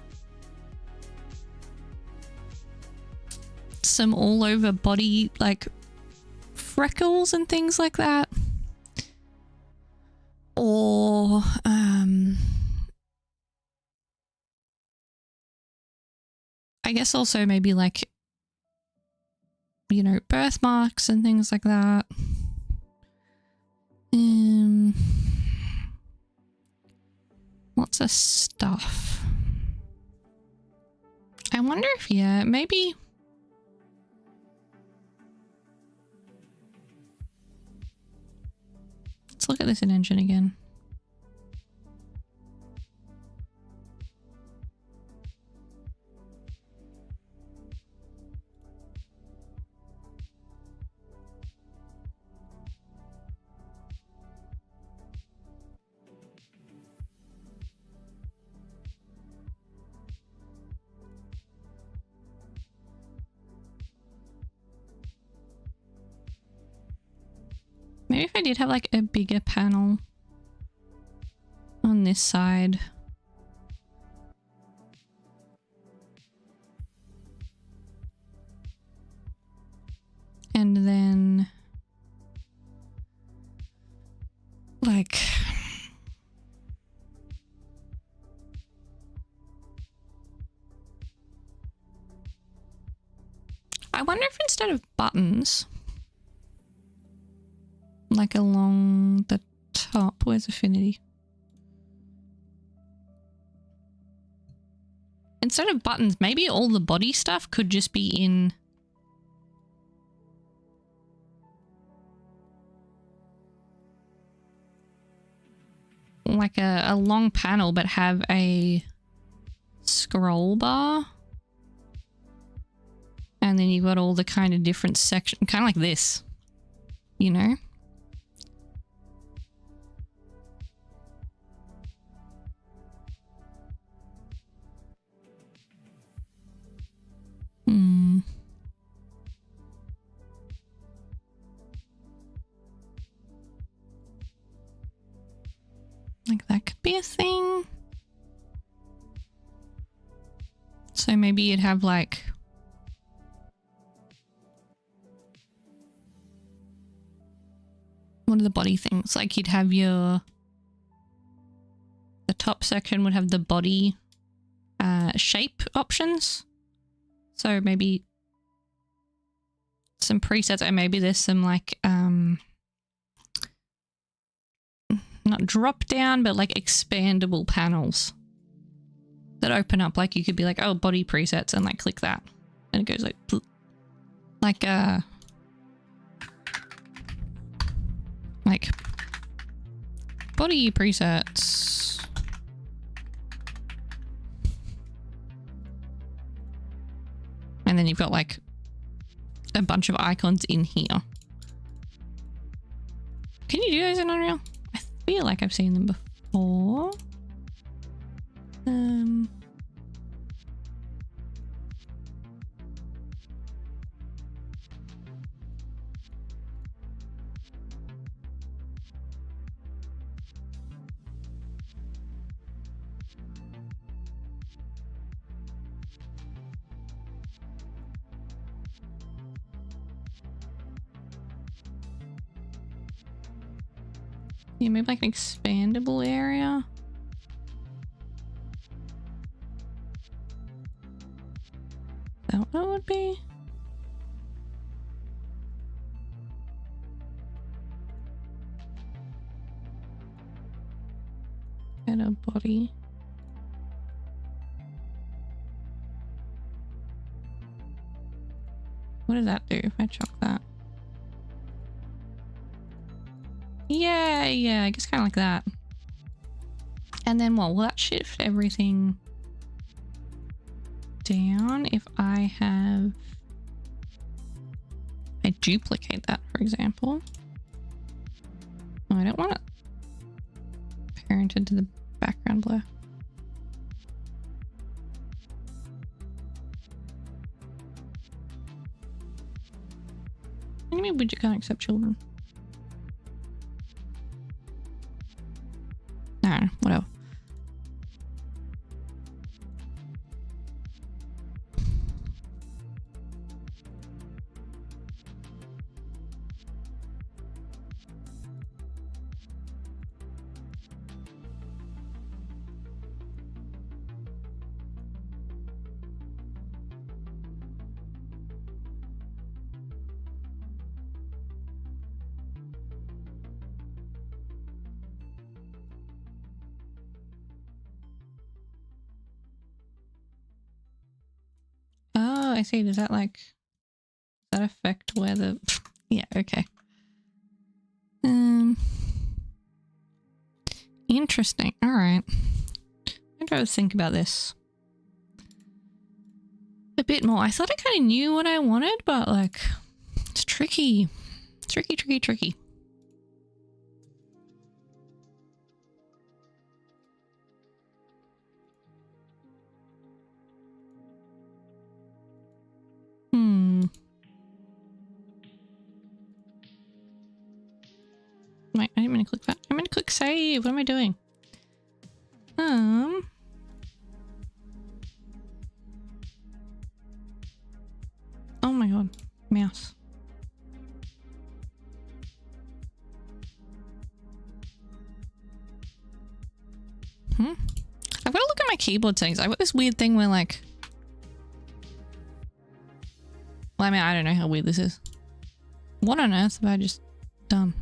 some all over body like freckles and things like that. Or I guess also maybe like, you know, birthmarks and things like that. Lots of stuff. I wonder if, yeah, maybe... Let's look at this in engine again. Maybe if I did have like a bigger panel on this side. And then like I wonder if instead of buttons like along the top, where's affinity? Instead of buttons, maybe all the body stuff could just be in like a long panel, but have a scroll bar. And then you've got all the kind of different sections, kind of like this, you know? Like that could be a thing. So maybe you'd have like what are the body things? Like you'd have the top section would have the body shape options. So maybe some presets, or maybe there's some like not drop down, but like expandable panels that open up. Like you could be like, oh, body presets, and like click that and it goes like body presets. And then you've got like a bunch of icons in here. Can you do those in Unreal? I feel like I've seen them before. Yeah, maybe like an expandable area. Is that what it would be. And a body. What does that do if I chuck that? Yeah, I guess kind of like that. And then what? Will that shift everything down if I have... I duplicate that, for example. Oh, I don't want it parented to the background blur. What do you mean widget can't accept children? No, whatever. Oh, I see. Does that like... Does that affect where the... Yeah, okay. Interesting. Alright. I'm trying to think about this a bit more. I thought I kind of knew what I wanted, but like... It's tricky. Tricky. Wait, I didn't mean to click that. I meant to click save. What am I doing? Oh my god. Mouse. I've got to look at my keyboard settings. I've got this weird thing where like... Well, I mean, I don't know how weird this is. What on earth have I just done?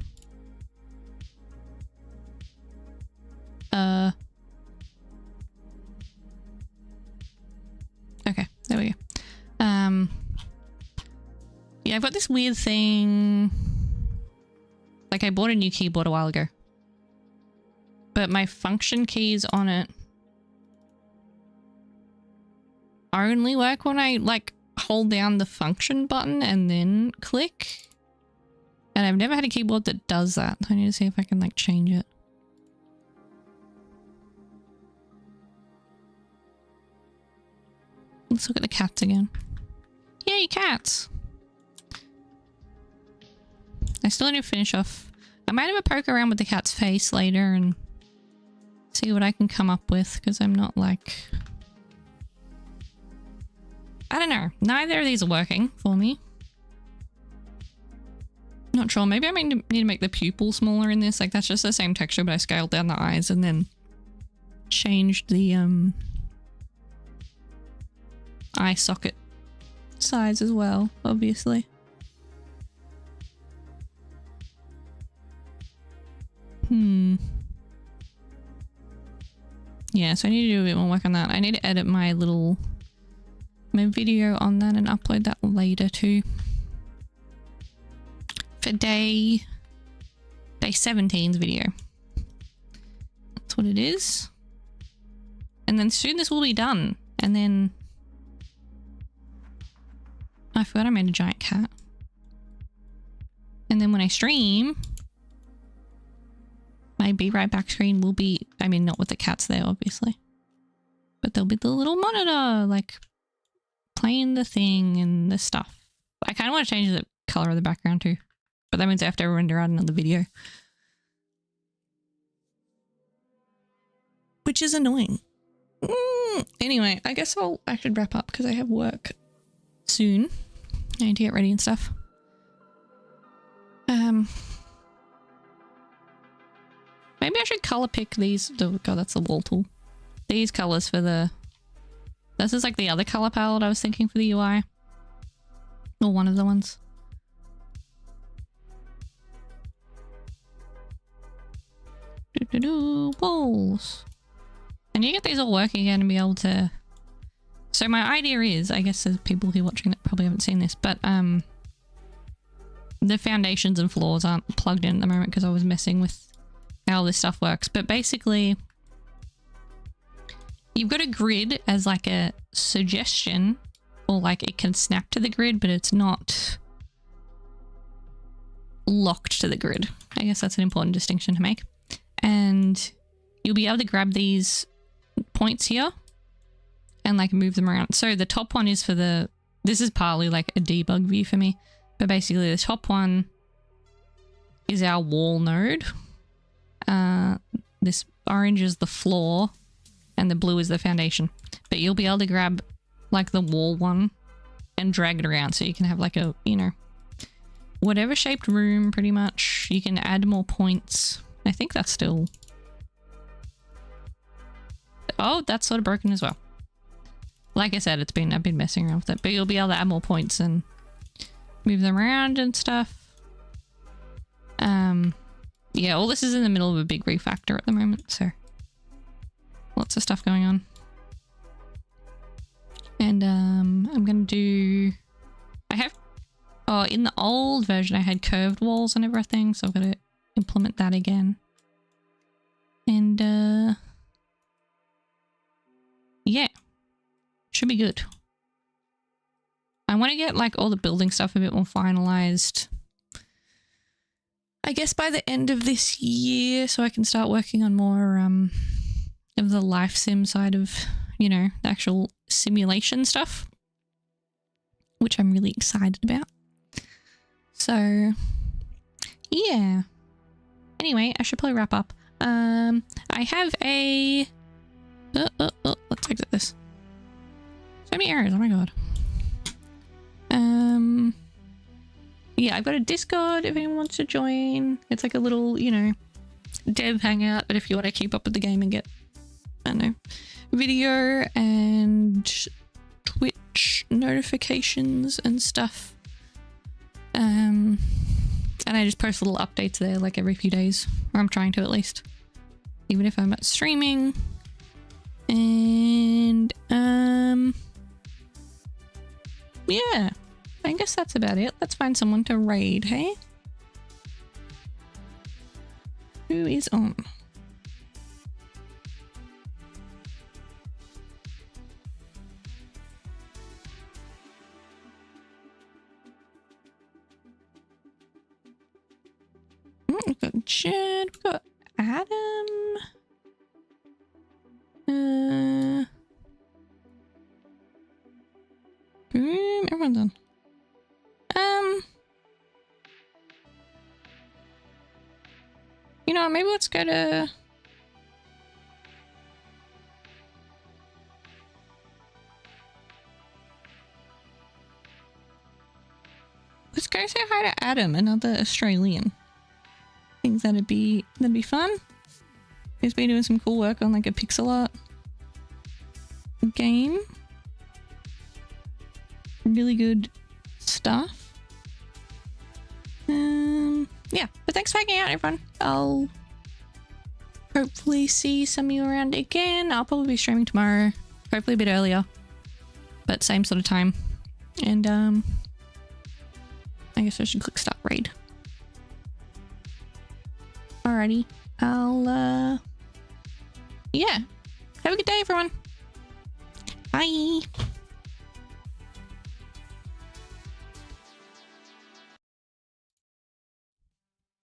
Okay, there we go. Yeah, I've got this weird thing. Like I bought a new keyboard a while ago. But my function keys on it only work when I like hold down the function button and then click. And I've never had a keyboard that does that. I need to see if I can like change it. Let's look at the cats again. Yay, cats! I still need to finish off. I might have a poke around with the cat's face later and see what I can come up with, because I'm not like... I don't know. Neither of these are working for me. Not sure. Maybe I might need to make the pupil smaller in this. Like that's just the same texture, but I scaled down the eyes and then changed the eye socket size as well, obviously. Yeah, so I need to do a bit more work on that. I need to edit my video on that and upload that later too. For day 17's video. That's what it is. And then soon this will be done. And then... I forgot I made a giant cat. And then when I stream... my Be Right Back screen will be... I mean, not with the cats there, obviously. But there'll be the little monitor, like, playing the thing and the stuff. I kind of want to change the color of the background too. But that means I have to render out another video. Which is annoying. Anyway, I guess I should wrap up because I have work soon. I need to get ready and stuff. Maybe I should color pick these. Oh god, that's the wall tool. These colors for the... This is like the other color palette I was thinking for the UI. Or one of the ones. Walls. And you get these all working again and be able to... So my idea is, I guess there's people who are watching that probably haven't seen this, but the foundations and floors aren't plugged in at the moment because I was messing with how this stuff works. But basically, you've got a grid as like a suggestion, or like it can snap to the grid, but it's not locked to the grid. I guess that's an important distinction to make. And you'll be able to grab these points here and like move them around. So the top one is for the, this is partly like a debug view for me, but basically the top one is our wall node. This orange is the floor and the blue is the foundation, but you'll be able to grab like the wall one and drag it around. So you can have like a, you know, whatever shaped room pretty much. You can add more points. I think that's still, oh, that's sort of broken as well. Like I said, I've been messing around with it, but you'll be able to add more points and move them around and stuff. Yeah, all this is in the middle of a big refactor at the moment, so lots of stuff going on. And I'm gonna do, in the old version I had curved walls and everything, so I've got to implement that again. And yeah, should be good. I want to get like all the building stuff a bit more finalized, I guess, by the end of this year, so I can start working on more of the life sim side of, you know, the actual simulation stuff, which I'm really excited about. So yeah, anyway, I should probably wrap up. I have a let's exit this. So many errors, oh my god. Yeah, I've got a Discord if anyone wants to join. It's like a little, you know, dev hangout, but if you want to keep up with the game and get, I don't know, video and Twitch notifications and stuff. And I just post little updates there like every few days, or I'm trying to at least, even if I'm not streaming. And yeah, I guess that's about it. Let's find someone to raid, hey? Who is on? We've got Jed, we've got Adam. Boom, everyone's on. You know, maybe let's go to... Let's go say hi to Adam, another Australian. I think that'd be fun. He's been doing some cool work on like a pixel art game. Really good stuff. Yeah, but thanks for hanging out, everyone. I'll hopefully see some of you around again. I'll probably be streaming tomorrow, hopefully a bit earlier, but same sort of time. And I guess I should click start raid. Alrighty, I'll yeah, have a good day, everyone. Bye.